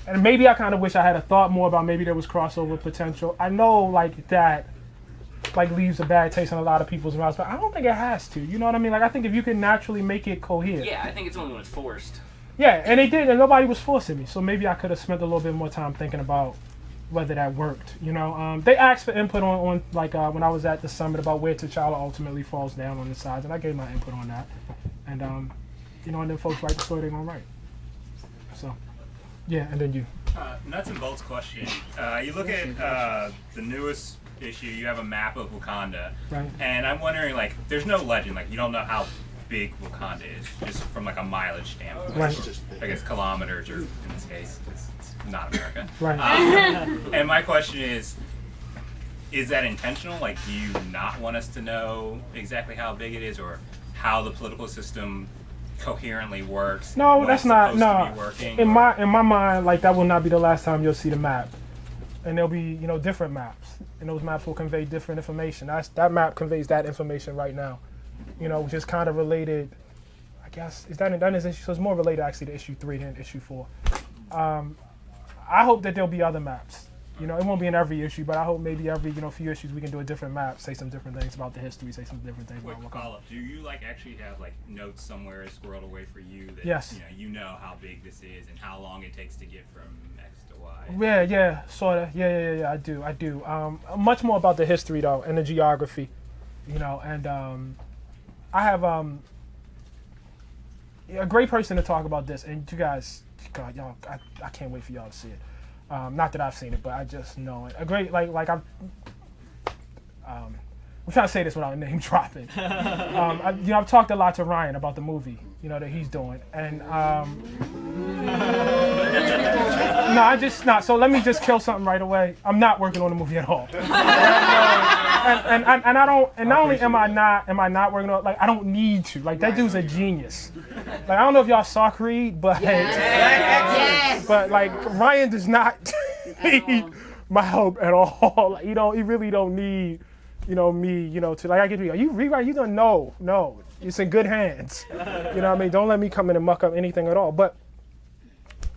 and maybe I kind of wish I had a thought more about maybe there was crossover potential. I know that leaves a bad taste in a lot of people's mouths, but I don't think it has to. You know what I mean? I think if you can naturally make it cohere. Yeah, I think it's only when it's forced. Yeah, and they did, and nobody was forcing me. So maybe I could have spent a little bit more time thinking about whether that worked, They asked for input on when I was at the summit about where T'Challa ultimately falls down on the sides, and I gave my input on that. And and then folks write the story they're gonna write. So Yeah, and then you. Nuts and bolts question. You look at the newest issue. You have a map of Wakanda, Right. and I'm wondering, like, there's no legend. Like, you don't know how big Wakanda is, just from like a mileage standpoint. Right. I guess kilometers, or in this case, it's not America. Right. And my question is that intentional? Like, do you not want us to know exactly how big it is, or how the political system coherently works? No, when that's it's not. supposed to No, be working, in or- my mind, like that will not be the last time you'll see the map, and there'll be different maps, and those maps will convey different information. That map conveys that information right now, which is kind of related. I guess is that is issue. So it's more related actually to issue 3 than issue 4. I hope that there'll be other maps. It won't be in every issue, but I hope maybe every few issues we can do a different map, say some different things about the history, say some different things Quick about follow-up. Do you actually have notes somewhere squirreled away for you that Yes. you know how big this is and how long it takes to get from X to Y? Yeah, sorta. Yeah. I do. Much more about the history though and the geography, and I have a great person to talk about this. And you guys, God, y'all, I can't wait for y'all to see it. Not that I've seen it, but I just know it. A great I'm trying to say this without name dropping. I've talked a lot to Ryan about the movie, that he's doing, and no, I just not. So let me just kill something right away. I'm not working on the movie at all. And I don't. And not only am I not working on I don't need to. That dude's a genius. I don't know if y'all saw Creed, but but Ryan does not need my help at all. He really don't need me to I get to be. Are you rewriting? You don't know. No, it's in good hands. What I mean? Don't let me come in and muck up anything at all. But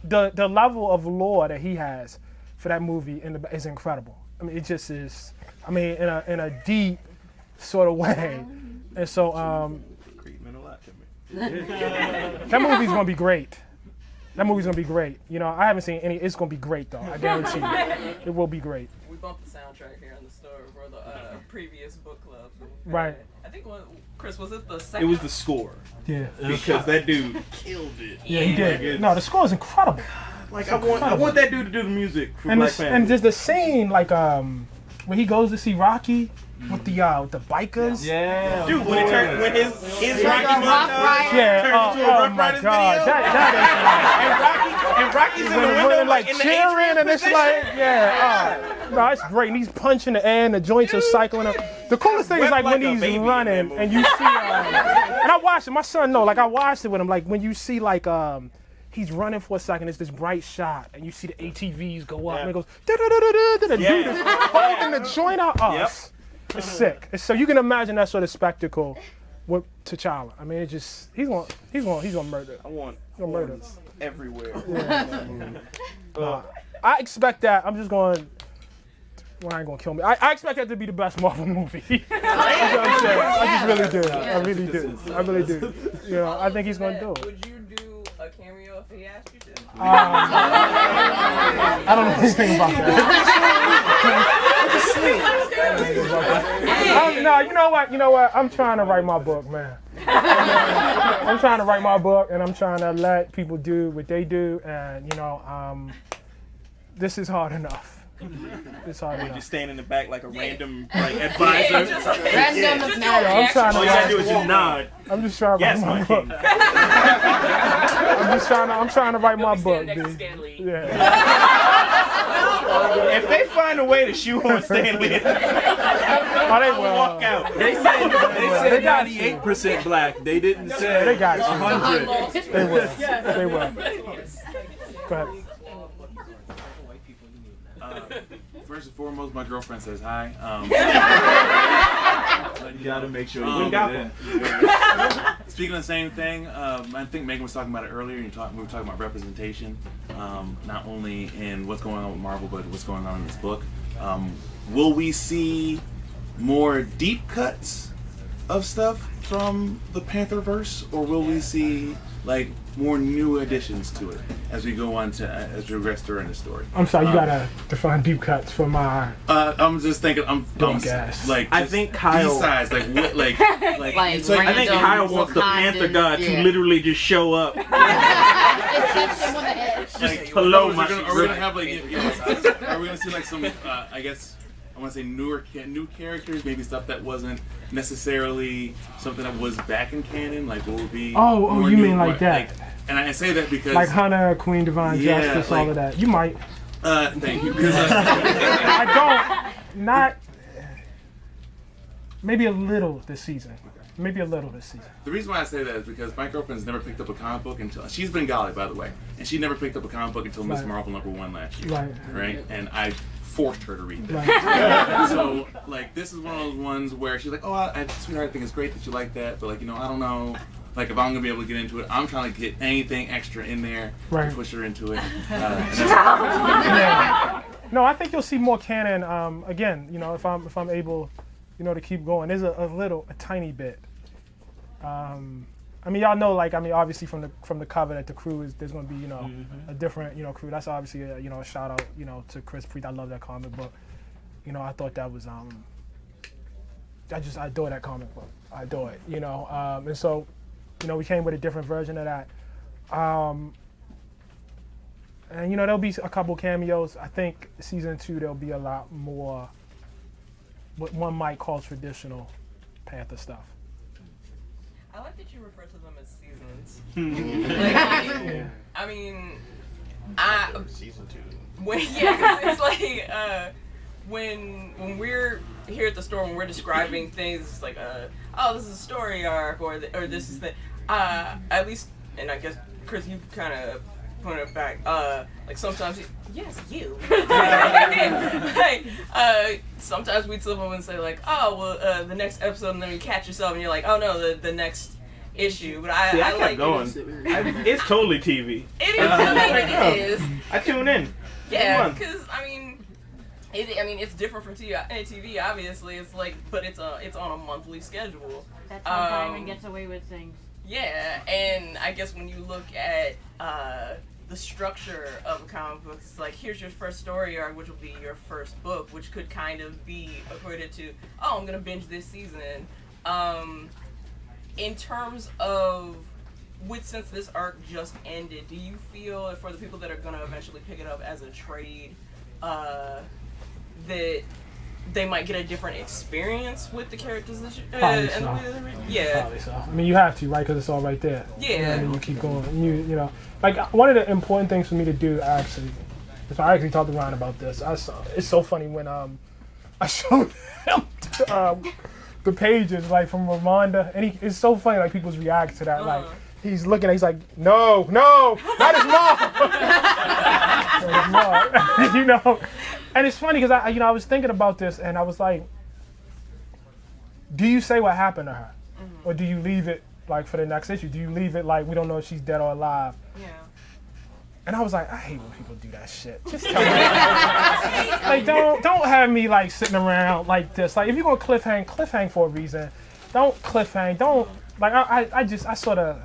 the level of lore that he has for that movie is incredible. I mean, it just is. I mean, in a deep sort of way. And so that movie's gonna be great. I haven't seen any. It's gonna be great though. I guarantee you, it will be great. We bumped the soundtrack here in the store for the previous book club. Right. I think Chris, was it the second? It was the score. Yeah. Because that dude killed it. Yeah, he did. No, the score is incredible. I want that dude to do the music for and Black Panther. And there's the scene when he goes to see Rocky with the bikers. Yeah. Dude, when his Rocky montage turned into a Rough Riders video. And Rocky's in the window in the cheering, and it's no, it's great. And he's punching the air, and the joints are cycling up. The coolest thing is when he's running, and you see, and I watched it. My son know, I watched it with him. When you see he's running for a second, it's this bright shot, and you see the ATVs go up, and it goes da-da-da-da-da-da. Dude is holding the joint out. It's sick. So you can imagine that sort of spectacle with T'Challa. I mean, he's gonna murder. I want murder everywhere. Yeah. I expect that. I'm just going. Well, I ain't gonna kill me. I expect that to be the best Marvel movie. That's what I'm saying. I just really do. I really do. I think he's gonna do it. Would you do a cameo if he asked you to? I don't know anything about that. No, you know what? I'm trying to write my book, man. I'm trying to write my book, and I'm trying to let people do what they do, and this is hard enough. It's hard enough. Just stand in the back like a random advisor. Random knowledge. I'm trying to. All you gotta do is just nod. I'm just trying to write my book. I'm trying to write my book, dude. Yeah. If they find a way to shoehorn Stanley, they will walk out. They said 98% black. They didn't say they got 100. They will. They will. Go ahead. First and foremost, my girlfriend says hi. You gotta make sure you Speaking of the same thing, I think Megan was talking about it earlier. We were talking about representation, not only in what's going on with Marvel, but what's going on in this book. Will we see more deep cuts of stuff from the Pantherverse, or will we see more new additions to it as we go on as we progress during the story? I'm sorry, you gotta define deep cuts for my. I'm just thinking. I think Kyle. B-sides, I think Kyle wants the Panther God to literally just show up. Like, hello, are we gonna have like? Yeah. Are we gonna see like some? I guess I want to say new characters, maybe stuff that wasn't necessarily something that was back in canon. Like what would be? Oh, you mean like that? And I say that because like Hunter, Queen Divine Justice, all of that. You might. Thank you. I don't. Not. Maybe a little this season. Maybe a little this season. The reason why I say that is because my girlfriend's never picked up a comic book until she's Bengali, by the way, and she never picked up a comic book until Miss Marvel #1 last year. Right. And I forced her to read that. So like this is one of those ones where she's like, oh, sweetheart, I think it's great that you like that, but like I don't know. Like if I'm gonna be able to get into it, I'm trying to get anything extra in there to push her into it. No, I think you'll see more canon. Again, if I'm able, to keep going. There's a tiny bit. I mean, y'all know, obviously from the cover that the crew there's gonna be, a different, crew. That's obviously a shout out, to Chris Priest. I love that comic book. I thought that was I adore that comic book. I adore it. And so. We came with a different version of that. And, there'll be a couple cameos. I think season 2, there'll be a lot more what one might call traditional Panther stuff. I like that you refer to them as seasons. Season 2. It's like, when we're here at the store, when we're describing things, it's like, this is a story arc, or this is the, at least, and I guess, Chris, you kind of pointed back, like sometimes, you. Sometimes we'd slip up and say like, the next episode, and then you catch yourself and you're like, oh no, the next issue. But I kept like going. It's totally TV. It is. It is. I tune in. Yeah, because it's different from TV. Obviously, it's like, but it's on a monthly schedule. That's how Diamond gets away with things. Yeah, and I guess when you look at the structure of a comic book, it's like, here's your first story arc, which will be your first book, which could kind of be equated to, I'm gonna binge this season. In terms of, since this arc just ended, do you feel, for the people that are gonna eventually pick it up as a trade, that they might get a different experience with the characters that Probably so. Probably so. I mean, you have to, right? Because it's all right there. Yeah. And you keep going. One of the important things for me to do, actually, if I actually talked to Ryan about this, it's so funny when I showed him the pages from Ramonda, and it's so funny people's react to that. He's looking at, he's like, no, not his mom. And it's funny because I was thinking about this, and I was like, do you say what happened to her, or do you leave it for the next issue? Do you leave it we don't know if she's dead or alive? Yeah. And I was like, I hate when people do that shit. Just tell me. Don't have me sitting around like this. If you're gonna cliffhang for a reason. Don't cliffhang. Don't I sort of.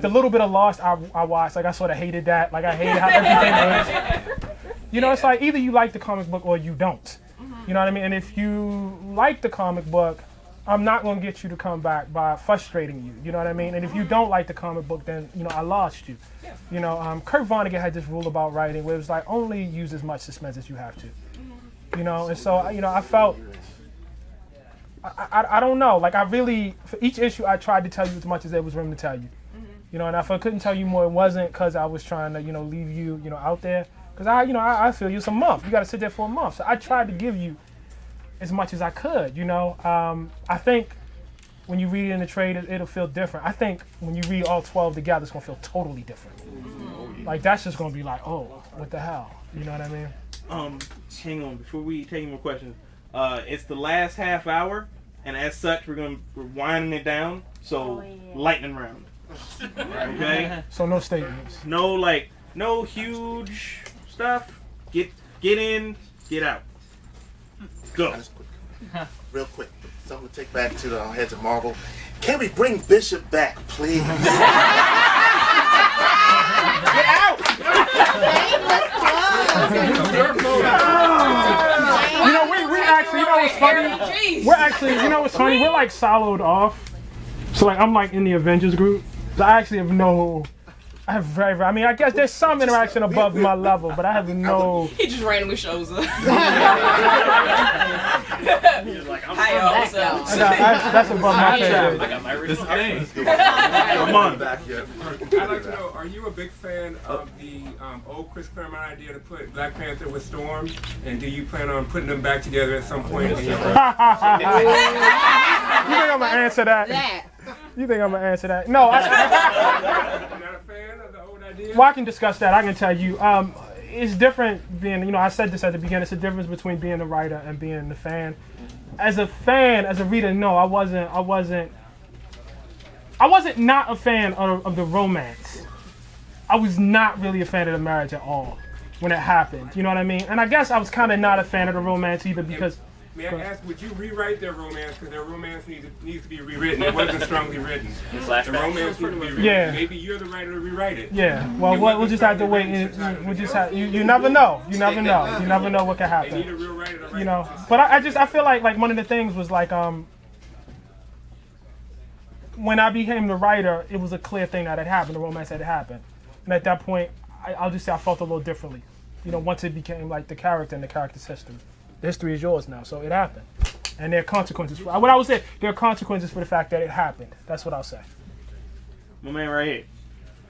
The little bit of Lost I watched, I sort of hated that. I hated how everything was. It's either you like the comic book or you don't. You know what I mean? And if you like the comic book, I'm not going to get you to come back by frustrating you. You know what I mean? And if you don't like the comic book, then, I lost you. Yeah. Kurt Vonnegut had this rule about writing where it was only use as much suspense as you have to. And so, I felt... I don't know. I really... For each issue, I tried to tell you as much as there was room to tell you. And if I couldn't tell you more, it wasn't because I was trying to, leave you, out there. Because I feel you. It's a month. You got to sit there for a month. So I tried to give you as much as I could, I think when you read it in the trade, it'll feel different. I think when you read all 12 together, it's going to feel totally different. That's just going to be what the hell? You know what I mean? Hang on. Before we take any more questions, it's the last half hour, and as such, we're winding it down. So, lightning round. Okay. So no statements. No huge stuff. Get in, get out. Go. Real quick. Something to take back to the heads of Marvel. Can we bring Bishop back, please? Get out! We actually, what's funny? We're actually, what's funny? We're soloed off. So I'm in the Avengers group. So I actually have no I have I mean, I guess there's some interaction above my level, but I have no. He just randomly shows up. He's like, Hi, y'all. What's up? That's above my pay. I got my original thing. Come on. I'd like to know, are you a big fan of the old Chris Claremont idea to put Black Panther with Storm? And do you plan on putting them back together at some point? In your You think I'm gonna answer that? You think I'm gonna answer that? No. You're not a fan of the old idea? Well, I can discuss that. I can tell you. It's different being, I said this at the beginning. It's a difference between being a writer and being the fan. As a fan, as a reader, no, I wasn't not a fan of the romance. I was not really a fan of the marriage at all when it happened. You know what I mean? And I guess I was kind of not a fan of the romance either because. May I ask, would you rewrite their romance? Because their romance needs to be rewritten. It wasn't strongly written. The romance needs to be rewritten. Yeah. Maybe you're the writer to rewrite it. Yeah. Well, we'll just have to wait. We'll just have. You never know. You never know. You never know what can happen. They need a real writer to write it. But I feel like one of the things was like when I became the writer, it was a clear thing that had happened. The romance had happened, and at that point, I'll just say I felt a little differently. Once it became like the character and the character's history. The history is yours now, so it happened. And there are consequences. What I would say, there are consequences for the fact that it happened. That's what I'll say. My man right here.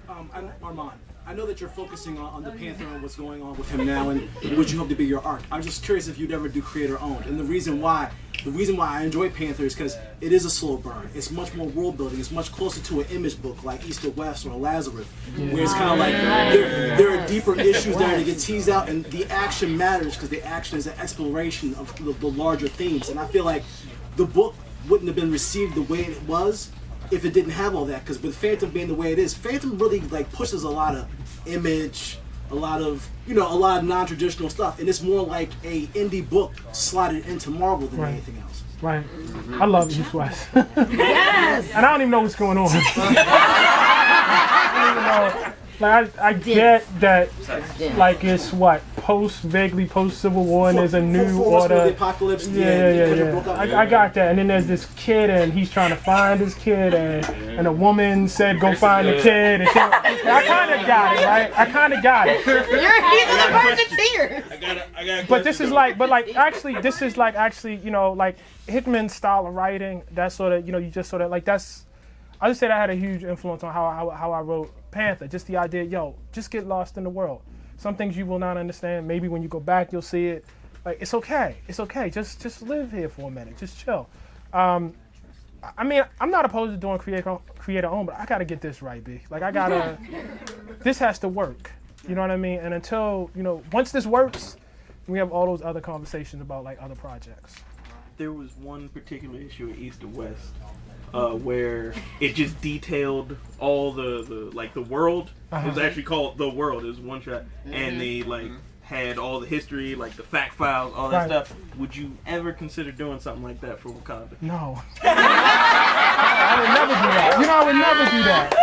Armand, I know that you're focusing on the Panther and what's going on with him now and what you hope to be your arc. I'm just curious if you'd ever do creator-owned. And the reason why I enjoy Panther is because it is a slow burn. It's much more world building. It's much closer to an image book like East or West or Lazarus, where it's kind of like there are deeper issues there to get teased out, and the action matters because the action is an exploration of the larger themes. And I feel like the book wouldn't have been received the way it was if it didn't have all that. Because with Fantom being the way it is, Fantom really pushes a lot of image, a lot of non-traditional stuff, and it's more like a indie book slotted into Marvel than anything else. Right. I love East West. Yes. And I don't even know what's going on. I get that, like it's vaguely post Civil War, and there's a new order. The apocalypse. Yeah. I got that, and then there's this kid, and he's trying to find his kid, and a woman said go find the kid. And I kind of got it, right? I kind of got it. He's on the verge of tears. I got. But this is like Hickman's style of writing. That sort of, you just sort of like that's. I just say that had a huge influence on how I wrote Panther. Just the idea, just get lost in the world. Some things you will not understand. Maybe when you go back, you'll see it. Like it's okay. It's okay. Just live here for a minute. Just chill. I mean, I'm not opposed to doing creator own, but I gotta get this right, B. Like I gotta. This has to work. You know what I mean? And until once this works, we have all those other conversations about like other projects. There was one particular issue at East or West. Where it just detailed all the world. It was actually called The World. It was one shot, and they had all the history, like the fact files, all that stuff. Would you ever consider doing something like that for Wakanda? No. I would never do that. I would never do that.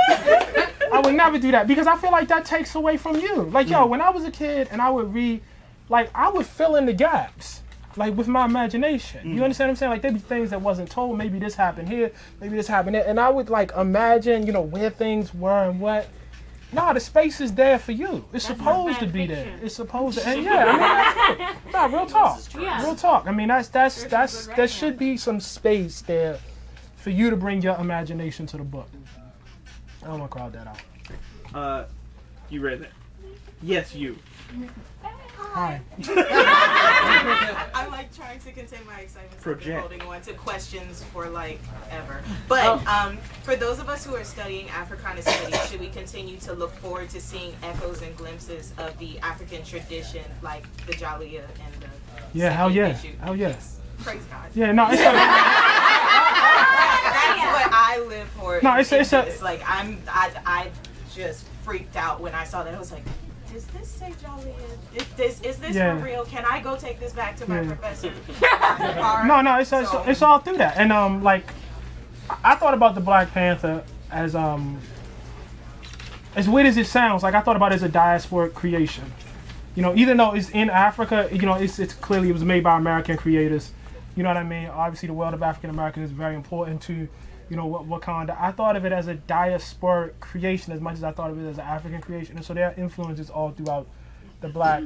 I would never do that because I feel like that takes away from you. Like when I was a kid and I would read, I would fill in the gaps. With my imagination. You understand what I'm saying? Like, there'd be things that wasn't told. Maybe this happened here. Maybe this happened there. And I would, imagine, where things were and what. Nah, the space is there for you. It's supposed to be there. It's supposed to. And that's it. Nah, real talk. Yeah. Real talk. I mean, there should be some space there for you to bring your imagination to the book. I don't want to crowd that out. You read that? Yes, you. Hi. I'm trying to contain my excitement. Project. So holding on to questions for ever. But for those of us who are studying Africana studies, should we continue to look forward to seeing echoes and glimpses of the African tradition, like the Jalia and the hell yeah, issue? hell yeah. Praise God. Yeah, no, it's that's what I live for. No, it's I just freaked out when I saw that. I was like, does this say Jalia? Is this for real? Can I go take this back to my professor? No, it's all through that. And I thought about the Black Panther as weird as it sounds, I thought about it as a diasporic creation. Even though it's in Africa, it's clearly it was made by American creators. You know what I mean? Obviously, the world of African Americans is very important to Wakanda. I thought of it as a diasporic creation as much as I thought of it as an African creation, and so there are influences all throughout the black.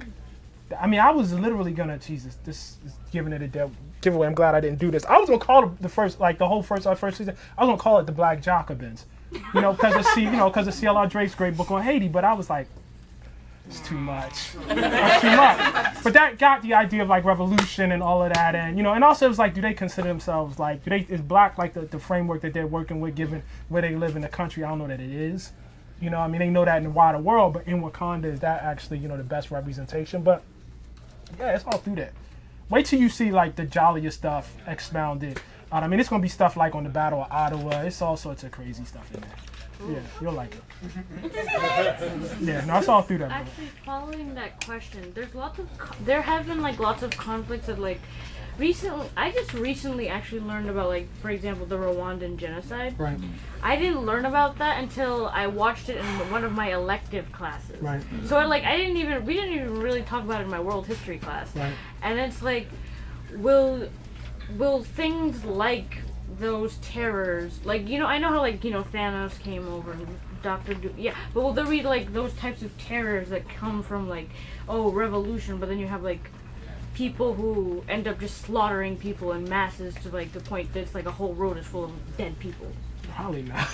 I mean, I was literally gonna, Jesus, this is giving it a giveaway. I'm glad I didn't do this. I was gonna call the first season. I was gonna call it the Black Jacobins, because of C.L.R. Drake's great book on Haiti. But I was like, it's too much. That's too much. But that got the idea of like revolution and all of that, and and also it was like, do they consider themselves like, is black like the framework that they're working with, given where they live in the country? I don't know that it is. I mean, they know that in the wider world, but in Wakanda, is that actually the best representation? But yeah, it's all through that. Wait till you see like the jollier stuff expounded. I mean, it's gonna be stuff like on the Battle of Ottawa. It's all sorts of crazy stuff in there. Yeah, you'll like it. Yeah, no, it's all through that. Bro. Actually, following that question, there have been like lots of conflicts of like recently. I just recently actually learned about like, for example, the Rwandan genocide. Right. I didn't learn about that until I watched it in one of my elective classes. Right. So we didn't even really talk about it in my world history class. Right. And it's like, will things like those terrors, like, I know how like, Thanos came over and Dr. Doom, yeah, but will there be like those types of terrors that come from like, revolution, but then you have like people who end up just slaughtering people in masses to like the point that it's like a whole road is full of dead people? Probably not.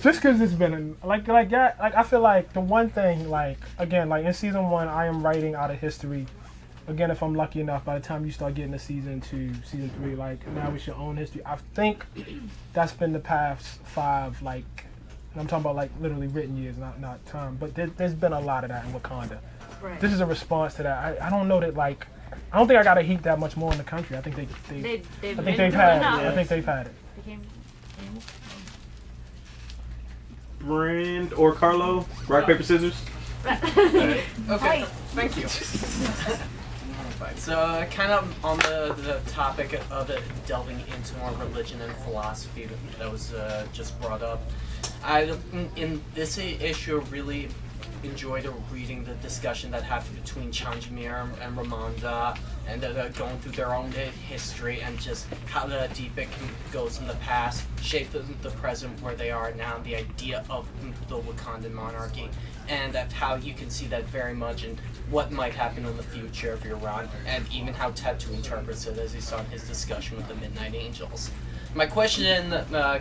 Just because it's been I feel like the one thing, like, again, like in season 1, I am writing out of history. Again, if I'm lucky enough, by the time you start getting to season 2, season 3, like now it's your own history. I think that's been the past 5, like, and I'm talking about like literally written years, not time. But there's been a lot of that in Wakanda. Right. This is a response to that. I don't know that, like, I don't think I gotta heat that much more in the country. I think they've had it. Brand or Carlo, rock, paper, scissors. Okay, thank you. So, kind of on the topic of delving into more religion and philosophy that was just brought up, I, in this issue, really enjoyed reading the discussion that happened between Chanjamir and Ramonda, and going through their own history and just how deep it goes in the past, shape the present where they are now, the idea of the Wakandan monarchy, and how you can see that very much in what might happen in the future of Iran, and even how Tattoo interprets it, as he saw in his discussion with the Midnight Angels. My question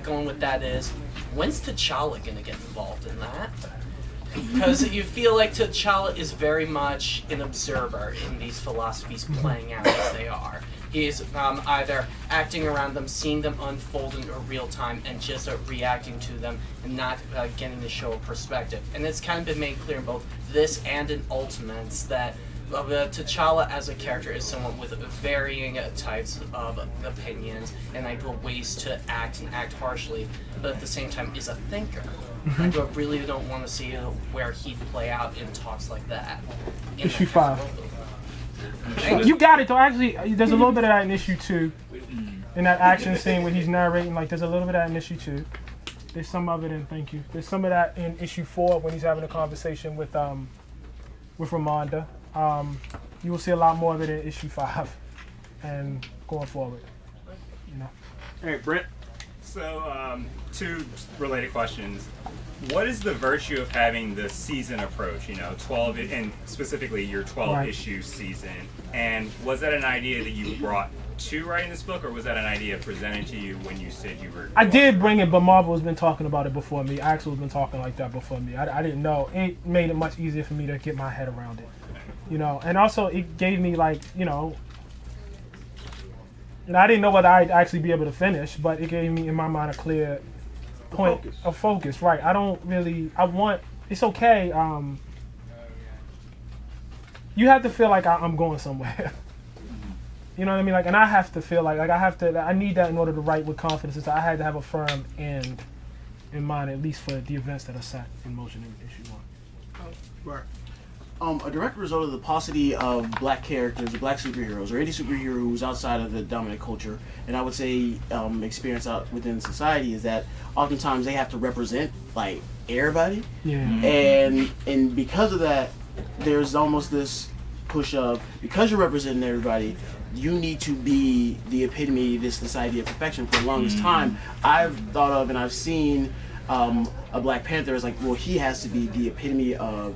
going with that is, when's T'Challa going to get involved in that? Because you feel like T'Challa is very much an observer in these philosophies playing out as they are. He's either acting around them, seeing them unfold in real time, and just reacting to them and not getting to show a perspective. And it's kind of been made clear in both this and in Ultimates that T'Challa as a character is someone with varying types of opinions and ways to act and act harshly, but at the same time is a thinker. I really don't want to see where he'd play out in talks like that. Issue 5. You got it though. Actually, there's a little bit of that in issue 2. In that action scene where he's narrating, like there's a little bit of that in issue 2. There's some of it in There's some of that in issue 4 when he's having a conversation with Ramonda. You will see a lot more of it in issue 5 and going forward. All right, Brent. So, 2 related questions. What is the virtue of having the season approach? 12, and specifically your 12-issue season. And was that an idea that you brought to writing this book, or was that an idea presented to you when you said you were? I did bring it, but Marvel has been talking about it before me. Axel has been talking like that before me. I didn't know. It made it much easier for me to get my head around it. And also it gave me like, and I didn't know whether I'd actually be able to finish, but it gave me in my mind a clear point of focus. Right. It's okay. You have to feel like I'm going somewhere. You know what I mean? Like, and I have to feel like I need that in order to write with confidence. So I had to have a firm end in mind, at least for the events that are set in motion in issue 1. Right. A direct result of the paucity of black characters, black superheroes, or any superhero who's outside of the dominant culture, and I would say experience out within society, is that oftentimes they have to represent like everybody. Yeah. And because of that, there's almost this push of, because you're representing everybody, you need to be the epitome of this idea of perfection. For the longest time, I've thought of and I've seen a Black Panther as like, well, he has to be the epitome of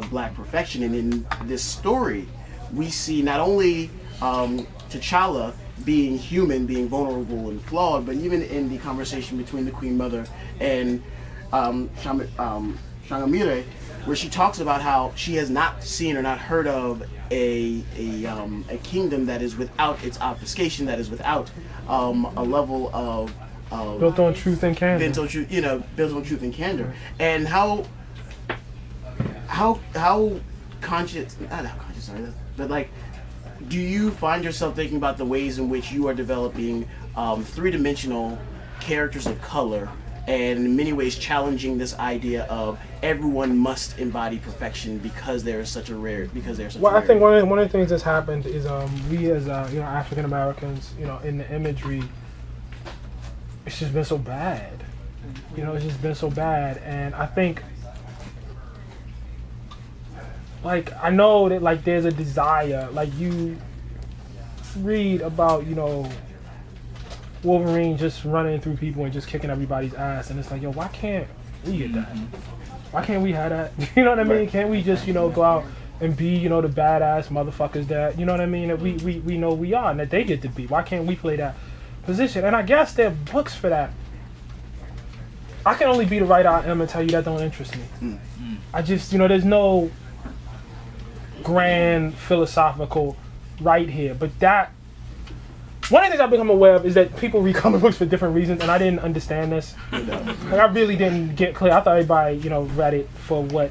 Black perfection. And in this story, we see not only T'Challa being human, being vulnerable and flawed, but even in the conversation between the Queen Mother and Shangamire, where she talks about how she has not seen or not heard of a kingdom that is without its obfuscation, that is without a level of built on truth and candor. Built on truth and candor. And how conscious, not how conscious, sorry, but like, do you find yourself thinking about the ways in which you are developing three-dimensional characters of color, and in many ways challenging this idea of everyone must embody perfection because there is such a rare, I think one of the things that's happened is we as African Americans, in the imagery, it's just been so bad. It's just been so bad, and I think, like, I know that, like, there's a desire, like, you read about, Wolverine just running through people and just kicking everybody's ass, and it's like, yo, why can't we get that? Why can't we have that? You know what I mean? Right. Can't we just, go out and be, the badass motherfuckers that, you know what I mean, that we know we are and that they get to be? Why can't we play that position? And I guess there are books for that. I can only be the writer I am and tell you that don't interest me. I just, there's no grand philosophical right here, but that one of the things I've become aware of is that people read comic books for different reasons, and I didn't understand this. Like, I really didn't get clear. I thought everybody, read it for what.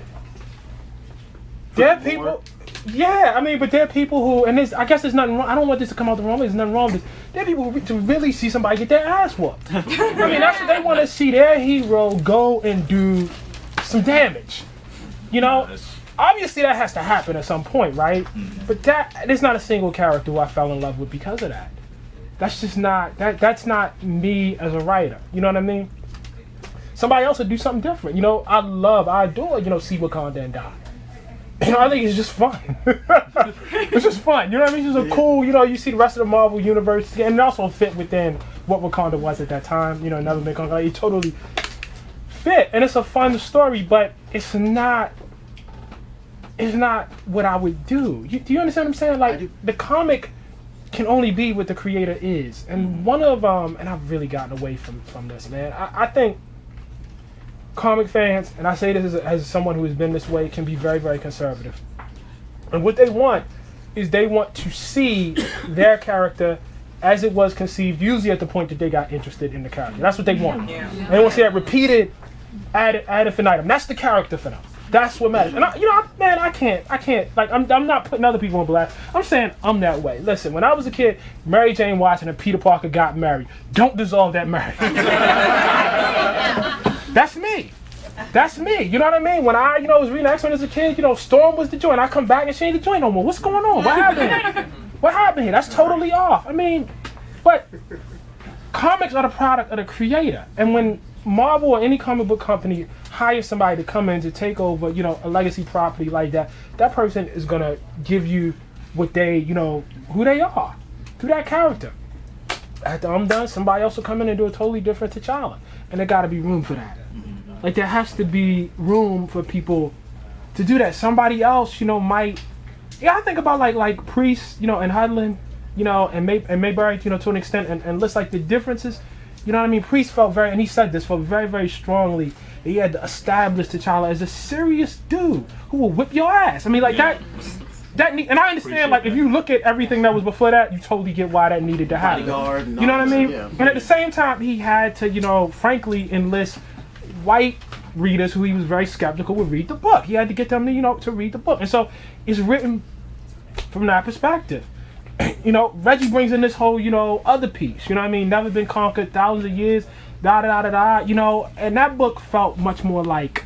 There are people, yeah. I mean, but there are people who, and I guess there's nothing wrong. I don't want this to come out the wrong way. There's nothing wrong with this. There are people who to really see somebody get their ass whooped. I mean, that's what they want to see their hero go and do some damage. Obviously, that has to happen at some point, right? But there's not a single character who I fell in love with because of that. That's just not, that's not me as a writer. You know what I mean? Somebody else would do something different. I adore, see Wakanda and die. I think it's just fun. It's just fun. You know what I mean? It's just a cool, you see the rest of the Marvel universe, and it also fit within what Wakanda was at that time. Never been conquered. It totally fit, and it's a fun story, but it's not what I would do. Do you understand what I'm saying? Like, the comic can only be what the creator is. And one of and I've really gotten away from this, man. I think comic fans, and I say this as someone who has been this way, can be very, very conservative. And what they want is they want to see their character as it was conceived, usually at the point that they got interested in the character. That's what they want. Yeah. And they want to see that repeated ad infinitum. That's the character for them. That's what matters. And I can't. Like, I'm not putting other people on blast. I'm saying I'm that way. Listen, when I was a kid, Mary Jane Watson and Peter Parker got married. Don't dissolve that marriage. That's me. That's me. You know what I mean? When I, was reading X-Men as a kid, Storm was the joint. I come back and she ain't the joint no more. What's going on? What happened? What happened here? That's totally off. I mean, but comics are the product of the creator. And when Marvel or any comic book company hires somebody to come in to take over, a legacy property like that, that person is gonna give you what they, who they are through that character. After I'm done, somebody else will come in and do a totally different T'Challa, and there gotta be room for that. Like, there has to be room for people to do that. Somebody else, might. Yeah, I think about like Priest, and Hudlin, and Mayberry, to an extent, and list like the differences. You know what I mean? Priest felt and he said this, felt very, very strongly. He had to establish T'Challa as a serious dude who will whip your ass. I mean, like, that and I understand, like, if you look at everything that was before that, you totally get why that needed to happen. Bodyguard, you know what I mean? Yeah. And at the same time, he had to, frankly, enlist white readers who he was very skeptical would read the book. He had to get them to, to read the book. And so it's written from that perspective. Reggie brings in this whole, other piece, you know what I mean? Never been conquered, thousands of years, and that book felt much more like,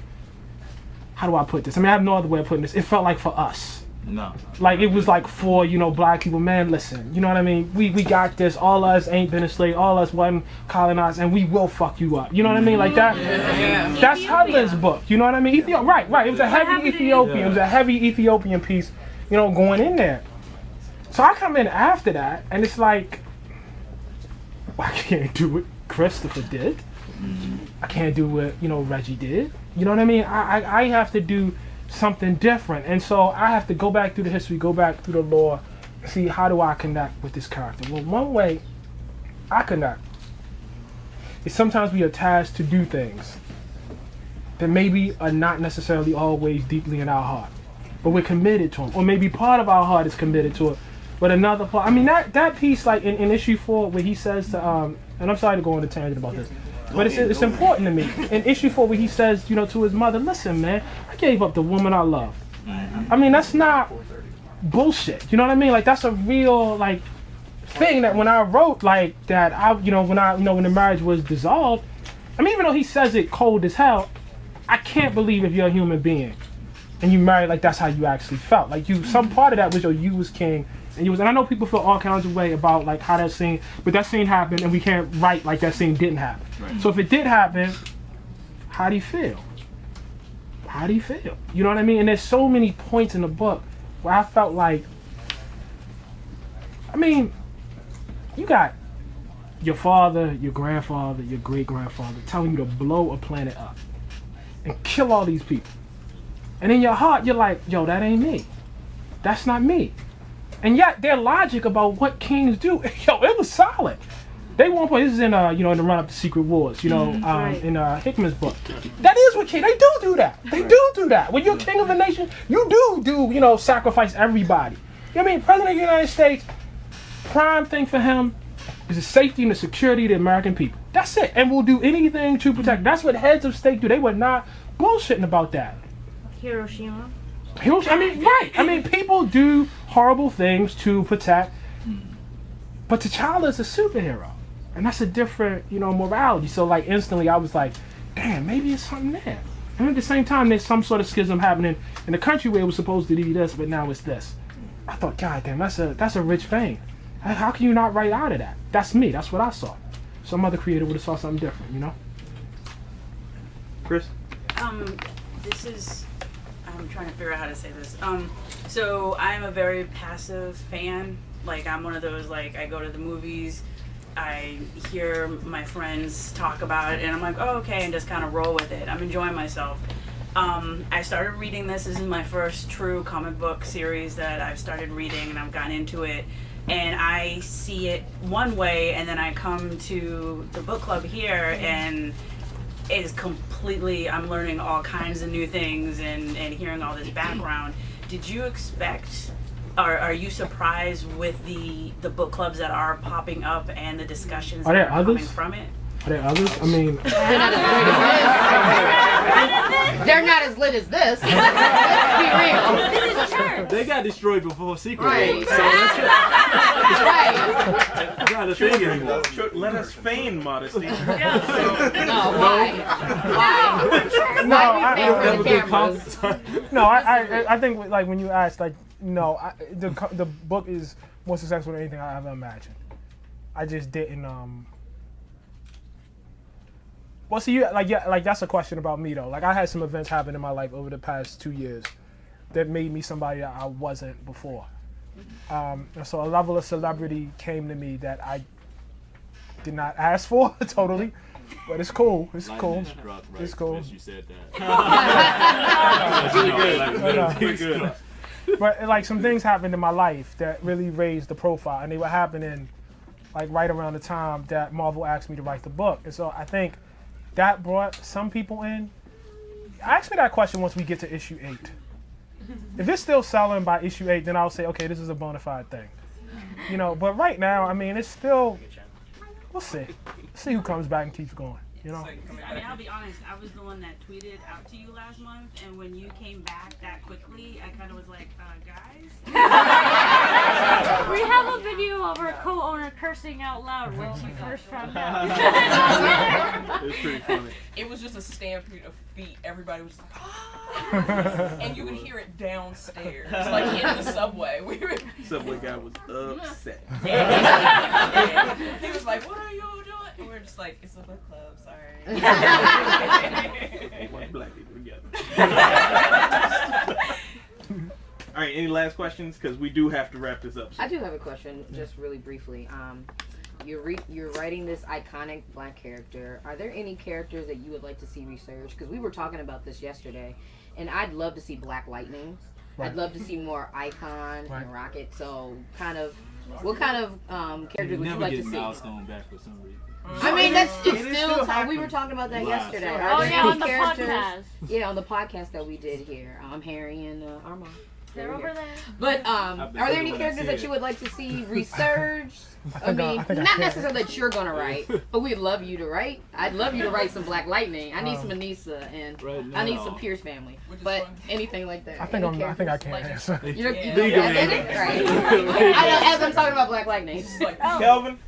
how do I put this? I mean, I have no other way of putting this. It felt like for us. No. Like, it was like for, black people, man, listen, you know what I mean? We got this, all us ain't been enslaved, all us wasn't colonized, and we will fuck you up. You know what I mean? Like that. Yeah. That's Hudlin's book, you know what I mean? Right. It was a heavy Ethiopian, piece, going in there. So I come in after that, and it's like, I can't do what Christopher did. I can't do what, Reggie did. You know what I mean? I have to do something different. And so I have to go back through the history, go back through the lore, see how do I connect with this character. Well, one way I connect is sometimes we are tasked to do things that maybe are not necessarily always deeply in our heart, but we're committed to them. Or maybe part of our heart is committed to it, but another part, I mean, that piece, like in issue 4, where he says to, and I'm sorry to go on a tangent about this, but it's important to me. In issue 4, where he says, to his mother, listen, man, I gave up the woman I love. I mean, that's not bullshit. You know what I mean? Like, that's a real, like, thing that when I wrote, like, that, when the marriage was dissolved, I mean, even though he says it cold as hell, I can't believe if you're a human being and you married, like, that's how you actually felt. Like, some part of that was you was king, and I know people feel all kinds of way about, like, how that scene, but that scene happened, and we can't write like that scene didn't happen. Right. So if it did happen, how do you feel? How do you feel? You know what I mean? And there's so many points in the book where I felt like, I mean, you got your father, your grandfather, your great-grandfather telling you to blow a planet up and kill all these people. And in your heart, you're like, yo, that ain't me. That's not me. And yet, their logic about what kings do, yo, it was solid. They won't play. This is in, in the run-up to Secret Wars, right. In Hickman's book. That is what king. They do that. They do that. When you're king of a nation, you do sacrifice everybody. You know what I mean? President of the United States, prime thing for him is the safety and the security of the American people. That's it. And we'll do anything to protect. That's what heads of state do. They were not bullshitting about that. Hiroshima. I mean, right. I mean, people do horrible things to protect, but T'Challa is a superhero, and that's a different, morality. So, like, instantly, I was like, damn, maybe it's something there. And at the same time, there's some sort of schism happening in the country where it was supposed to be this, but now it's this. I thought, God damn, that's a rich vein. How can you not write out of that? That's me. That's what I saw. Some other creator would have saw something different, Chris? This is... I'm trying to figure out how to say this. So I'm a very passive fan. Like, I'm one of those, like, I go to the movies, I hear my friends talk about it, and I'm like, oh, okay, and just kind of roll with it. I'm enjoying myself. I started reading this. This is my first true comic book series that I've started reading, and I've gotten into it. And I see it one way, and then I come to the book club here, and it is completely, I'm learning all kinds of new things and hearing all this background. Did you expect, or are you surprised with the book clubs that are popping up and the discussions that are coming from it? Are there others? I mean... They're not as lit as this. Let's be real. This is church. They got destroyed before Secret Right. Wars, so that's Right. not a thing anymore. Let us feign modesty. No, why? No, I think, like, when you ask, like, no, the book is more successful than anything I ever imagined. I just didn't, well, see, like that's a question about me, though. Like, I had some events happen in my life over the past 2 years that made me somebody that I wasn't before. And so a level of celebrity came to me that I did not ask for, totally. But it's cool. It's cool. It's cool. You said that. Pretty good. But, like, some things happened in my life that really raised the profile, and they were happening, like, right around the time that Marvel asked me to write the book. And so I think that brought some people in. Ask me that question once we get to issue 8. If it's still selling by issue 8, then I'll say, okay, this is a bona fide thing. But right now, I mean, it's still, we'll see. See who comes back and keeps going, I mean, I'll be honest, I was the one that tweeted out to you last month, and when you came back that quickly, I kind of was like, guys? We have a video of our co-owner cursing out loud when she first found out. It's pretty funny. It was just a stampede of feet. Everybody was like, ah! And you could hear it downstairs, like in the subway. Subway guy was upset. Yeah. He was like, what are you doing? And we were just like, it's a book club, sorry. One black people together. All right, any last questions? Because we do have to wrap this up. I do have a question, just really briefly. You're writing this iconic black character. Are there any characters that you would like to see researched? Because we were talking about this yesterday, and I'd love to see Black Lightning. I'd love to see more Icon and Rocket. So, what kind of characters would you like to see? Milestone back for some reason. I mean, it's still time. We were talking about that yesterday. Oh yeah, on the podcast. Yeah, on the podcast that we did here. Harry and Armand. They're over there. But are there any characters that you would like to see researched? I mean, not necessarily that you're gonna write, but we'd love you to write. I'd love you to write some Black Lightning. I need some Anissa and I need some Pierce family. But anything like that. I think I can't answer. You right? I know, as I'm talking about Black Lightning. Kelvin.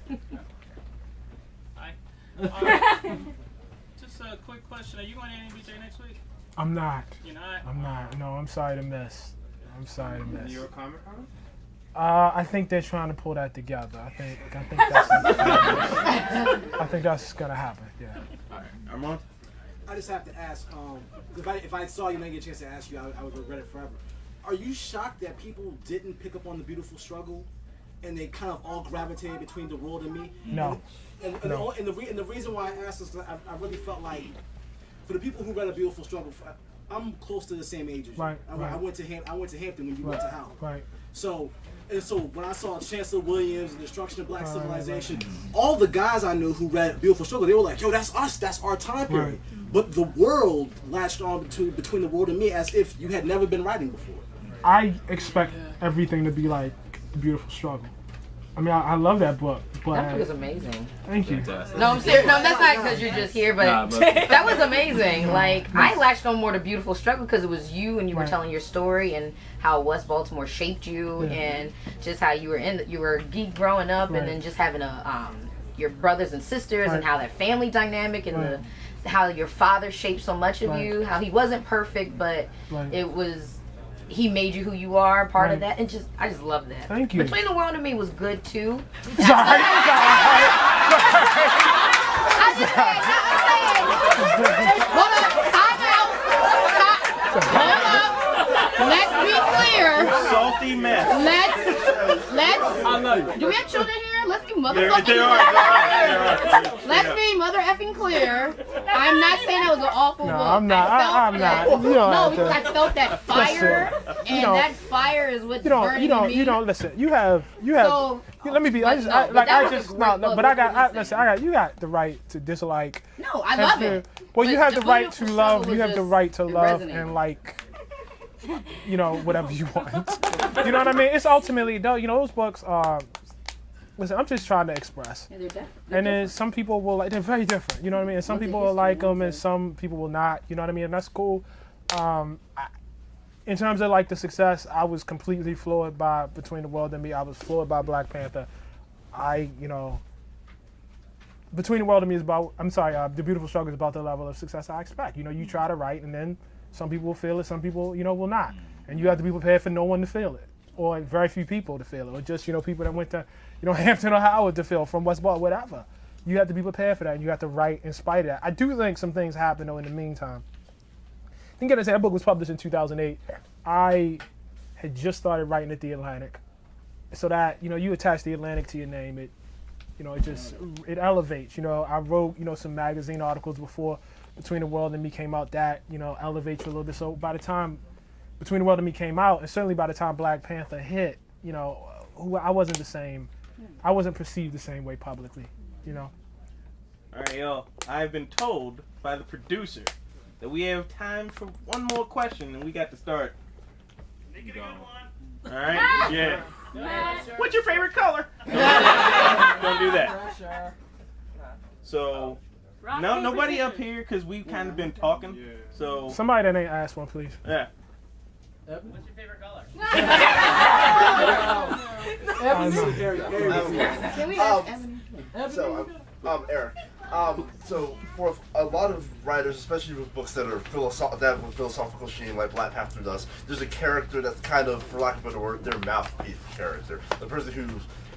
Just a quick question. Are you going to NBJ next week? I'm not. You're not? I'm not. No, I'm sorry to miss. New York Comic Con? I think they're trying to pull that together. I think that's gonna happen. Yeah. All right, Armand. I just have to ask. If I saw you and I get a chance to ask you, I would regret it forever. Are you shocked that people didn't pick up on the beautiful struggle, and they kind of all gravitated between the world and me? No. And the reason why I asked is because I really felt like, for the people who read A Beautiful Struggle, I'm close to the same age as you. Right. I went to Hampton when you went to Howard. Right. So when I saw Chancellor Williams and Destruction of Black Civilization, all the guys I knew who read Beautiful Struggle, they were like, yo, that's us, that's our time period. Right. But the world latched on between the world and me as if you had never been writing before. I expect everything to be like The Beautiful Struggle. I mean, I love that book. But that book is amazing. Thank you. No, I'm serious. No, that's not because you're just here, but that was amazing. Like, I latched on more to Beautiful Struggle because it was you and you were telling your story and how West Baltimore shaped you and just how you were a geek growing up and then just having your brothers and sisters and how that family dynamic and how your father shaped so much of you, how he wasn't perfect, but it was... He made you who you are, part of that, and I just love that. Thank you. Between the World and Me was good too. Sorry. I'm just saying. Hold up, time out. Let's be clear. Salty mess. Let's. Do we have children here? Let's be motherfucking clear. Let's be mother effing clear. I'm not saying that was an awful book. I'm not. I'm not. No, because I felt that fire, and that fire is what's burning me. You don't listen. You have. So, let me be. You got the right to dislike. No, I love it. Well, you have the right to love. You have the right to love and like. Whatever you want. You know what I mean? It's ultimately, though, those books are. Listen, I'm just trying to express. Yeah, they're different. And then some people will like. They're very different. You know what I mean? And some people will like them, and some people will not. You know what I mean? And that's cool. In terms of like the success, I was completely floored by Between the World and Me. I was floored by Black Panther. Between the World and Me is about. I'm sorry. The Beautiful Struggle is about the level of success I expect. You try to write, and then. Some people will feel it, some people, will not. And you have to be prepared for no one to feel it. Or very few people to feel it. Or just, people that went to, Hampton or Howard to feel from West Baltimore, whatever. You have to be prepared for that, and you have to write in spite of that. I do think some things happen, though, in the meantime. I think that book was published in 2008. I had just started writing at The Atlantic. So that, you attach The Atlantic to your name, it elevates. I wrote, some magazine articles before Between the World and Me came out that, elevates you a little bit. So by the time Between the World and Me came out, and certainly by the time Black Panther hit, I wasn't the same. I wasn't perceived the same way publicly, All right, y'all. I've been told by the producer that we have time for one more question, and we got to start. Make it a good one. All right? Yeah. What's your favorite color? Don't do that. So... No, nobody up here because we've kind of been talking. So somebody that ain't asked one, please. Yeah. What's your favorite color? Can we ask Evan? So, Eric. So for a lot of writers, especially with books that are philosophical sheen like Black Panther does, there's a character that's kind of, for lack of a better word, their mouthpiece character.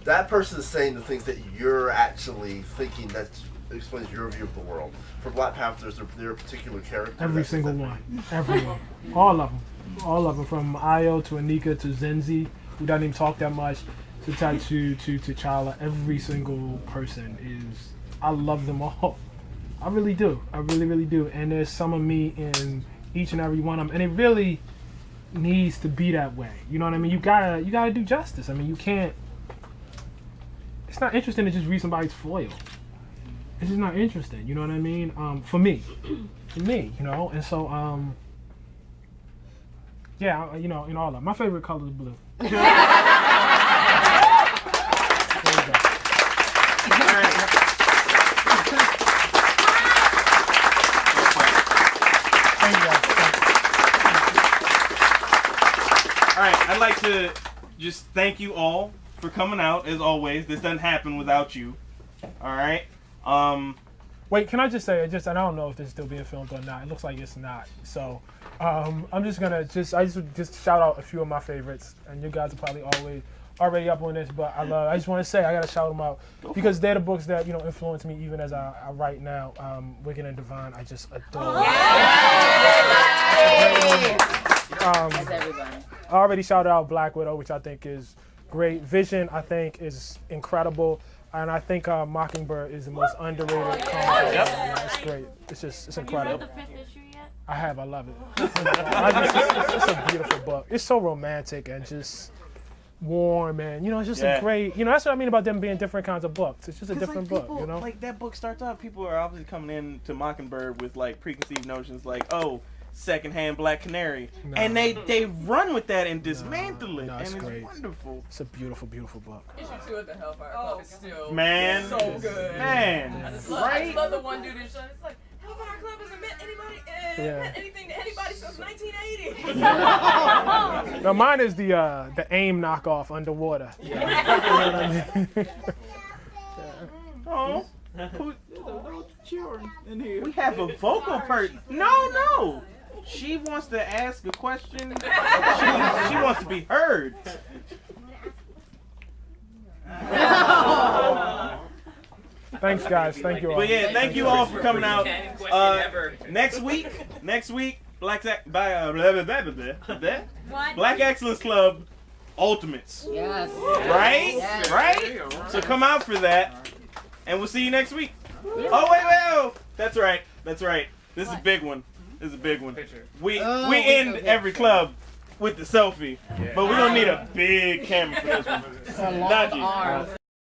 That person is saying the things that you're actually thinking that explains your view of the world. For Black Panthers, they're a particular character. Every single one. Everyone. All of them. All of them, from Ayo to Anika to Zenzi, who doesn't even talk that much, to Tattoo to T'Challa. Every single person is, I love them all. I really do. I really, really do. And there's some of me in each and every one of them, and it really needs to be that way. You know what I mean? You gotta do justice. I mean, you can't. It's not interesting to just read somebody's foil. It's just not interesting. You know what I mean? For me, you know. And so, yeah, you know, in all of them. My favorite color is blue. There you go. All right. All right, I'd like to just thank you all for coming out, as always. This doesn't happen without you. All right. Wait, can I just say, I don't know if this is still being filmed or not. It looks like it's not. So, I'm just gonna I just shout out a few of my favorites, and you guys are probably already up on this, but I just want to say I gotta shout them out because they're the books that influence me even as I write now. Wicked and Divine, I just adore. That's everybody. I already shouted out Black Widow, which I think is great. Vision, I think, is incredible. And I think Mockingbird is the most underrated comic. Yeah, it's great. It's incredible. Have you read the 5th issue yet? I have. I love it. It's a beautiful book. It's so romantic and just warm, and it's just a great. That's what I mean about them being different kinds of books. It's just a different book. Like that book starts out, people are obviously coming in to Mockingbird with like preconceived notions, like, oh, secondhand Black Canary, and they run with that and dismantle it, and it's great. Wonderful. It's a beautiful, beautiful book. Issue 2 of the Hellfire Club is still man, so good. Man, I just love the one dude who's it's like Hellfire Club hasn't meant anything to anybody since 1980. Now mine is the AIM knockoff Underwater. Oh, children in here. We have a vocal person. No. She wants to ask a question. She wants to be heard. Thanks, guys. Thank you all. But yeah, thank you all for coming out. Next week, Black Excellence Club Ultimates. Yes. Right? Yes. Right? So come out for that, and we'll see you next week. Oh wait! That's right. This is a big one. We end every club with the selfie, but we're gonna need a big camera for this one. A long arm.